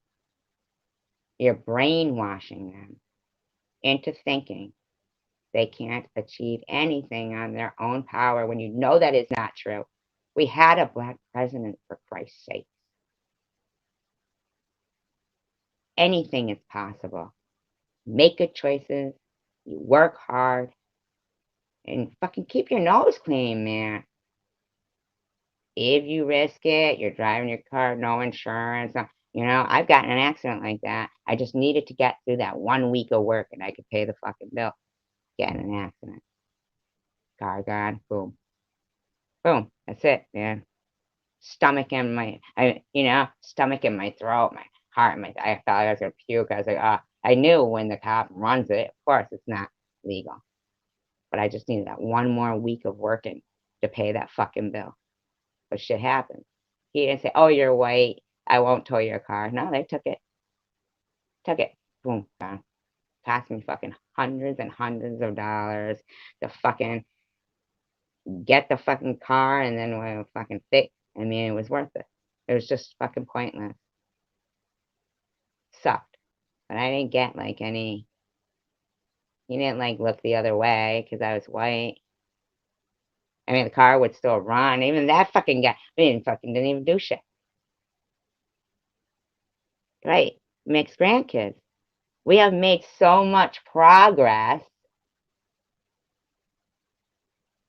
You're brainwashing them into thinking they can't achieve anything on their own power when you know that is not true. We had a black president, for Christ's sake. Anything is possible. Make good choices. You work hard. And fucking keep your nose clean, man. If you risk it, you're driving your car, no insurance. I've gotten an accident like that. I just needed to get through that 1 week of work and I could pay the fucking bill. Get in an accident. Car gone, boom. Boom. That's it, man. Stomach in my, stomach in my throat, my heart, I felt like I was gonna puke. I was like, I knew when the cop runs it, of course, it's not legal. But I just needed that one more week of working to pay that fucking bill. But shit happened. He didn't say, oh, you're white, I won't tow your car. No, they took it. Took it. Boom, gone. Cost me fucking hundreds and hundreds of dollars to fucking get the fucking car, and then we'll fucking fix. I mean, it was worth it. It was just fucking pointless. Sucked. But I didn't get like any, he didn't like look the other way because I was white. I mean, the car would still run. Even that fucking guy, didn't even do shit. Right. Mixed grandkids. We have made so much progress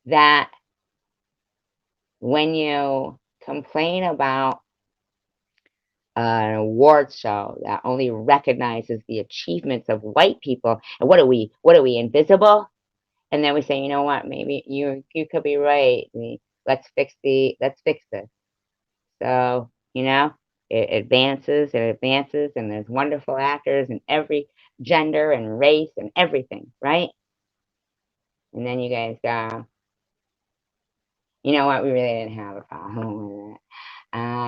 that when you complain about an award show that only recognizes the achievements of white people, and what are we, invisible? And then we say, you know what, maybe you could be right. Let's fix this. So, it advances, and there's wonderful actors in every gender and race and everything, right? And then you guys go, you know what, we really didn't have a problem with it.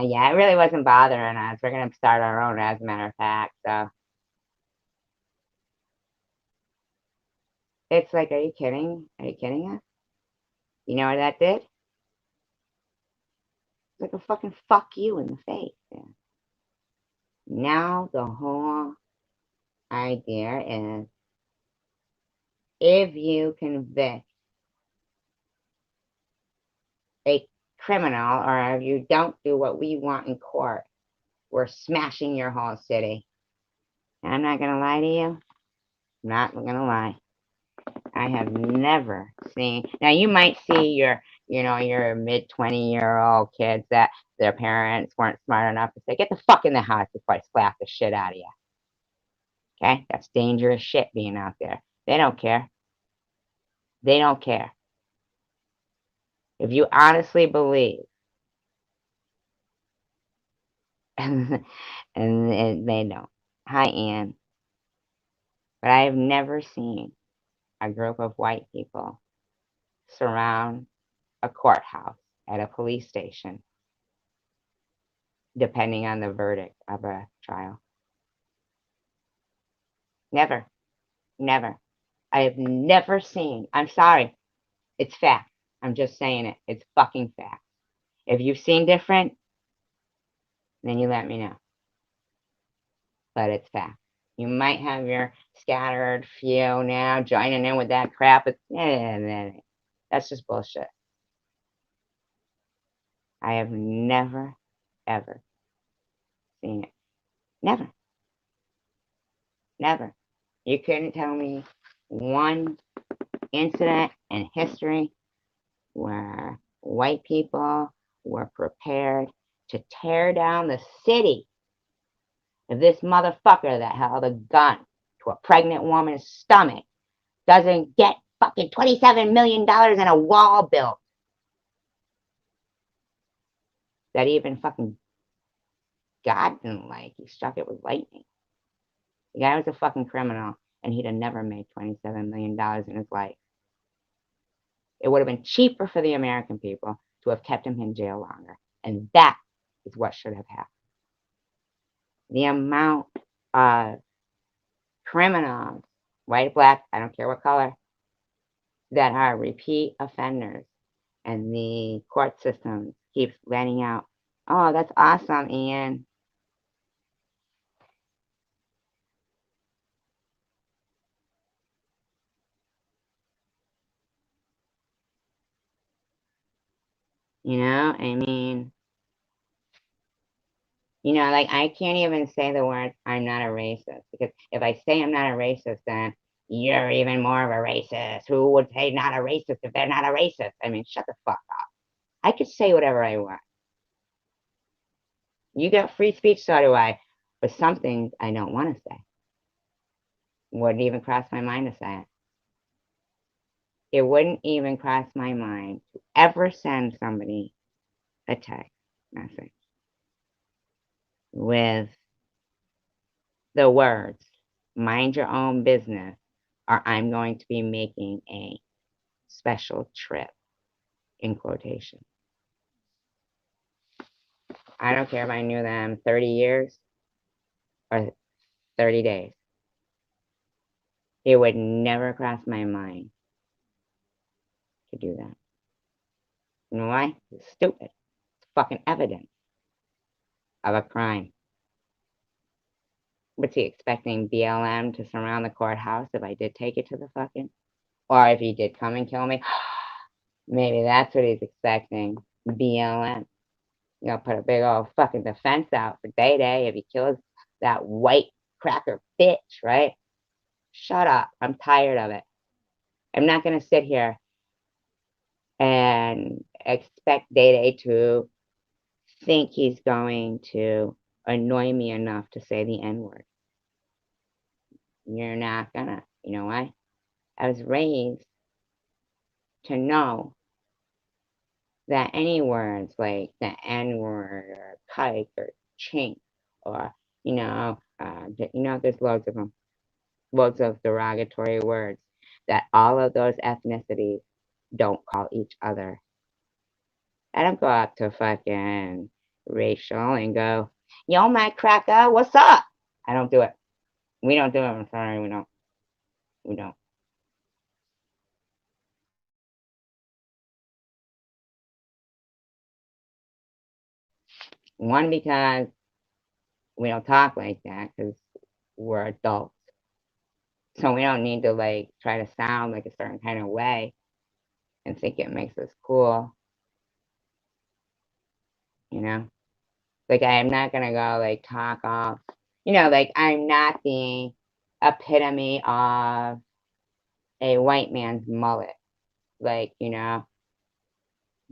Yeah, it really wasn't bothering us. We're gonna start our own, as a matter of fact. So it's like, are you kidding? Are you kidding us? You know what that did? It's like a fucking fuck you in the face. Yeah. Now the whole idea is, if you convict a criminal, or if you don't do what we want in court, we're smashing your whole city. And I'm not gonna lie to you. I'm not gonna lie. I have never seen. Now you might see your mid-20-year-old kids that their parents weren't smart enough to say, "Get the fuck in the house before I slap the shit out of you." Okay, that's dangerous shit being out there. They don't care. They don't care. If you honestly believe, and they don't. Hi, Ann. But I have never seen a group of white people surround a courthouse at a police station, depending on the verdict of a trial. Never. Never. I have never seen. I'm sorry. It's fact. I'm just saying it. It's fucking fact. If you've seen different, then you let me know. But it's fact. You might have your scattered few now joining in with that crap. That's just bullshit. I have never, ever seen it. Never. Never. You couldn't tell me one incident in history where white people were prepared to tear down the city if this motherfucker that held a gun to a pregnant woman's stomach doesn't get fucking $27 million in a wall built that even fucking God didn't like. He struck it with lightning. The guy was a fucking criminal, and he'd have never made $27 million in his life. It would have been cheaper for the American people to have kept him in jail longer. And that is what should have happened. The amount of criminals, white, black, I don't care what color, that are repeat offenders, and the court system keeps letting out, oh, that's awesome, Ian. I mean, like, I can't even say the words, I'm not a racist, because if I say I'm not a racist, then you're even more of a racist. Who would say not a racist if they're not a racist? I mean, shut the fuck up. I could say whatever I want. You got free speech, so do I. But some things I don't want to say. Wouldn't even cross my mind to say it. it wouldn't even cross my mind to ever send somebody a text message with the words, mind your own business, or I'm going to be making a special trip, in quotation. I don't care if I knew them 30 years or 30 days. It would never cross my mind to do that. You know why? It's stupid. It's fucking evidence of a crime. What's he expecting BLM to surround the courthouse if I did take it to the fucking? Or if he did come and kill me? Maybe that's what he's expecting. BLM. You know, put a big old fucking defense out for Day Day if he kills that white cracker bitch, right? Shut up. I'm tired of it. I'm not going to sit here and expect Day Day to think he's going to annoy me enough to say the N-word. You're not gonna. You know why? I was raised to know that any words like the N-word or kike or chink or, there's loads of them, loads of derogatory words that all of those ethnicities don't call each other. I don't go up to fucking Rachel and go, yo, my cracker, what's up? I don't do it. We don't do it. I'm sorry, we don't. We don't. One, because we don't talk like that because we're adults. So we don't need to like try to sound like a certain kind of way and think it makes us cool. You know? Like I'm not gonna go like talk off, like I'm not the epitome of a white man's mullet. Like,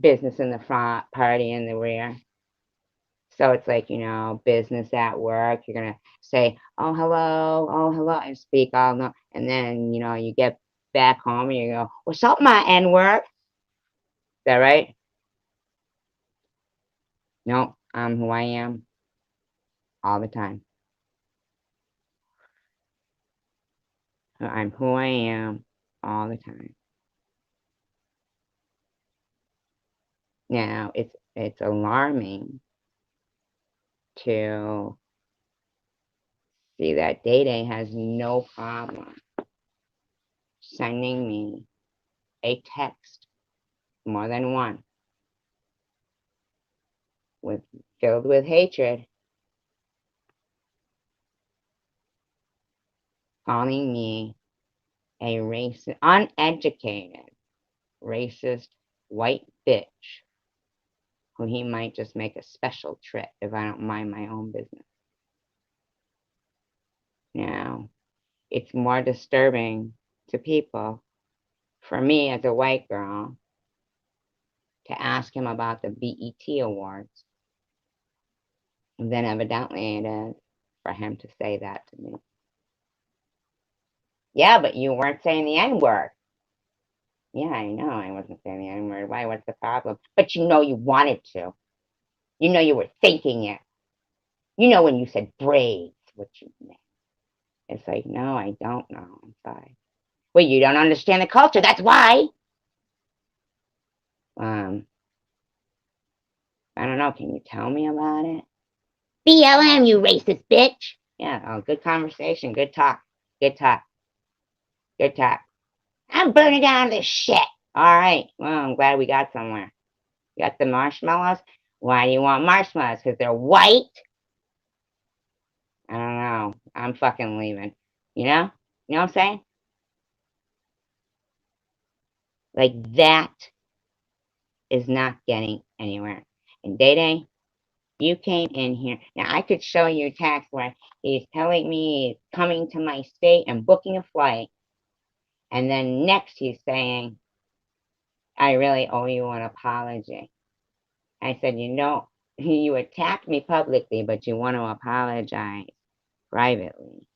business in the front, party in the rear. So it's like, business at work. You're gonna say, oh hello, and speak all no, and then you get back home and you go, what's up, my N-word? Is that right? No, I'm who I am all the time. I'm who I am all the time. Now it's alarming to see that Day Day has no problem sending me a text, more than one, filled with hatred, calling me a racist, uneducated, racist white bitch who he might just make a special trip if I don't mind my own business. Now, it's more disturbing to people, for me as a white girl, to ask him about the BET Awards than evidently it is for him to say that to me. Yeah, but you weren't saying the N-word. Yeah, I know I wasn't saying the N-word. Why? What's the problem? But you wanted to. You were thinking it. When you said braids, what you meant. It's like, no, I don't know. I'm sorry. Well, you don't understand the culture. That's why. I don't know. Can you tell me about it? BLM, you racist bitch. Yeah. Oh, good conversation. Good talk. Good talk. Good talk. I'm burning down this shit. All right. Well, I'm glad we got somewhere. You got the marshmallows? Why do you want marshmallows? Because they're white? I don't know. I'm fucking leaving. You know? You know what I'm saying? Like that is not getting anywhere. And Day Day, you came in here. Now I could show you a text where he's telling me he's coming to my state and booking a flight. And then next he's saying, I really owe you an apology. I said, you attacked me publicly, but you want to apologize privately.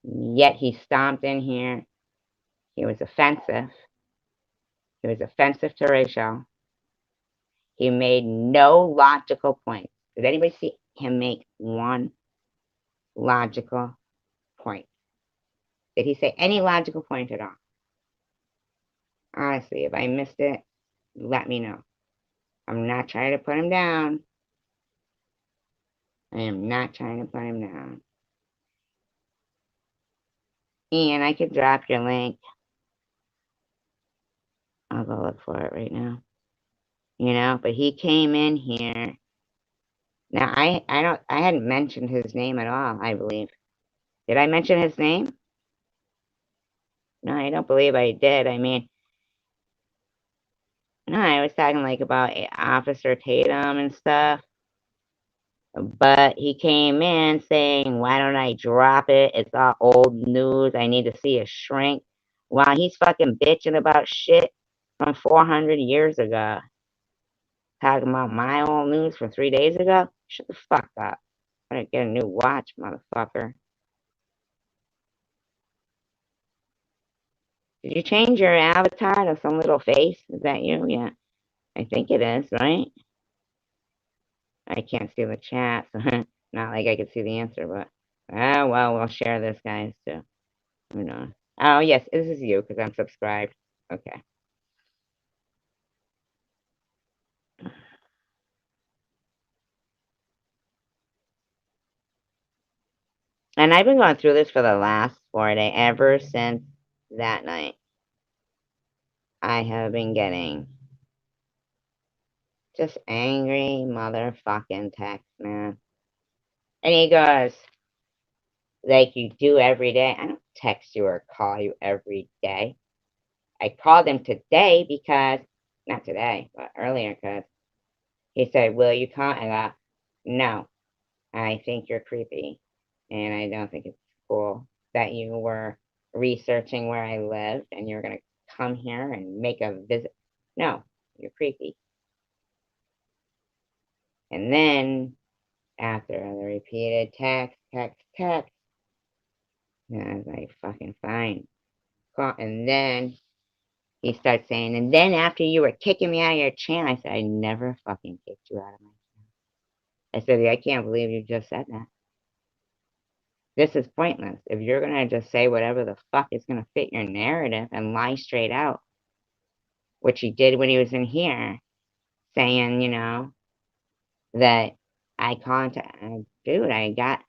Yet he stomped in here. He was offensive. He was offensive to Rachel. He made no logical point. Did anybody see him make one logical point? Did he say any logical point at all? Honestly, if I missed it, let me know. I'm not trying to put him down. I am not trying to put him down. And I could drop your link. I'll go look for it right now. But he came in here. Now I hadn't mentioned his name at all, I believe. Did I mention his name? No, I don't believe I did. I mean, no, I was talking like about Officer Tatum and stuff. But he came in saying, why don't I drop it? It's all old news. I need to see a shrink. While he's fucking bitching about shit from 400 years ago. Talking about my old news from 3 days ago? Shut the fuck up. I didn't get a new watch, motherfucker. Did you change your avatar to some little face? Is that you? Yeah. I think it is, right? I can't see the chat, so not like I could see the answer, but well, we'll share this, guys, too. Who knows? Oh, yes, this is you, because I'm subscribed. Okay. And I've been going through this for the last 4 days, ever since that night. I have been getting just angry motherfucking text, man. And he goes, like you do every day. I don't text you or call you every day. I called him today because, not today, but earlier, because he said, will you call? I go, no, I think you're creepy. And I don't think it's cool that you were researching where I live and you're going to come here and make a visit. No, you're creepy. And then, after the repeated text, I was like, fucking fine. And then he starts saying, and then after you were kicking me out of your channel, I said, I never fucking kicked you out of my channel. I said, I can't believe you just said that. This is pointless. If you're going to just say whatever the fuck is going to fit your narrative and lie straight out, which he did when he was in here, saying, that dude, I got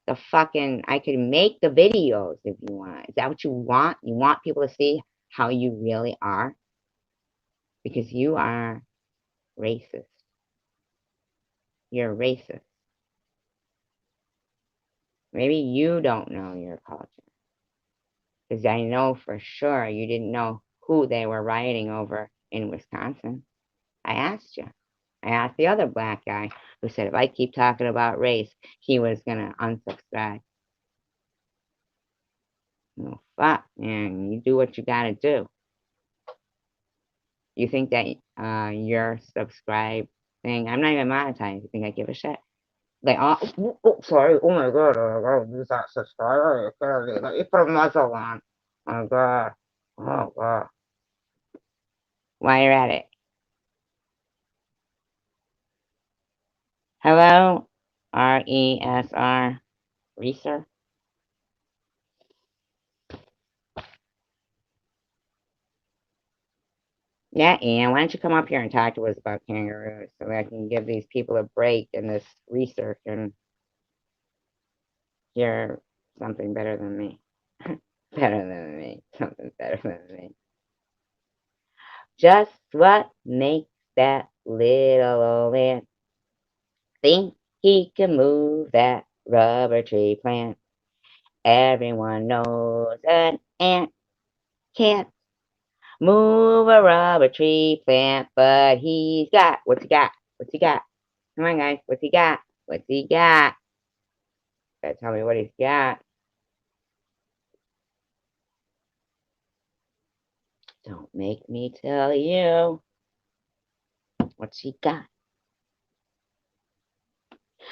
the fucking, I could make the videos if you want. Is that what you want? You want people to see how you really are? Because you are racist. You're racist. Maybe you don't know your culture. Because I know for sure you didn't know who they were rioting over in Wisconsin. I asked you. I asked the other black guy who said if I keep talking about race, he was going to unsubscribe. Oh, fuck, man. You do what you got to do. You think that your subscribe thing, I'm not even monetized. You think I give a shit? Like, sorry. Oh my god. I use that subscriber. You put a muzzle on. Oh god. Oh god. While you're at it. Hello? RESR. Reeser? Yeah, Ian, why don't you come up here and talk to us about kangaroos so that I can give these people a break in this research and hear something better than me. Better than me. Something better than me. Just what makes that little old man think he can move that rubber tree plant? Everyone knows an ant can't move a rubber tree plant, but what's he got? What's he got? Come on, guys, what's he got? What's he got? Gotta tell me what he's got. Don't make me tell you. What's he got?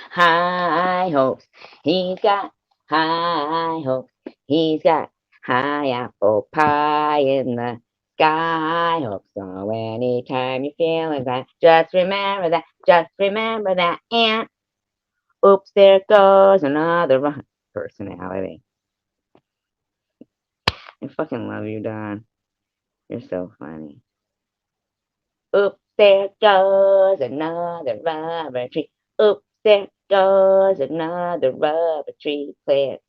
High hopes. He's got high hopes. He's got high apple pie in the sky. Hope so anytime you're feeling that. Just remember that. Just remember that. And oops, there goes another personality. I fucking love you, Don. You're so funny. Oops, there goes another rubber tree. Oops, there goes another rubber tree. Play it.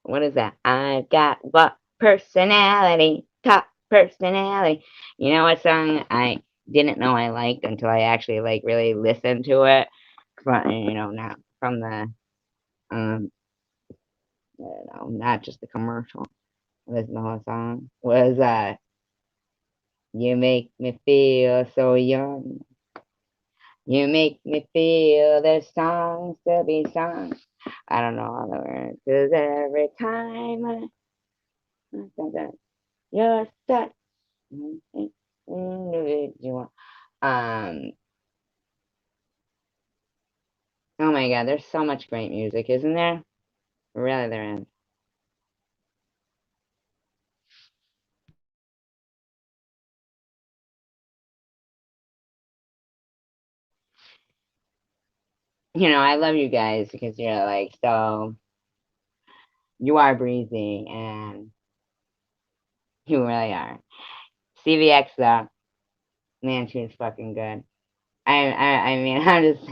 What is that? I've got what personality? Top personality. You know what song I didn't know I liked until I actually like really listened to it from not from the not just the commercial. Listen to the whole song. Was You Make Me Feel So Young. You make me feel there's songs to be sung. I don't know all the words. 'Cause every time you're such an individual. Oh my God, there's so much great music, isn't there? Really, there is. I love you guys because you're like so. You are breezy, and you really are. CVX though, man, she was fucking good. I mean, I'm just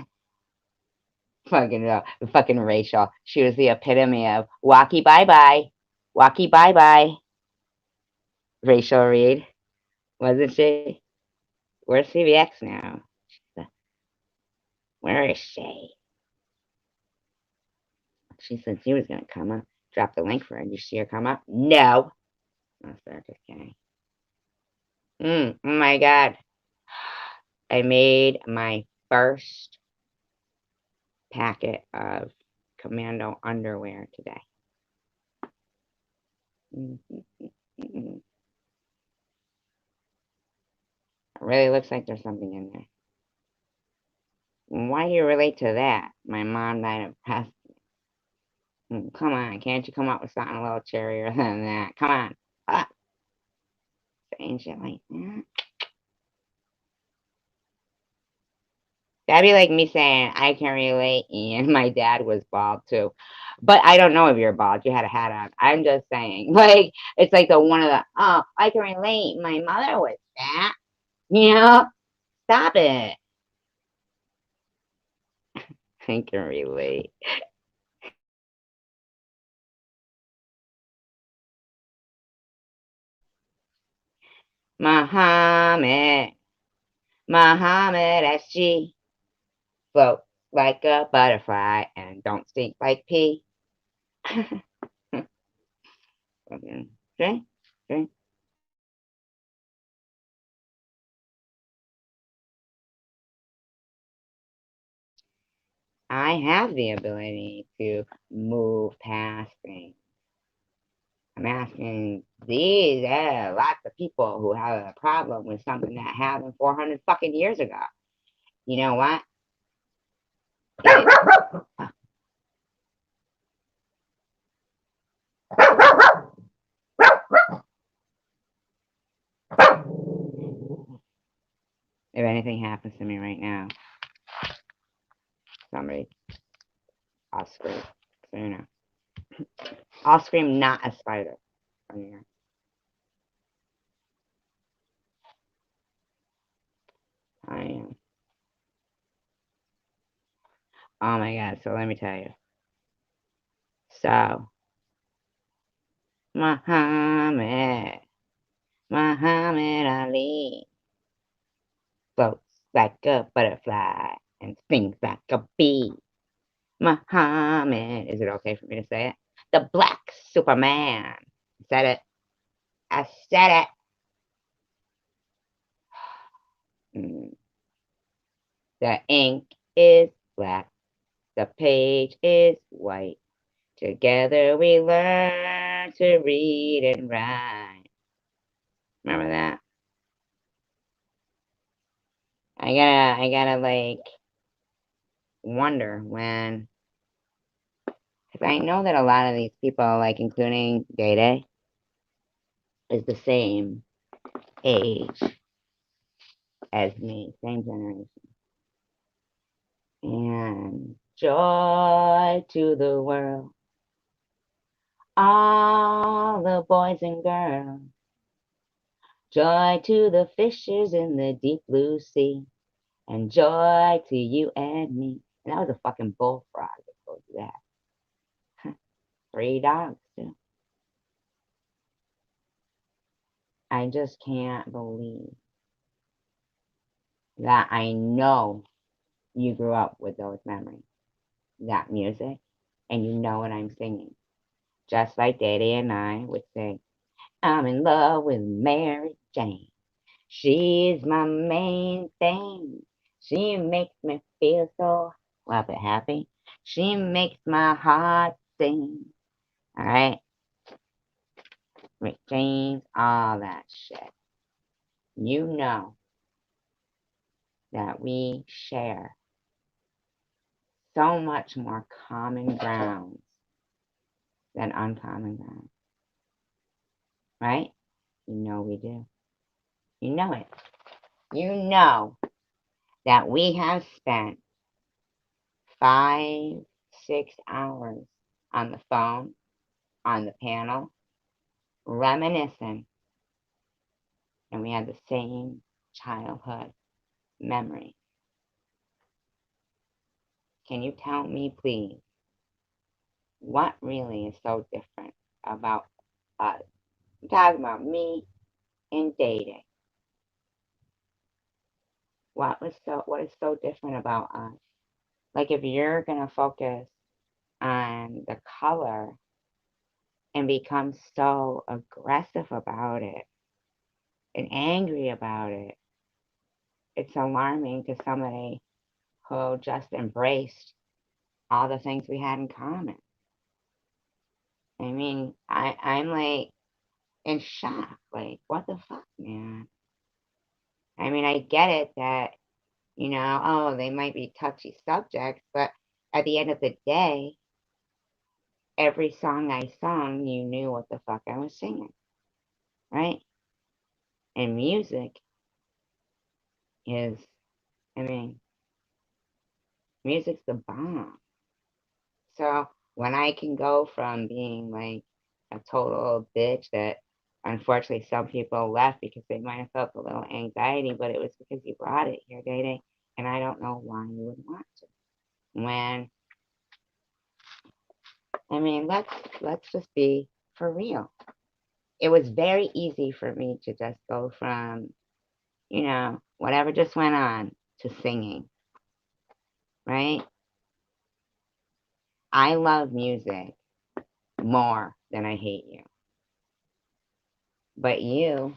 fucking Rachel. She was the epitome of walkie bye bye, walkie bye bye. Rachel Reed, wasn't she? Where's CVX now? Where is she? She said she was gonna come up. Drop the link for her. Did you see her come up? No. Oh, sorry, just kidding. Oh my God. I made my first packet of commando underwear today. It really looks like there's something in there. Why do you relate to that? My mom died of breast. Come on, can't you come up with something a little cheerier than that? Come on. Ah, saying shit like that. That'd be like me saying I can relate, and my dad was bald too. But I don't know if you're bald. You had a hat on. I'm just saying. Like, it's like the one of the, oh, I can relate. My mother was fat. Stop it. I can relate. Muhammad, Muhammad SG, float like a butterfly and don't stink like pee. Okay, okay. I have the ability to move past things. I'm asking these lots of people who have a problem with something that happened 400 fucking years ago. You know what? If anything happens to me right now, somebody, I'll scream. So you know, I'll scream, not a spider. So, you know. I am. Oh my God! So let me tell you. So Muhammad, Muhammad Ali floats like a butterfly and stings like a bee. Muhammad, is it okay for me to say it? The Black Superman. I said it. I said it. The ink is black. The page is white. Together we learn to read and write. Remember that? I gotta like wonder when Because I know that a lot of these people, like including Day Day, is the same age as me, same generation. And joy to the world, all the boys and girls. Joy to the fishes in the deep blue sea, and joy to you and me. And that was a fucking bullfrog that told you that. 3 dogs, too. I just can't believe that I know you grew up with those memories, that music, and you know what I'm singing. Just like Daddy and I would sing, I'm in love with Mary Jane. She's my main thing. She makes me feel so happy. She makes my heart sing. All right, Rick James, all that shit. You know that we share so much more common grounds than uncommon grounds, right? You know we do. You know it. You know that we have spent 5, 6 hours on the phone, on the panel, reminiscing, and we had the same childhood memory. Can you tell me, please, what really is so different about us? I'm talking about me and dating. What is so different about us? Like if you're gonna focus on the color and become so aggressive about it and angry about it, it's alarming to somebody who just embraced all the things we had in common. I mean, I'm like in shock. Like, what the fuck, man? I mean, I get it that, oh, they might be touchy subjects, but at the end of the day, every song I sung, you knew what the fuck I was singing, right? And music is, I mean, music's the bomb. So when I can go from being like a total bitch that unfortunately some people left because they might have felt a little anxiety, but it was because you brought it here, Day, and I don't know why you would want to. When I mean, let's just be for real. It was very easy for me to just go from, whatever just went on to singing, right? I love music more than I hate you. But you,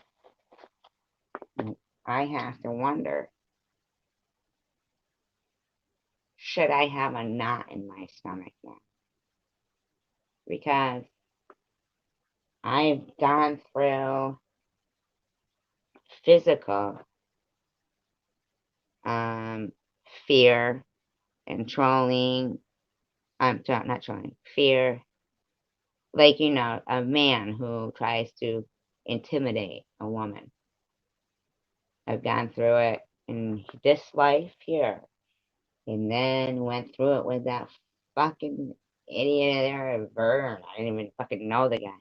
I have to wonder, should I have a knot in my stomach now? Because I've gone through physical fear and trolling. Not trolling, fear. Like, a man who tries to intimidate a woman. I've gone through it in this life here. And then went through it with that fucking idiot there, Vern. I didn't even fucking know the guy.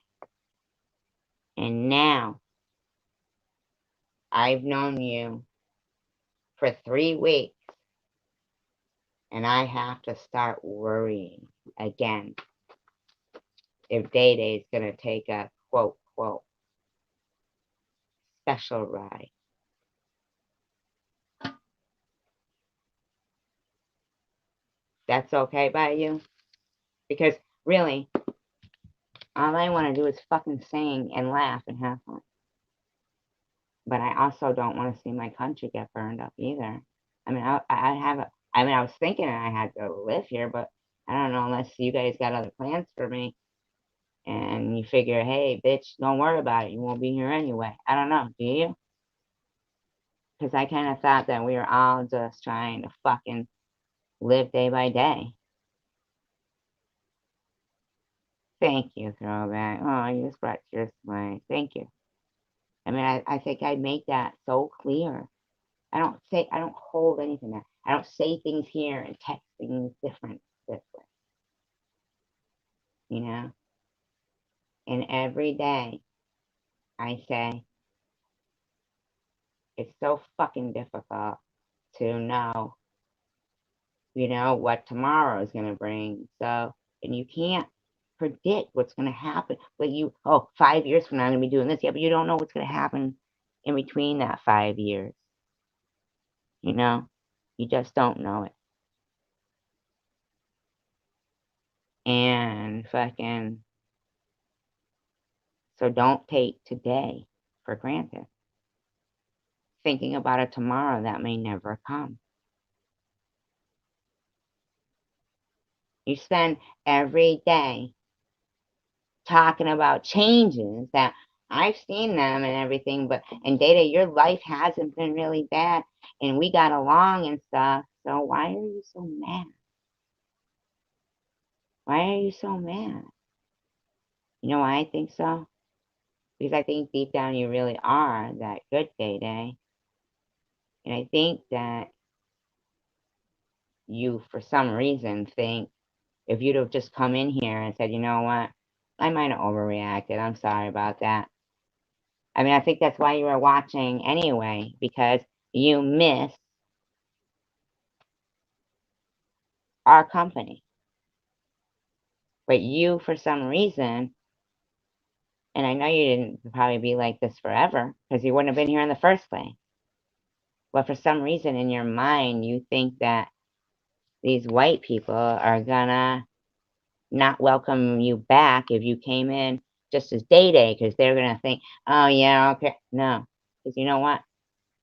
And now, I've known you for 3 weeks, and I have to start worrying again if Day Day's gonna take a quote, special ride. That's okay by you? Because really, all I want to do is fucking sing and laugh and have fun. But I also don't want to see my country get burned up either. I mean, I was thinking I had to live here, but I don't know unless you guys got other plans for me and you figure, hey, bitch, don't worry about it. You won't be here anyway. I don't know. Do you? Because I kind of thought that we were all just trying to fucking live day by day. Thank you, Throwback. Oh, you just brought tears to my. Thank you. I mean, I think I make that so clear. I don't hold anything back. I don't say things here and text things different this way, you know? And every day I say, it's so fucking difficult to know, what tomorrow is going to bring. So, and you can't predict what's going to happen. But 5 years from now, I'm going to be doing this. Yeah, but you don't know what's going to happen in between that 5 years, you know? You just don't know it. And fucking, so don't take today for granted. Thinking about a tomorrow that may never come. You spend every day talking about changes that I've seen them and everything, and Data, your life hasn't been really bad, and we got along and stuff. So why are you so mad? Why are you so mad? You know why I think so? Because I think deep down you really are that good, Day. And I think that you, for some reason, think if you'd have just come in here and said, you know what, I might have overreacted. I'm sorry about that. I mean, I think that's why you were watching anyway, because you miss our company. But you, for some reason, and I know you didn't probably be like this forever, because you wouldn't have been here in the first place. But for some reason in your mind, you think that these white people are gonna not welcome you back if you came in just as Day, because they're gonna think, oh yeah, okay. No, because you know what?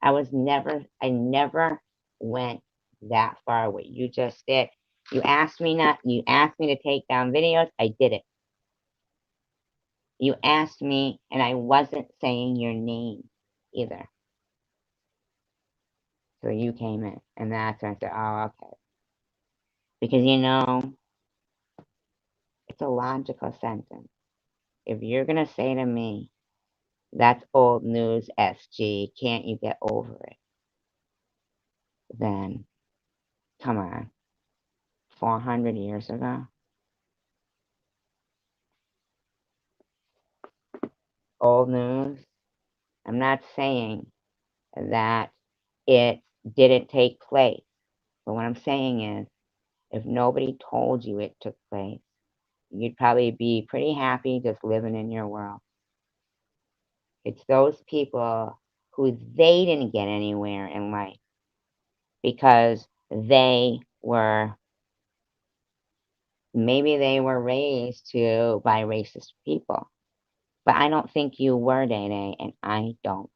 I never went that far. What you just did. You asked me to take down videos. I did it. You asked me, and I wasn't saying your name either. So you came in, and that's when I said, oh, okay. Because it's a logical sentence. If you're gonna say to me, that's old news, SG, can't you get over it? Then, come on, 400 years ago? Old news? I'm not saying that it didn't take place. But what I'm saying is, if nobody told you it took place, you'd probably be pretty happy just living in your world. It's those people who they didn't get anywhere in life because maybe they were raised by racist people. But I don't think you were, Day, and I don't.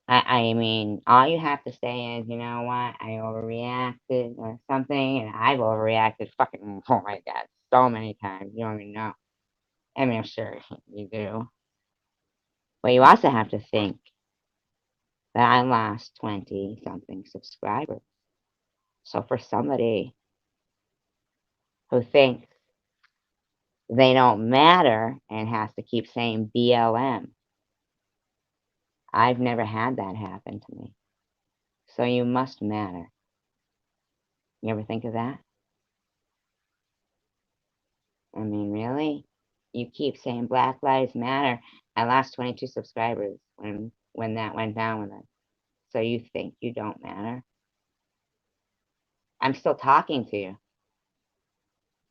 I mean, all you have to say is, you know what, I overreacted or something, and I've overreacted fucking, oh my God, so many times, you don't even know. I mean, I'm sure you do. But you also have to think that I lost 20-something subscribers. So for somebody who thinks they don't matter and has to keep saying BLM, I've never had that happen to me. So you must matter. You ever think of that? I mean, really? You keep saying Black Lives Matter. I lost 22 subscribers when that went down with it. So you think you don't matter? I'm still talking to you.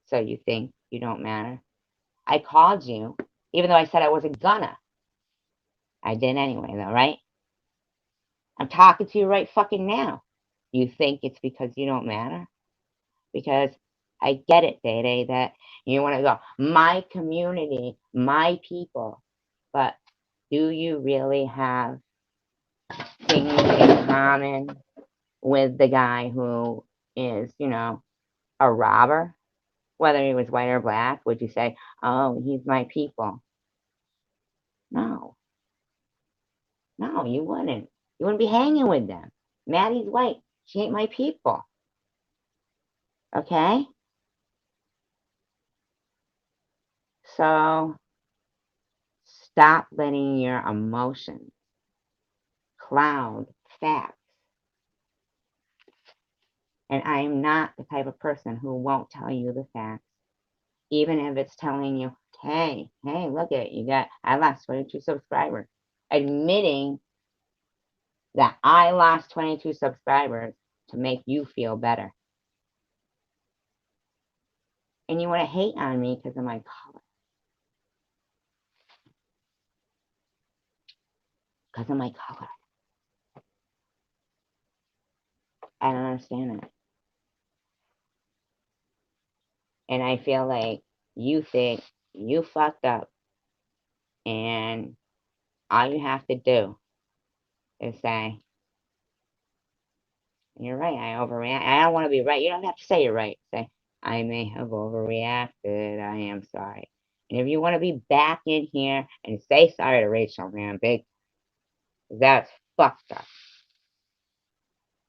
So you think you don't matter? I called you, even though I said I wasn't gonna. I did anyway, though, right? I'm talking to you right fucking now. You think it's because you don't matter? Because I get it, Day, that you want to go, my community, my people. But do you really have things in common with the guy who is, a robber? Whether he was white or black, would you say, oh, he's my people? No. No, you wouldn't. You wouldn't be hanging with them. Maddie's white. She ain't my people. Okay? So stop letting your emotions cloud facts. And I'm not the type of person who won't tell you the facts, even if it's telling you, hey, look at it, I lost 22 subscribers. Admitting that I lost 22 subscribers to make you feel better. And you want to hate on me because of my color. Because of my color. I don't understand it. And I feel like you think you fucked up, and all you have to do is say, you're right, I overreact. I don't want to be right. You don't have to say you're right. Say, I may have overreacted. I am sorry. And if you want to be back in here and say sorry to Rachel, man, big, that's fucked up.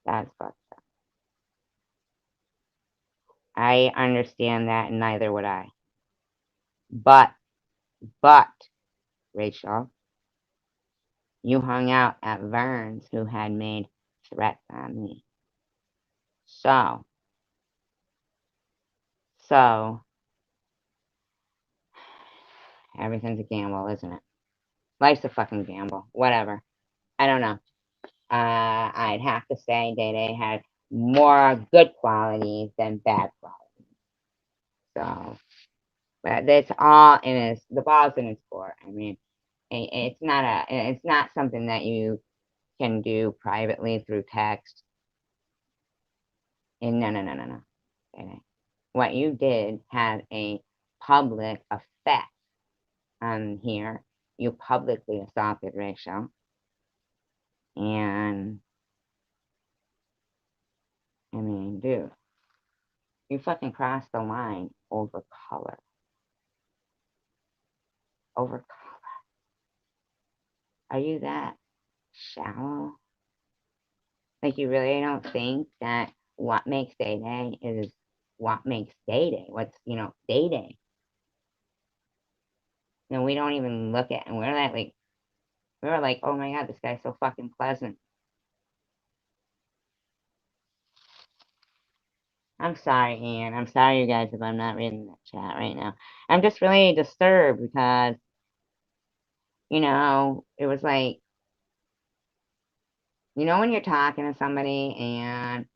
That's fucked up. I understand that, and neither would I. But, Rachel, you hung out at Vern's, who had made threats on me. So, everything's a gamble, isn't it? Life's a fucking gamble. Whatever. I don't know. I'd have to say Day Day had more good qualities than bad qualities. So, but it's all in the ball's in his court. I mean, it's not something that you can do privately through text. And no. Okay. What you did had a public effect on here. You publicly assaulted Rachel. And, I mean, dude, you fucking crossed the line over color. Over color. Are you that shallow? Like, you really don't think that what makes Day Day is what makes Day Day? What's, Day Day? And we don't even look at, and we were like, oh my God, this guy's so fucking pleasant. I'm sorry, Ian. I'm sorry, you guys, if I'm not reading that chat right now. I'm just really disturbed because, it was like, when you're talking to somebody and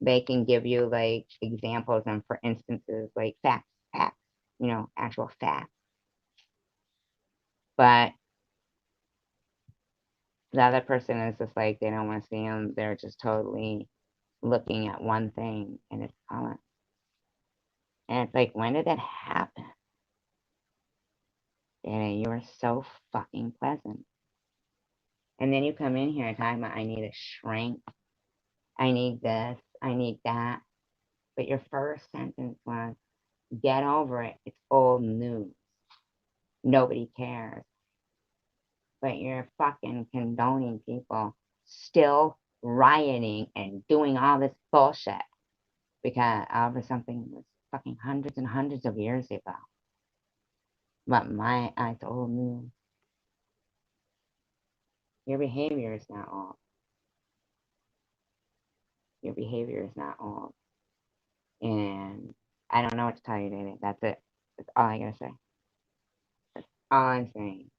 they can give you like examples and for instances, like facts, actual facts. But the other person is just like, they don't want to see them. They're just totally looking at one thing, and it's color. And it's like, when did that happen? And you are so fucking pleasant. And then you come in here and talk about, I need a shrink. I need this. I need that. But your first sentence was, get over it. It's old news. Nobody cares. But you're fucking condoning people still rioting and doing all this bullshit because over something that was fucking hundreds and hundreds of years ago. But it's old news. Your behavior is not old. Your behavior is not old. And I don't know what to tell you, David. That's it. That's all I gotta say. That's all I'm saying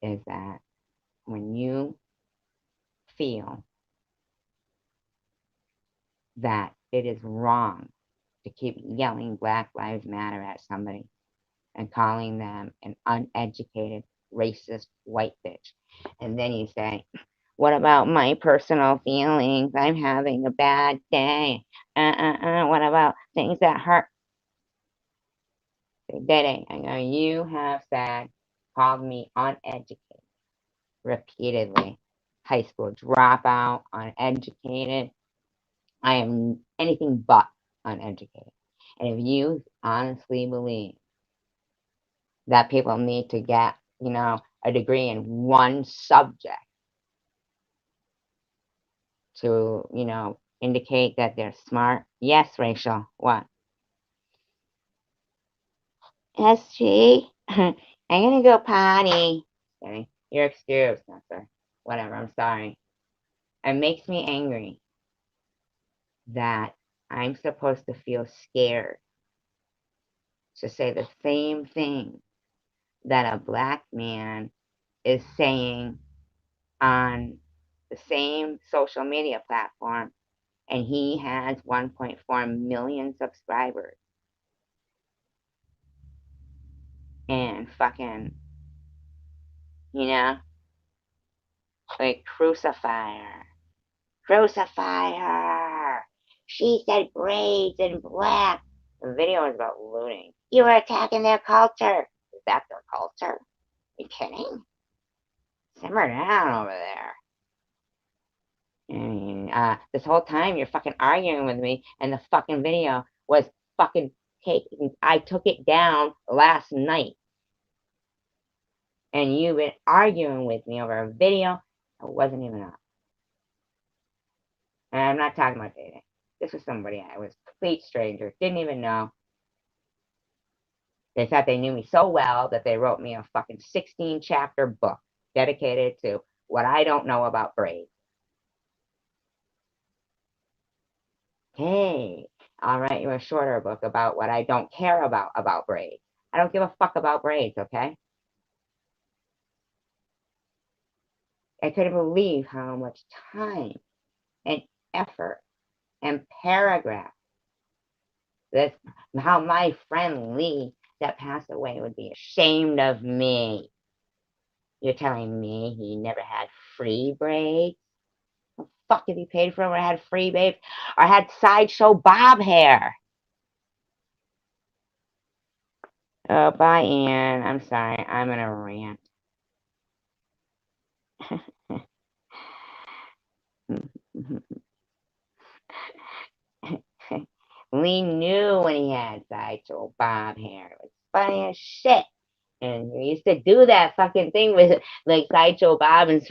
is that when you feel that it is wrong to keep yelling Black Lives Matter at somebody and calling them an uneducated, racist white bitch, and then you say, what about my personal feelings? I'm having a bad day. What about things that hurt? Day, I know you have called me uneducated repeatedly. High school dropout, uneducated. I am anything but uneducated. And if you honestly believe that people need to get, a degree in one subject to, indicate that they're smart, yes, Rachel, what? SG, I'm gonna go potty. Sorry, you're excused. No, sir. Whatever, I'm sorry. It makes me angry that I'm supposed to feel scared to say the same thing that a black man is saying on the same social media platform, and he has 1.4 million subscribers. And fucking, you know, like crucify her. Crucify her. She said braids and black. The video is about looting. You are attacking their culture. Is that their culture? Are you kidding? Simmer down over there. This whole time you're fucking arguing with me, and the fucking video was fucking taken. I took it down last night, and you've been arguing with me over a video that wasn't even up. And I'm not talking about dating. This was somebody I was a complete stranger, didn't even know. They thought they knew me so well that they wrote me a fucking 16-chapter book dedicated to what I don't know about braids. Hey, I'll write you a shorter book about what I don't care about braids. I don't give a fuck about braids, okay? I couldn't believe how much time and effort and paragraph this, how my friend Lee that passed away would be ashamed of me. You're telling me he never had free braids? What the fuck if he paid for it or had free babes or had sideshow bob hair? Oh, bye, Ann. I'm sorry. I'm in a rant. Lee knew when he had sideshow bob hair. It was funny as shit. And we used to do that fucking thing with like sideshow bob and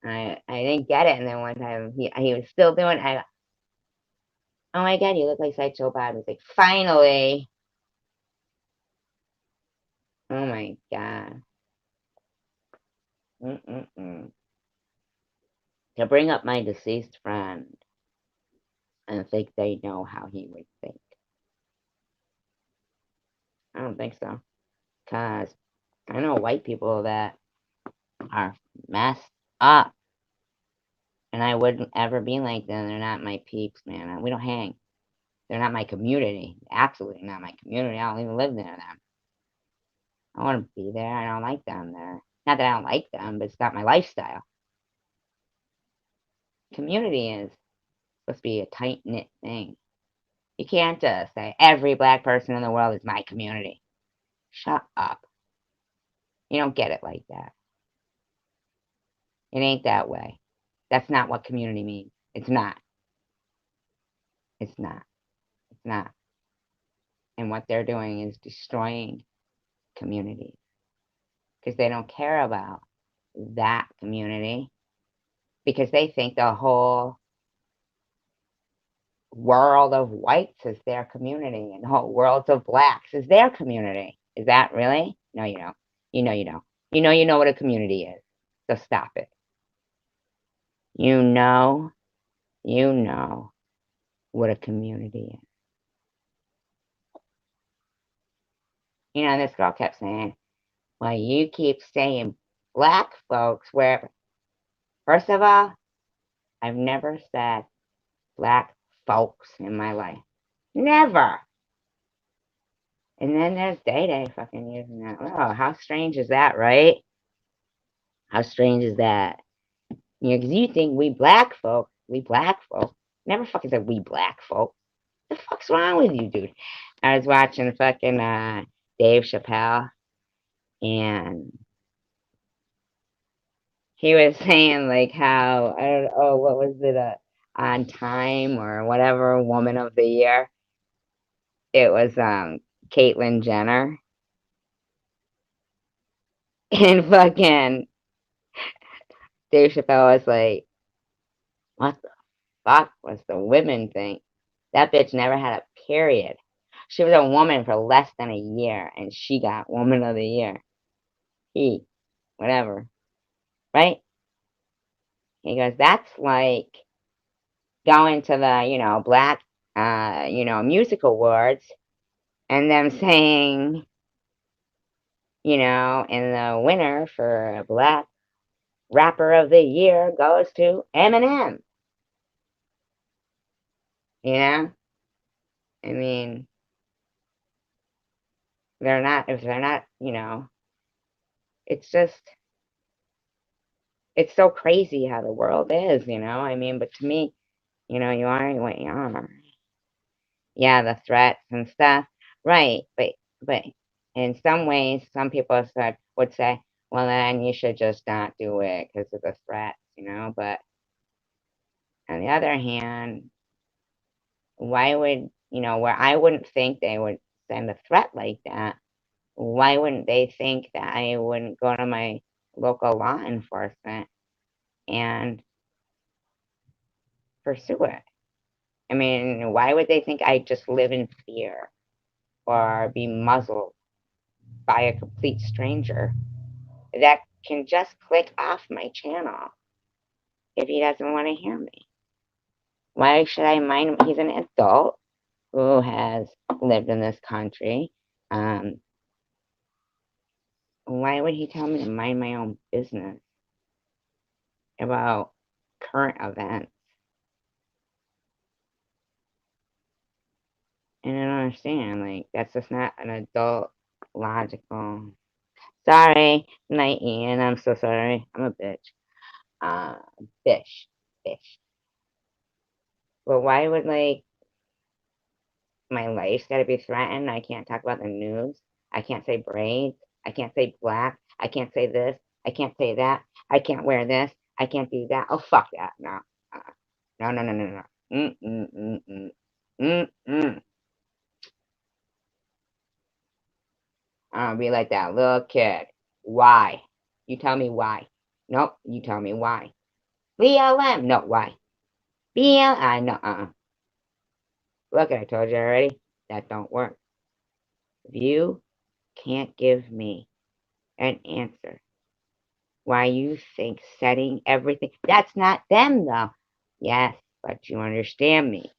I didn't get it. And then one time he was still doing it. I go, oh my god, you look like sideshow bob. He's like, finally. Oh my god. Mm-mm-mm. To bring up my deceased friend and think they know how he would think. I don't think so. Because I know white people that are messed up. And I wouldn't ever be like them. They're not my peeps, man. We don't hang. They're not my community. Absolutely not my community. I don't even live near them. I want to be there. I don't like them there. Not that I don't like them, but it's not my lifestyle. Community is supposed to be a tight knit thing. You can't just say every black person in the world is my community. Shut up. You don't get it like that. It ain't that way. That's not what community means. It's not. It's not. It's not. And what they're doing is destroying communities because they don't care about that community because they think the whole world of whites is their community and the whole world of blacks is their community. Is that really? No, you don't. You know you don't. You know what a community is. So stop it. You know what a community is. This girl kept saying, well, you keep saying black folks wherever. First of all, I've never said black folks in my life. Never. And then there's Day Day fucking using that. Oh, how strange is that, right? How strange is that? Because you think we black folk, never fucking said we black folk. What the fuck's wrong with you, dude? I was watching fucking Dave Chappelle, and he was saying like how I don't know what was it on Time or whatever Woman of the Year. It was Caitlyn Jenner, and fucking Dave Chappelle was like, "What the fuck was the women thing? That bitch never had a period. She was a woman for less than a year, and she got Woman of the Year. He, whatever, right? He goes, that's like going to the, black, music awards and them saying, and the winner for Black Rapper of the Year goes to Eminem. You know? I mean, if they're not, it's just, it's so crazy how the world is, I mean, but to me, you are what you are. Yeah, the threats and stuff. Right, but in some ways, some people would say, well, then you should just not do it because of the threats, but on the other hand, why would, where I wouldn't think they would send a threat like that, why wouldn't they think that I wouldn't go to my local law enforcement and pursue it? I mean, why would they think I just live in fear or be muzzled by a complete stranger that can just click off my channel if he doesn't want to hear me? Why should I mind him? He's an adult who has lived in this country. Why would he tell me to mind my own business about current events? And I don't understand. Like, that's just not an adult logical. Sorry, night Ian. I'm so sorry. I'm a bitch. Uh, Bish. Bish. But why would, like, my life's gotta be threatened? I can't talk about the news. I can't say braids. I can't say black. I can't say this. I can't say that. I can't wear this. I can't do that. Oh, fuck that. No. No, no, no, no, no. Mm-mm-mm-mm. Mm-mm. I'll be like that little kid. Why? You tell me why. Nope, you tell me why. BLM. No, why? BLM. No, Look, I told you already. That don't work. If you can't give me an answer why you think setting everything, that's not them though. Yes, but you understand me.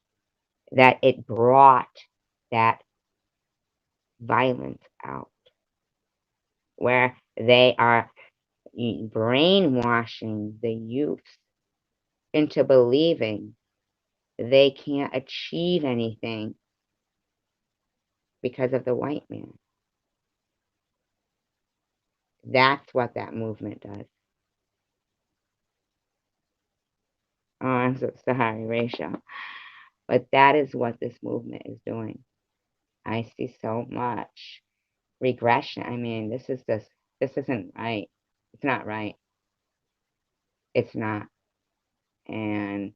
That it brought that violence out where they are brainwashing the youth into believing they can't achieve anything because of the white man. That's what that movement does. Oh, I'm so sorry, Rachel. But that is what this movement is doing. I see so much regression. I mean, this isn't right. It's not right. It's not. And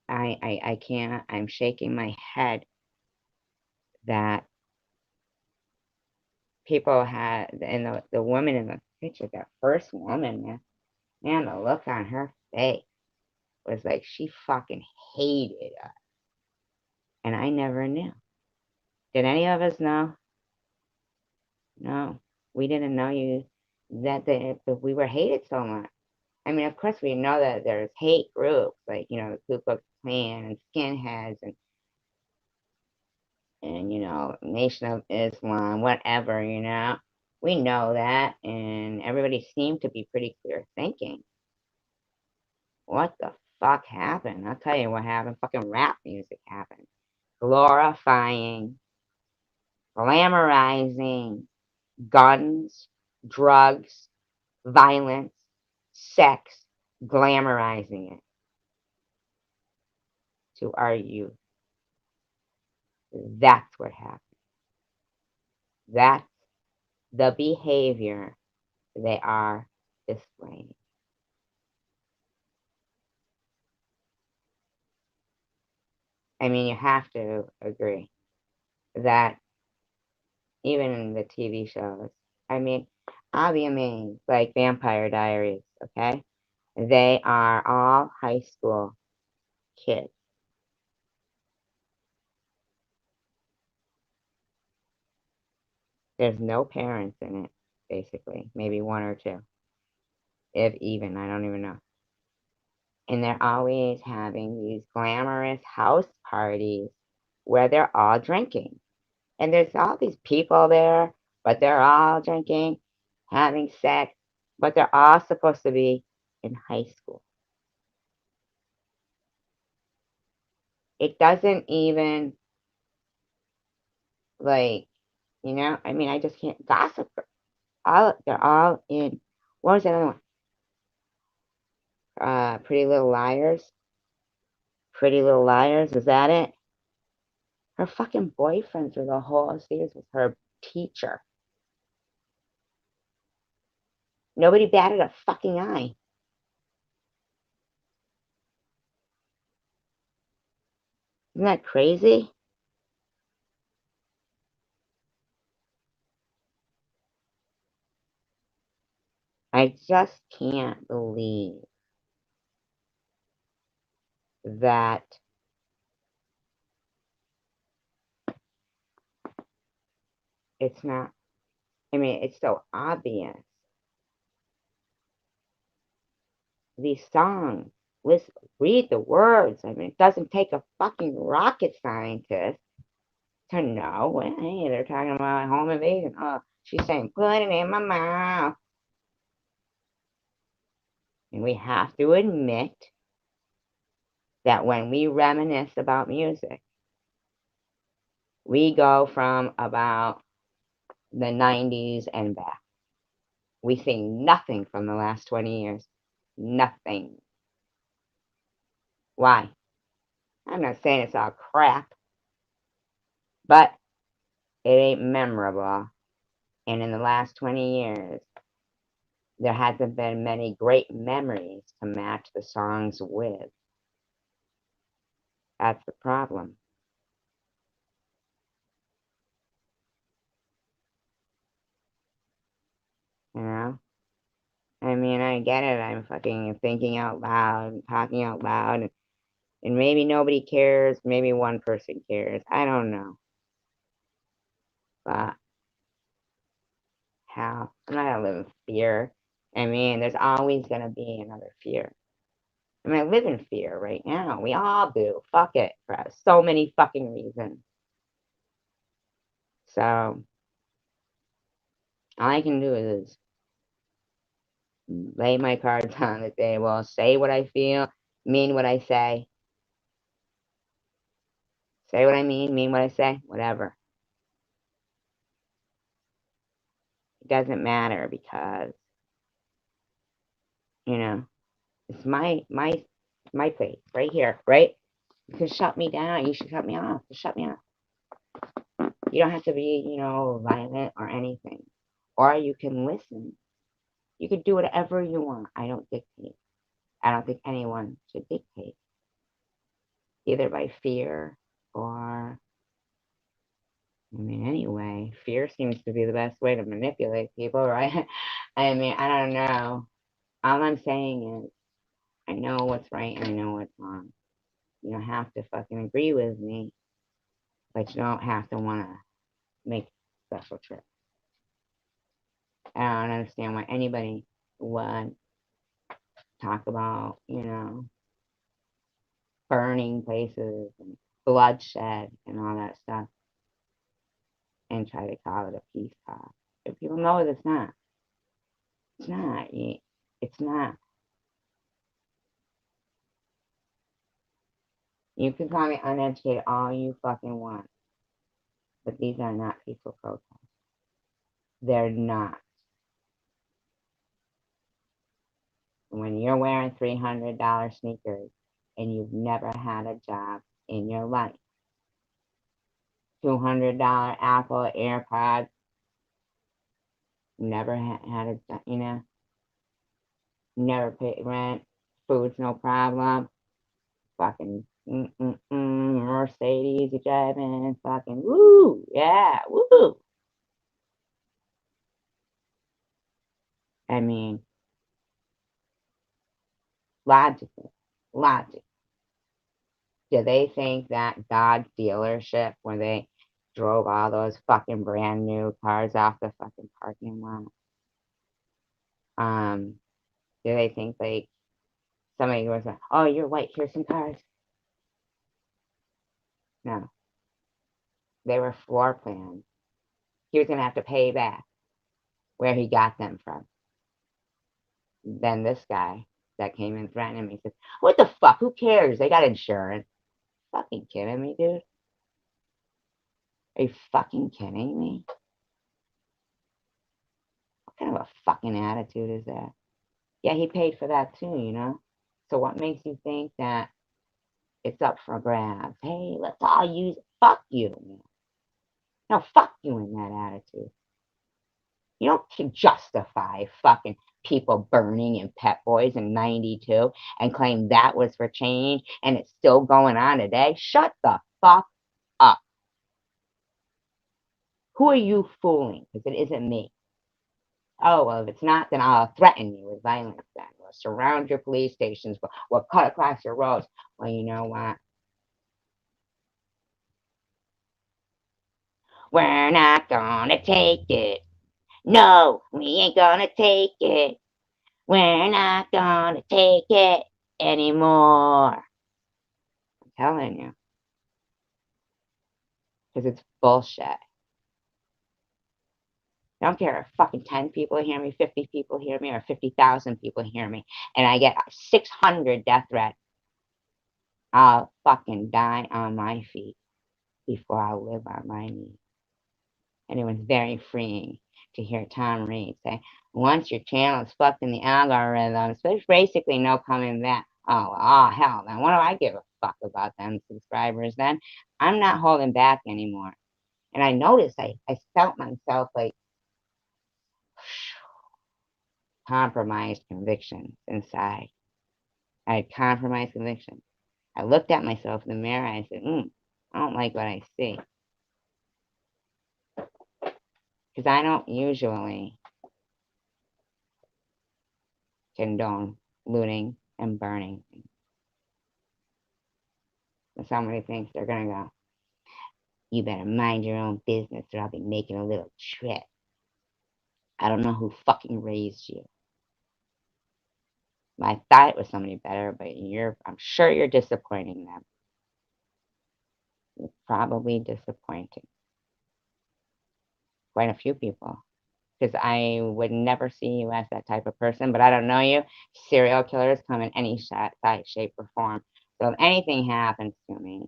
I can't, I'm shaking my head that people had, and the woman in the picture, that first woman, man, the look on her face was like she fucking hated us. And I never knew. Did any of us know? No, we didn't know that we were hated so much. I mean, of course, we know that there's hate groups like the Ku Klux Klan and skinheads and Nation of Islam, whatever. We know that, and everybody seemed to be pretty clear thinking. What the fuck happened? I'll tell you what happened. Fucking rap music happened. Glorifying, glamorizing guns, drugs, violence, sex, glamorizing it to our youth. That's what happened. That's the behavior they are displaying. I mean, you have to agree that even in the TV shows, I mean, I'll be amazed, like Vampire Diaries, okay? They are all high school kids. There's no parents in it, basically. Maybe one or two. If even, I don't even know. And they're always having these glamorous house parties where they're all drinking. And there's all these people there, but they're all drinking, having sex, but they're all supposed to be in high school. It doesn't even, like, I mean, I just can't gossip. They're all in, what was that other one? Pretty Little Liars. Pretty Little Liars, is that it? Her fucking boyfriend through the whole series was her teacher. Nobody batted a fucking eye. Isn't that crazy? I just can't believe that it's not, I mean, it's so obvious. These songs, read the words. I mean, it doesn't take a fucking rocket scientist to know. Hey, they're talking about home invasion. Oh, she's saying, put it in my mouth. And we have to admit that when we reminisce about music, we go from about the 90s and back. We sing nothing from the last 20 years. Nothing. Why? I'm not saying it's all crap, but it ain't memorable. And in the last 20 years, there hasn't been many great memories to match the songs with. That's the problem. You know? I mean, I get it. I'm fucking thinking out loud, talking out loud, and maybe nobody cares. Maybe one person cares. I don't know. But how? I'm not gonna live in fear. I mean, there's always gonna be another fear. I mean, I live in fear right now. We all do. Fuck it. For so many fucking reasons. So, all I can do is lay my cards on the table, say what I feel, mean what I say. Say what I mean what I say, whatever. It doesn't matter because, it's my place right here, right? You can shut me down. You should shut me off. Just shut me off. You don't have to be, violent or anything. Or you can listen. You can do whatever you want. I don't dictate. I don't think anyone should dictate, either by fear or, I mean, anyway, fear seems to be the best way to manipulate people, right? I mean, I don't know. All I'm saying is, I know what's right and I know what's wrong. You don't have to fucking agree with me, but you don't have to want to make special trips. I don't understand why anybody would talk about, burning places and bloodshed and all that stuff and try to call it a peace talk. If people know it, it's not. It's not. It's not. You can call me uneducated all you fucking want, but these are not peaceful protests. They're not. When you're wearing $300 sneakers and you've never had a job in your life, $200 Apple AirPods, never had a, never paid rent, food's no problem, fucking Mercedes you're driving, fucking woo, yeah, woo. I mean, logically, logic. Do they think that Dodge dealership where they drove all those fucking brand new cars off the fucking parking lot. Do they think like somebody was like, oh, you're white, here's some cars? No, they were floor plans. He was gonna have to pay back where he got them from. Then this guy that came in threatening me said, what the fuck? Who cares? They got insurance. Fucking kidding me, dude? Are you fucking kidding me? What kind of a fucking attitude is that? Yeah, he paid for that too, you know? So what makes you think that it's up for grabs? Hey, let's all use it. Fuck you, man. No, fuck you in that attitude. You don't justify fucking people burning in Pet Boys in 92 and claim that was for change and it's still going on today. Shut the fuck up. Who are you fooling? Because it isn't me. Oh, well, if it's not, then I'll threaten you with violence then. We'll surround your police stations. We'll cut across your roads. Well, you know what? We're not gonna take it. No, we ain't gonna take it. We're not gonna take it anymore. I'm telling you. Because it's bullshit. I don't care if fucking 10 people hear me, 50 people hear me, or 50,000 people hear me, and I get 600 death threats. I'll fucking die on my feet before I'll live on my knees. And it was very freeing to hear Tom Reed say, once your channel is fucked in the algorithm, so there's basically no coming back. Oh, hell, then what do I give a fuck about them subscribers then? I'm not holding back anymore. And I noticed I felt myself like compromised convictions inside. I had compromised convictions. I looked at myself in the mirror and I said, I don't like what I see. Because I don't usually condone looting and burning. And somebody thinks they're going to go, you better mind your own business or I'll be making a little trip. I don't know who fucking raised you. I thought it was somebody better, but I'm sure you're disappointing them. You're probably disappointing quite a few people. Because I would never see you as that type of person, but I don't know you. Serial killers come in any size, shape, or form. So if anything happens to me,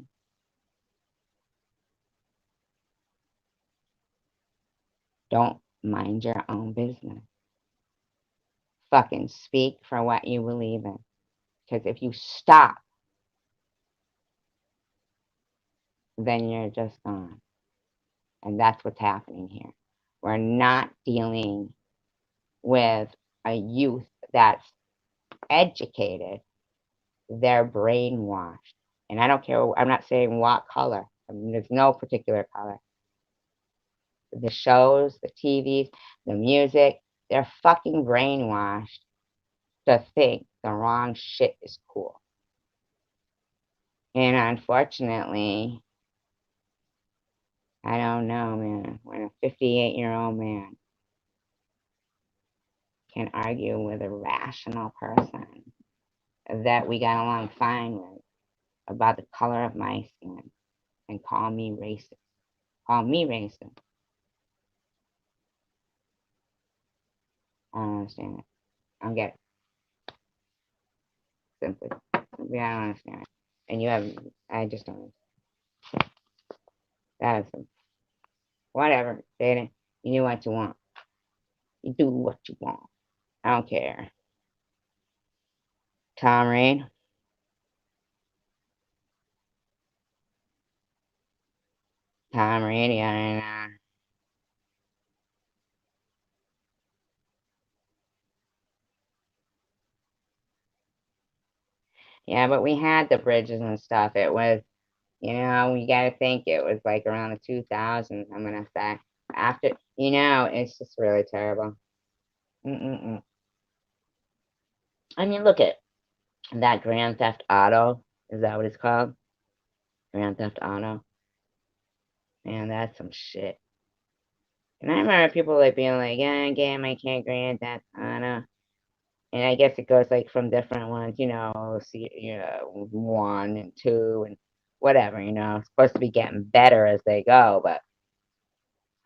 don't mind your own business. Fucking speak for what you believe in. Because if you stop, then you're just gone. And that's what's happening here. We're not dealing with a youth that's educated. They're brainwashed. And I don't care, I'm not saying what color. I mean, there's no particular color. The shows, the TVs, the music, they're fucking brainwashed to think the wrong shit is cool. And unfortunately, I don't know, man, when a 58-year-old man can argue with a rational person that we got along fine with about the color of my skin and call me racist. Call me racist. I don't understand it. I don't get it. Simply, I don't understand it. And I just don't understand. That is whatever, Jaden. You do what you want. You do what you want. I don't care. Tom Reed. Tom Reed, yeah, yeah, but we had the bridges and stuff. It was, we got to think it was like around the 2000s, I'm going to say. After, it's just really terrible. Mm-mm-mm. I mean, look at that Grand Theft Auto. Is that what it's called? Grand Theft Auto. Man, that's some shit. And I remember people like being like, yeah, game, I can't grant that honor. And I guess it goes like from different ones, see, 1 and 2 and whatever, it's supposed to be getting better as they go, but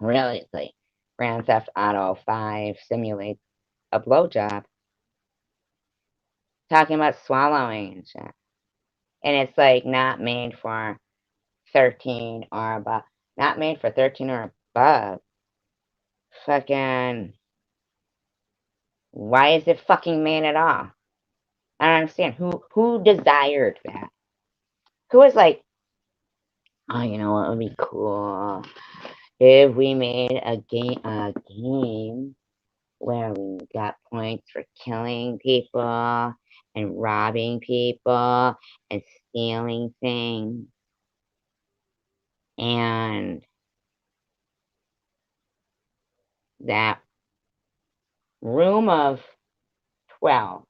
really, it's like Grand Theft Auto 5 simulates a blowjob, talking about swallowing and shit. And it's like not made for 13 or above, not made for 13 or above. Fucking, why is it fucking made at all? I don't understand. Who desired that? Who was like, oh, you know what would be cool if we made a game where we got points for killing people and robbing people and stealing things. And that room of 12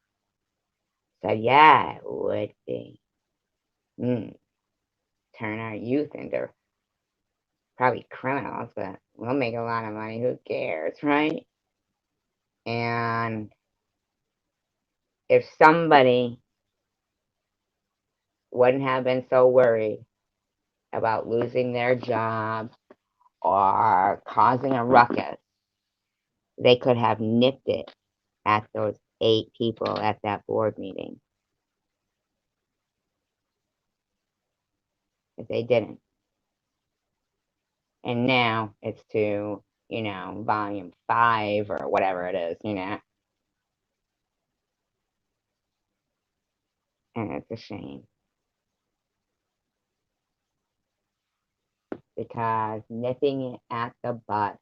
said, yeah, it would be. Turn our youth into probably criminals, but we'll make a lot of money. Who cares, right? And if somebody wouldn't have been so worried about losing their job or causing a ruckus, they could have nipped it at those 8 people at that board meeting. But they didn't. And now it's to, volume 5 or whatever it is, And it's a shame. Because nipping it at the butt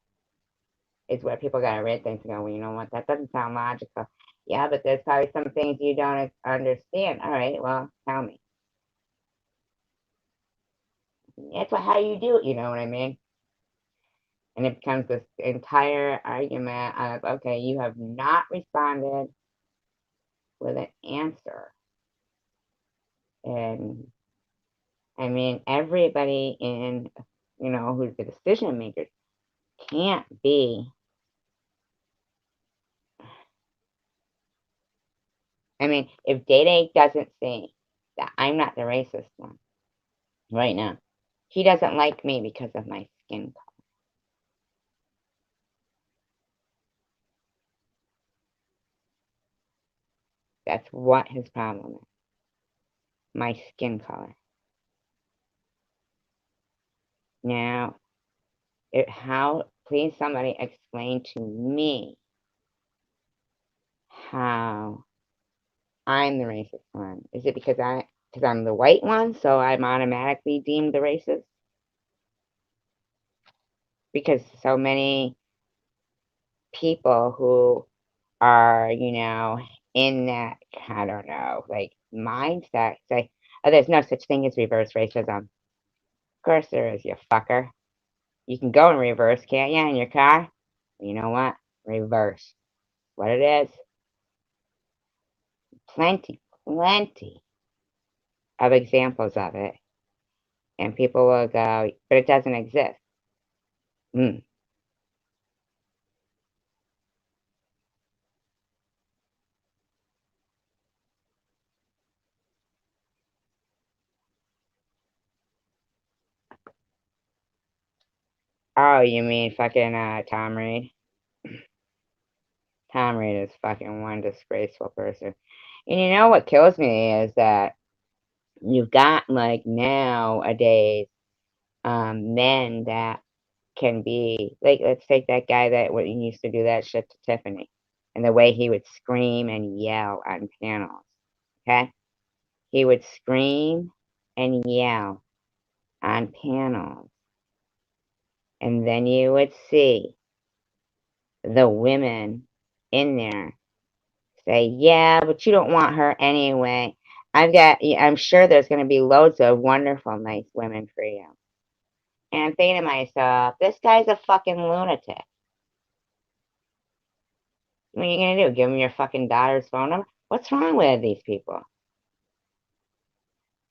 is where people gotta read things and go, well, you know what, that doesn't sound logical. Yeah, but there's probably some things you don't understand. All right, well, tell me. That's how you do it, you know what I mean? And it becomes this entire argument of, okay, you have not responded with an answer. And I mean, everybody in, who's the decision makers can't be. I mean, if Day doesn't say that I'm not the racist one right now, he doesn't like me because of my skin color. That's what his problem is. My skin color. Now, please somebody explain to me how I'm the racist one. Is it because I'm the white one, so I'm automatically deemed the racist? Because so many people who are, in that, I don't know, like mindset say, oh, there's no such thing as reverse racism. Of course there is, you fucker. You can go in reverse, can't you, in your car? You know what? Reverse. What it is? Plenty of examples of it. And people will go, but it doesn't exist. Oh, you mean fucking Tom Reed? Tom Reed is fucking one disgraceful person. And you know what kills me is that you've got like nowadays men that can be like, let's take that guy that used to do that shit to Tiffany and the way he would scream and yell on panels. Okay, he would scream and yell on panels, and then you would see the women in there say, yeah, but you don't want her anyway. I'm sure there's going to be loads of wonderful, nice women for you. And I'm thinking to myself, this guy's a fucking lunatic. What are you going to do? Give him your fucking daughter's phone number? What's wrong with these people?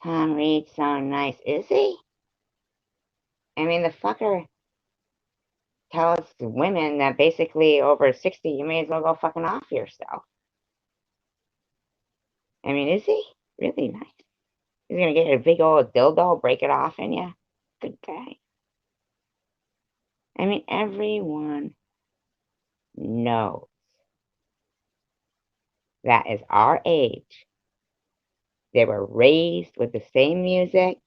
Tom Reed's so nice. Is he? I mean, the fucker tells women that basically over 60, you may as well go fucking off yourself. I mean, is he really nice? He's gonna get a big old dildo, break it off in you? Good guy. I mean, everyone knows that is our age. They were raised with the same music.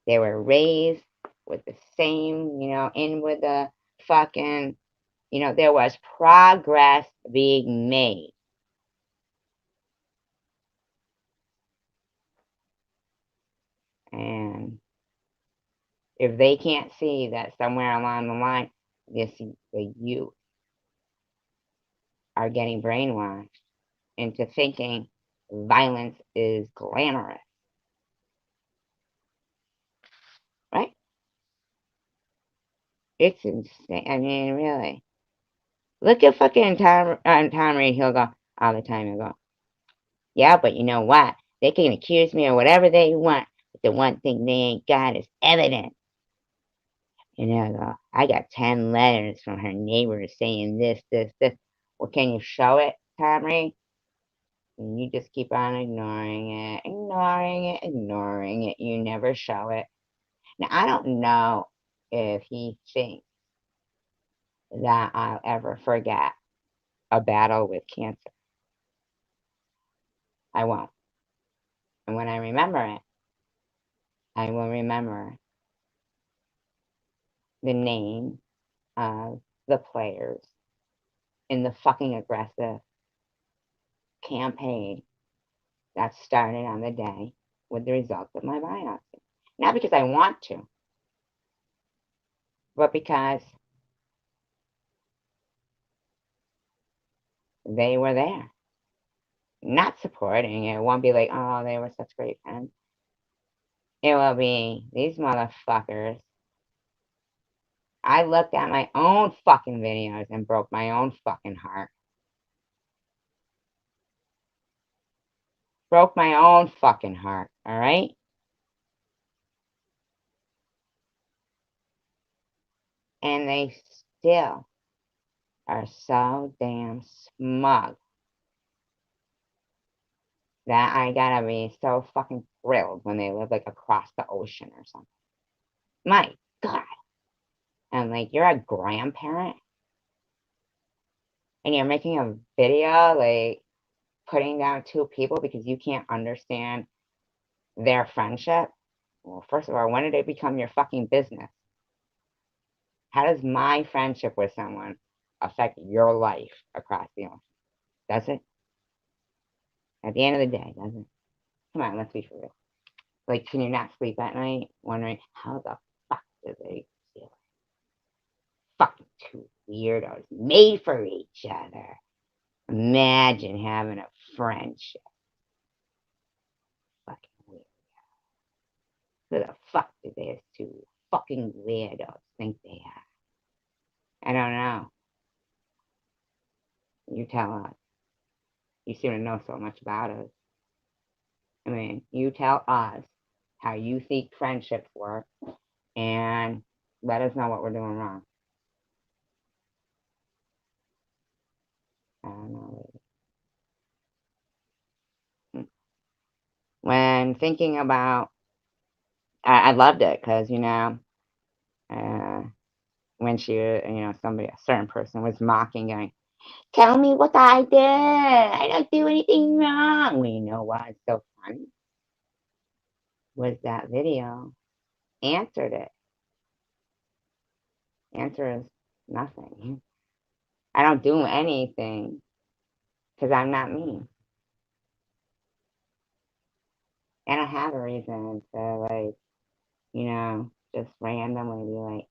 They were raised with the same, in with the fucking, there was progress being made. And if they can't see that somewhere along the line, the youth are getting brainwashed into thinking violence is glamorous, right? It's insane. I mean, really. Look at fucking Tom Reed. He'll go all the time. He'll go, yeah, but you know what? They can accuse me of whatever they want. But the one thing they ain't got is evidence. I got 10 letters from her neighbors saying this, this, this. Well, can you show it, Tom Reed? And you just keep on ignoring it, ignoring it, ignoring it. You never show it. Now, I don't know if he thinks that I'll ever forget a battle with cancer. I won't. And when I remember it, I will remember the name of the players in the fucking aggressive campaign that started on the day with the results of my biopsy. Not because I want to, but because they were there. Not supporting it. It won't be like, oh, they were such great friends. It will be these motherfuckers. I looked at my own fucking videos and broke my own fucking heart. Broke my own fucking heart, all right? And they still are so damn smug that I gotta be so fucking thrilled when they live like across the ocean or something. My God. And like, you're a grandparent and you're making a video like putting down two people because you can't understand their friendship. Well, first of all, when did it become your fucking business? How does my friendship with someone affect your life across the ocean? Does it? At the end of the day, does it? Come on, let's be for real. Like, can you not sleep at night wondering how the fuck do they feel? Fucking two weirdos made for each other. Imagine having a friendship. Fucking weird. Who the fuck do these two fucking weirdos think they are? I don't know. You tell us. You seem to know so much about us. I mean, you tell us how you think friendships work and let us know what we're doing wrong. I don't know. When thinking about, I loved it because, when somebody, a certain person was mocking, going, tell me what I did. I don't do anything wrong. We know why it's so funny was that video answered it. Answer is nothing. I don't do anything because I'm not me. I don't have a reason to, like, just randomly be like,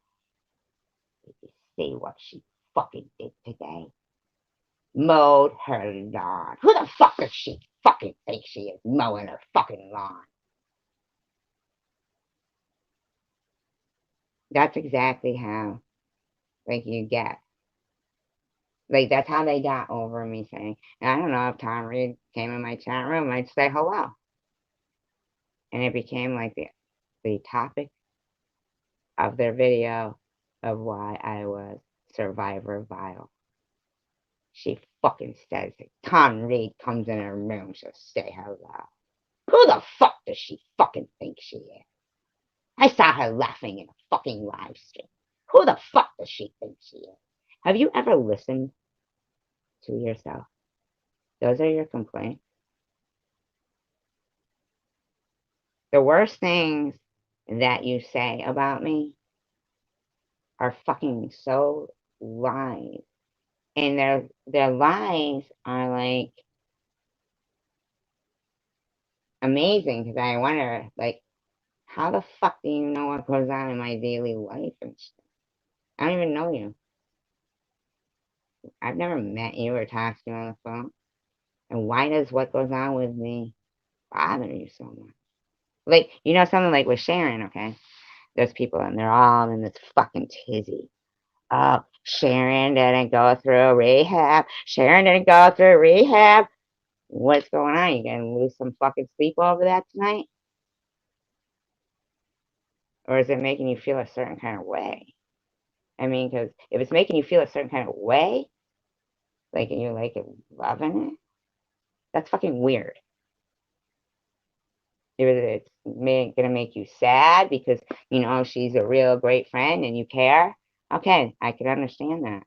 did you see what she fucking did today? Mowed her lawn. Who the fuck does she fucking think she is mowing her fucking lawn? That's exactly how, like, you get. Like, that's how they got over me saying, and I don't know if Tom Reed came in my chat room, I'd say hello. And it became like the topic of their video of why I was Survivor Vile. She fucking says it. Tom Reed comes in her room, she'll say hello. Who the fuck does she fucking think she is? I saw her laughing in a fucking live stream. Who the fuck does she think she is? Have you ever listened to yourself? Those are your complaints. The worst things that you say about me are fucking so lies. And their lies are like amazing because I wonder, like, how the fuck do you know what goes on in my daily life and stuff? I don't even know you. I've never met you or talked to you on the phone. And why does what goes on with me bother you so much? Like, you know, something like with Sharon, okay? There's people and they're all in this fucking tizzy. Oh, Sharon didn't go through rehab. Sharon didn't go through rehab. What's going on? You gonna lose some fucking sleep over that tonight? Or is it making you feel a certain kind of way? I mean, because if it's making you feel a certain kind of way, like, and you're like loving it, that's fucking weird. If it's gonna make you sad because, you know, she's a real great friend and you care, okay, I can understand that.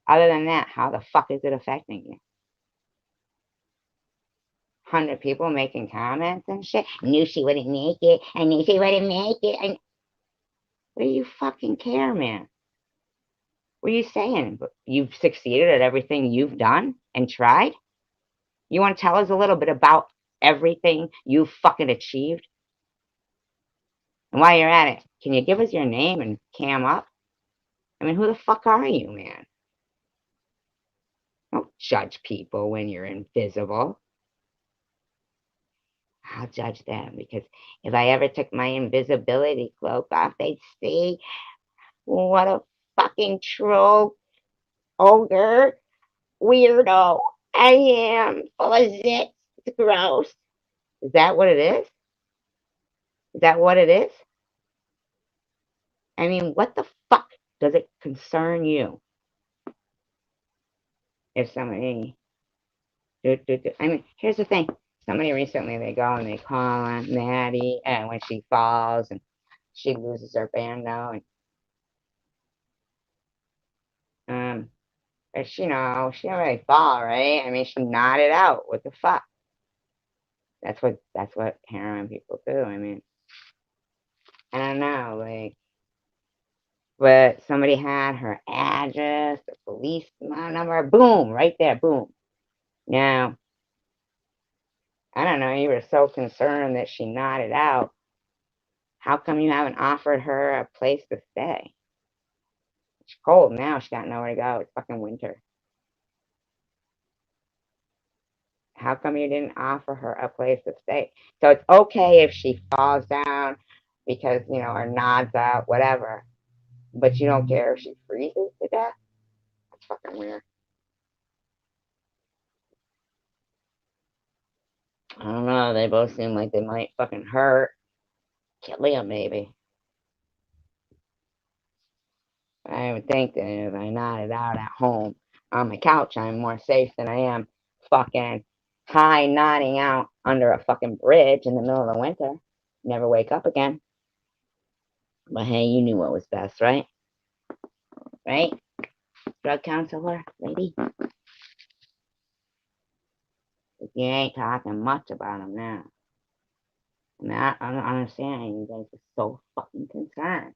Other than that, how the fuck is it affecting you? 100 people making comments and shit. I knew she wouldn't make it. I knew she wouldn't make it. What do you fucking care, man? What are you saying? You've succeeded at everything you've done and tried? You want to tell us a little bit about everything you fucking achieved? And while you're at it, can you give us your name and cam up? I mean, who the fuck are you, man? Don't judge people when you're invisible. I'll judge them because if I ever took my invisibility cloak off, they'd see what a fucking troll, ogre, weirdo I am, full of zits. It's gross. Is that what it is? Is that what it is? I mean, what the fuck does it concern you if somebody I mean, here's the thing. Somebody recently, they go and they call on Maddie, and when she falls and she loses her bando, and she, you know, she didn't really fall, right? I mean, she nodded out. What the fuck? That's what heroin people do. I mean, I don't know, like, but somebody had her address, the police number, boom, right there, boom. Now, I don't know, you were so concerned that she nodded out. How come you haven't offered her a place to stay? It's cold now. She got nowhere to go. It's fucking winter. How come you didn't offer her a place to stay? So it's okay if she falls down because, you know, or nods out, whatever. But you don't care if she freezes to death? That's fucking weird. I don't know. They both seem like they might fucking hurt. Kill him, maybe. I would think that if I nodded out at home on my couch, I'm more safe than I am fucking high nodding out under a fucking bridge in the middle of the winter. Never wake up again. But hey, you knew what was best, right? Right? Drug counselor, lady? You ain't talking much about him now. I mean, I don't understand. You guys are so fucking concerned.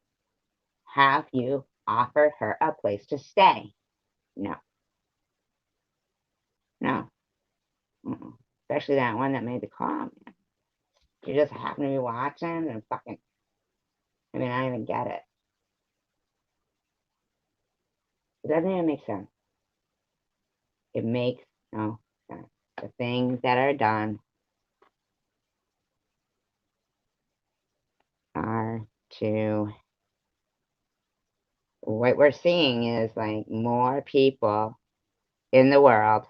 Have you offered her a place to stay? No. No. Mm-mm. Especially that one that made the call, man. You just happen to be watching and fucking. I mean, I don't even get it. It doesn't even make sense. It makes no sense. The things that are done are to. What we're seeing is like more people in the world,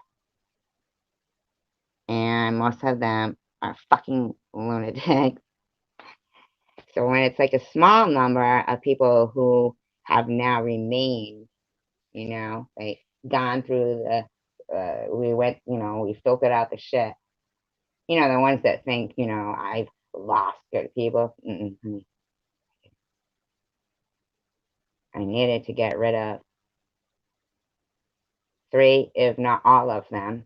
and most of them are fucking lunatics. So when it's like a small number of people who have now remained, like gone through we went, we filtered out the shit. The ones that think, I've lost good people. Honey. I needed to get rid of 3, if not all of them.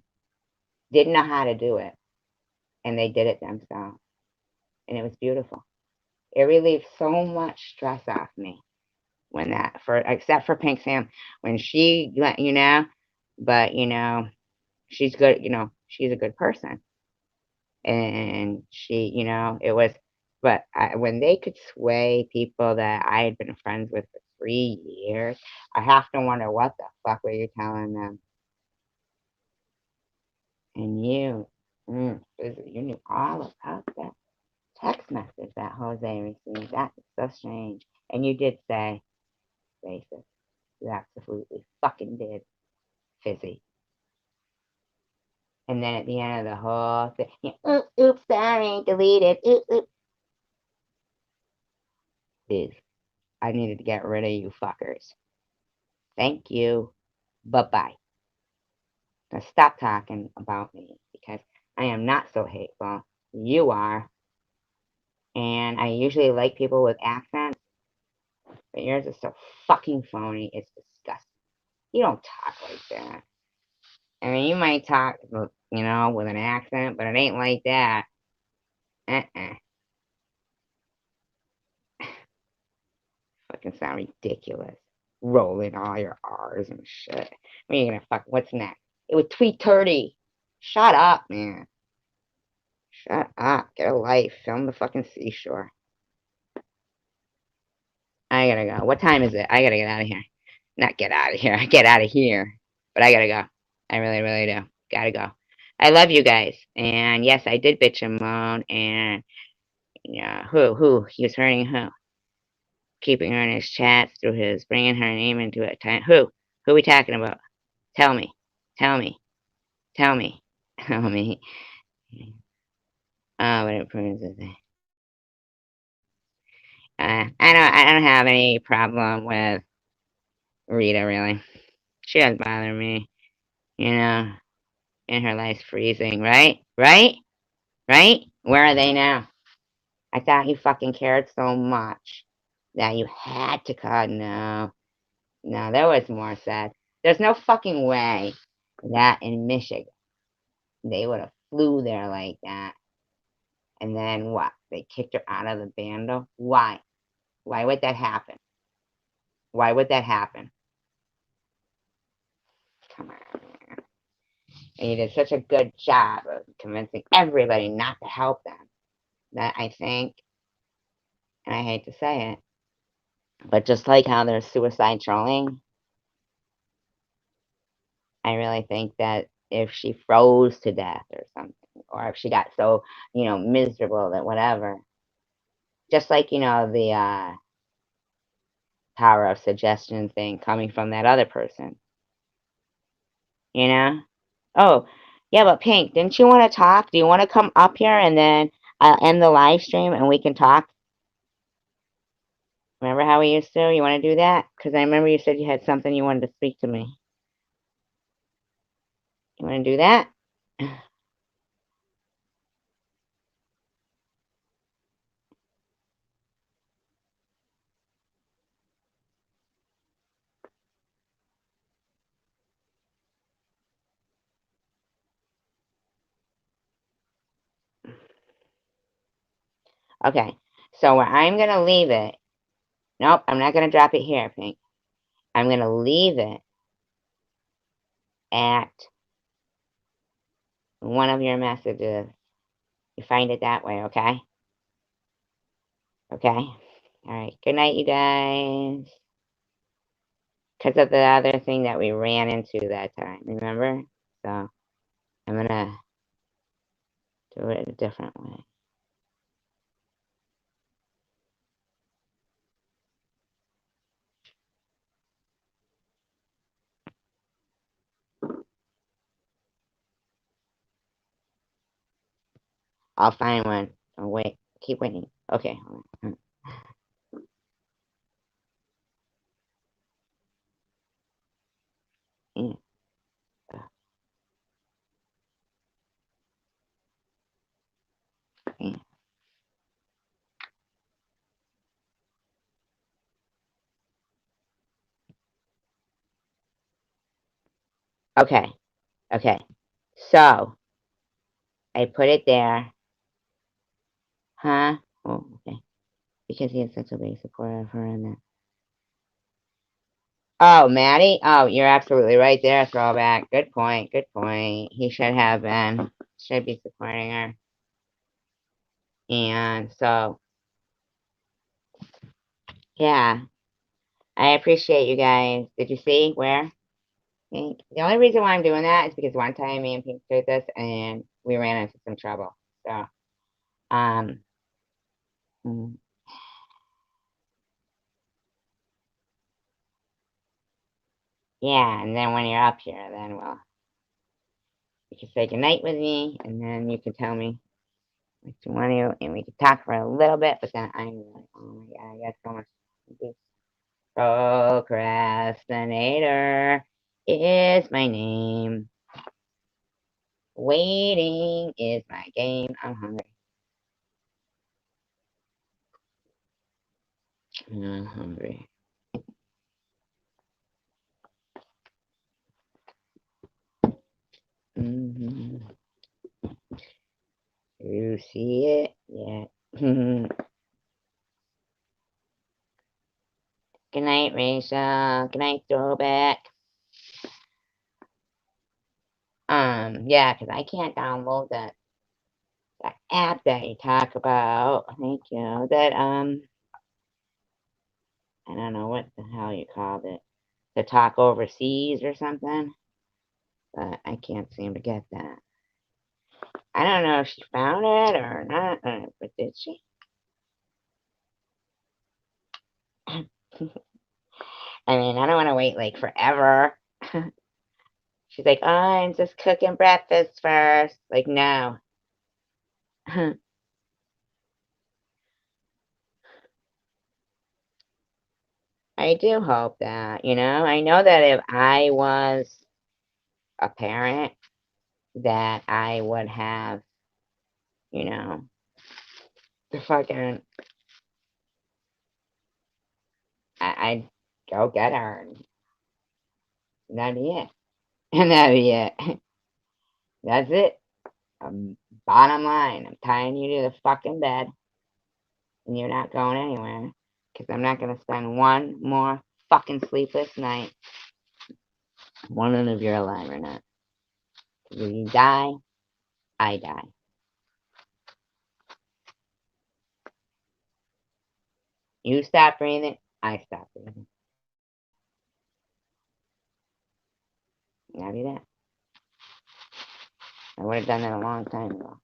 Didn't know how to do it, and they did it themselves, and it was beautiful. It relieved so much stress off me when except for Pink Sam, when she, but she's good, she's a good person, and she, it was, but when they could sway people that I had been friends with for 3 years, I have to wonder what the fuck were you telling them? And you, you knew all about that text message that Jose received. That is so strange. And you did say racist. You absolutely fucking did, Fizzy. And then at the end of the whole thing, oops, sorry, deleted. Oops. Fizz, I needed to get rid of you fuckers. Thank you. Bye-bye. Now stop talking about me because I am not so hateful. You are. And I usually like people with accents, but yours is so fucking phony. It's disgusting. You don't talk like that. I mean, you might talk, with an accent, but it ain't like that. Uh-uh. Fucking sound ridiculous. Rolling all your R's and shit. When are you gonna what's next? It was 3:30. Shut up, man. Shut up. Get a life. Film the fucking seashore. I gotta go. What time is it? I gotta get out of here. Not get out of here. I get out of here. But I gotta go. I really, really do. Gotta go. I love you guys. And yes, I did bitch and moan. And who? He was hurting who? Keeping her in his chats through his bringing her name into it. Who? Who are we talking about? Tell me. Tell me. Tell me. Tell me. Oh, but it proves it. I don't have any problem with Rita, really. She doesn't bother me, and her life's freezing, right? Right? Right? Where are they now? I thought you fucking cared so much that you had to call. No. No, there was more said. There's no fucking way that in Michigan they would have flew there like that. And then what? They kicked her out of the bando? Why? Why would that happen? Why would that happen? Come on, man. And you did such a good job of convincing everybody not to help them that I think, and I hate to say it, but just like how there's suicide trolling, I really think that if she froze to death or something, or if she got so, miserable that whatever, just like, the power of suggestion thing coming from that other person, you know? Oh, yeah, but Pink, didn't you want to talk? Do you want to come up here and then I'll end the live stream and we can talk? Remember how we used to? You want to do that? Because I remember you said you had something you wanted to speak to me. You want to do that? Okay, so where I'm going to leave it, nope, I'm not going to drop it here, Pink. I'm going to leave it at one of your messages. You find it that way, okay? Okay? All right. Good night, you guys. Because of the other thing that we ran into that time, remember? So I'm going to do it a different way. I'll find one. Oh, wait. Keep waiting. Okay. Hold on. talking. Okay, okay. So I put it there. Huh? Oh, okay. Because he has such a big support of her in that. Oh, Maddie? Oh, you're absolutely right there, throwback. Good point, good point. He should have been. Should be supporting her. And so, yeah. I appreciate you guys. Did you see where? Pink? The only reason why I'm doing that is because one time me and Pink did this and we ran into some trouble. So, um, mm, yeah, and then when you're up here, then well, you can say goodnight with me, and then you can tell me what you want to, and we can talk for a little bit, but then I'm like, oh my god, I got so much to do. Procrastinator is my name. Waiting is my game. I'm hungry. I'm hungry. Hmm. You see it? Yeah. Good night, Rachel. Good night, Throwback. Yeah, 'cause I can't download that app that you talk about. Thank you. That, I don't know what the hell you called it. To talk overseas or something. But I can't seem to get that. I don't know if she found it or not, but did she? I mean, I don't want to wait like forever. She's like, oh, I'm just cooking breakfast first. Like, no. I do hope that, I know that if I was a parent, that I would have, you know, the fucking, I'd go get her and that'd be it. And that'd be it. That's it. Bottom line, I'm tying you to the fucking bed and you're not going anywhere because I'm not going to spend one more fucking sleepless night wondering if you're alive or not. If you die, I die. You stop breathing, I stop breathing. That'd be that. I would have done that a long time ago.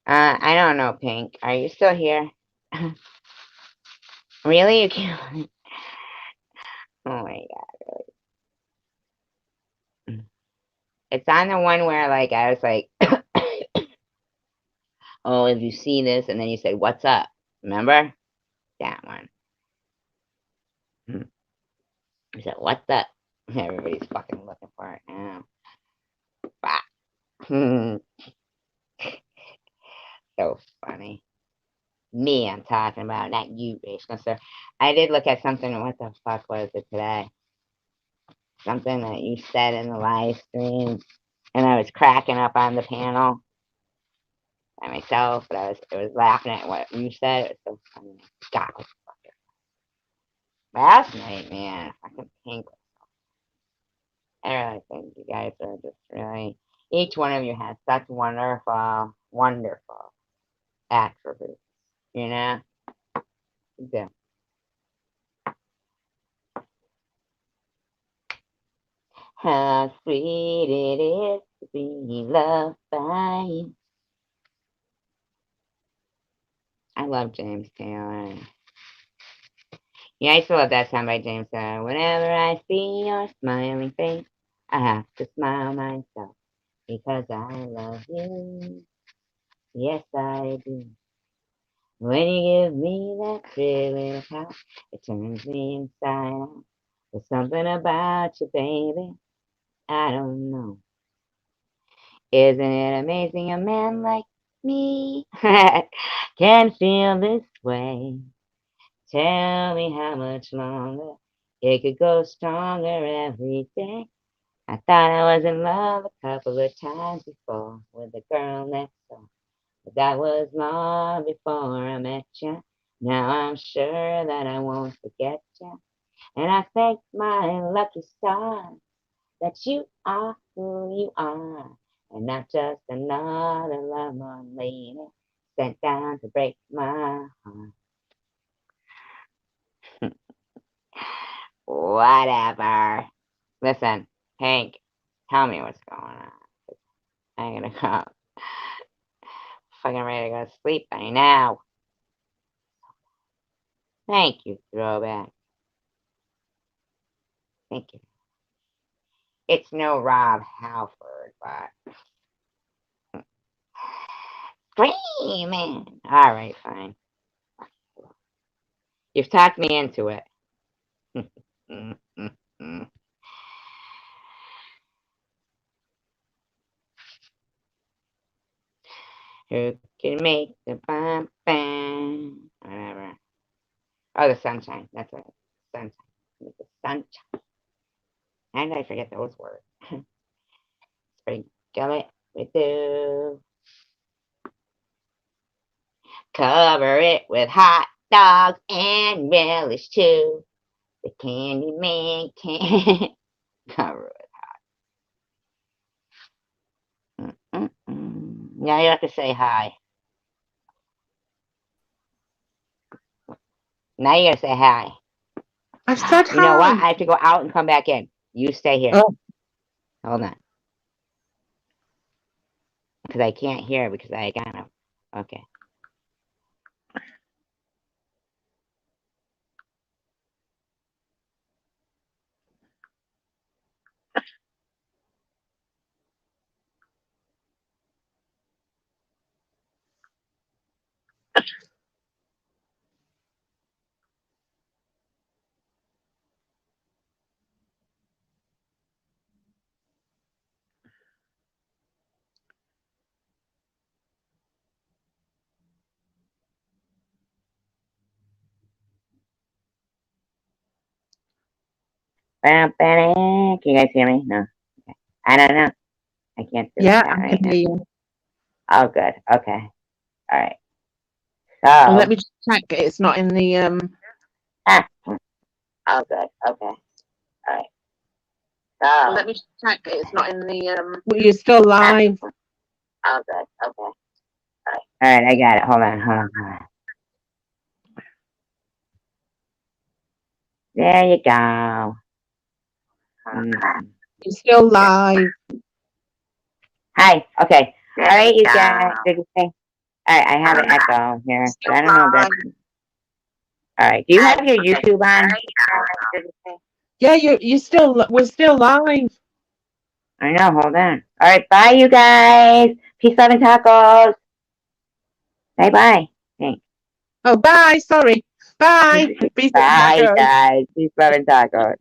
I don't know, Pink. Are you still here? Really? You can't. Oh my god. It's on the one where, like, I was like, oh, if you see this, and then you say, what's up? Remember? That one. I said, what's up? Everybody's fucking looking for it now. So funny. Me, I'm talking about, not you, Rachel. So I did look at something. What the fuck was it today? Something that you said in the live stream, and I was cracking up on the panel by myself, but it was laughing at what you said. It was so funny. God, last night, man, fucking pink. I really think you guys are just really, each one of you has such wonderful, wonderful attributes, you know? Yeah. How sweet it is to be loved by you. I love James Taylor. Yeah, I still love that song by James Taylor. Whenever I see your smiling face, I have to smile myself because I love you. Yes, I do. When you give me that thrill power, it turns me inside out. There's something about you, baby. I don't know. Isn't it amazing a man like me. Can feel this way. Tell me how much longer it could go stronger every day. I thought I was in love a couple of times before with the girl next door. But that was long before I met you. Now I'm sure that I won't forget you. And I thank my lucky stars that you are who you are. And not just another love lady sent down to break my heart. Whatever. Listen, Hank, tell me what's going on. I'm gonna go. Fucking ready to go to sleep by now. Thank you, Throwback. Thank you. It's no Rob Halford, but screaming. All right, fine. You've talked me into it. Who can make the bum bam? Whatever. Oh, the sunshine. That's it. Sunshine. Make the sunshine. How did I forget those words? Sprinkle it with dew. Cover it with hot dogs and relish too. The candy man can't cover it. Now you have to say hi. Now you gotta say hi. I've said You know what? hi. I have to go out and come back in. You stay here. Oh, Hold on. Because I can't hear because I got him. Okay. Can you guys hear me? No. Okay. I don't know. I can't do yeah, that I right can now. hear you. Oh, good. Okay. All right. And let So, me just check it's not in the ah, oh, good. Okay. All right. So, let me just check it's not in the well, you're still live. oh, good. Okay. All right. I got it. Hold on. Hold on. Hold on. There you go. You're still live. Hi. Okay. All right, you guys. Did you say? All right. I have an echo here, but I don't know if that's. All right. Do you have your YouTube on? Yeah, you still we're still live. I know. Hold on. All right. Bye, you guys. Peace, love, and tacos. Bye, bye. Thanks. Oh, bye. Sorry. Bye. Peace and Bye, tacos. guys. Peace, love, and tacos.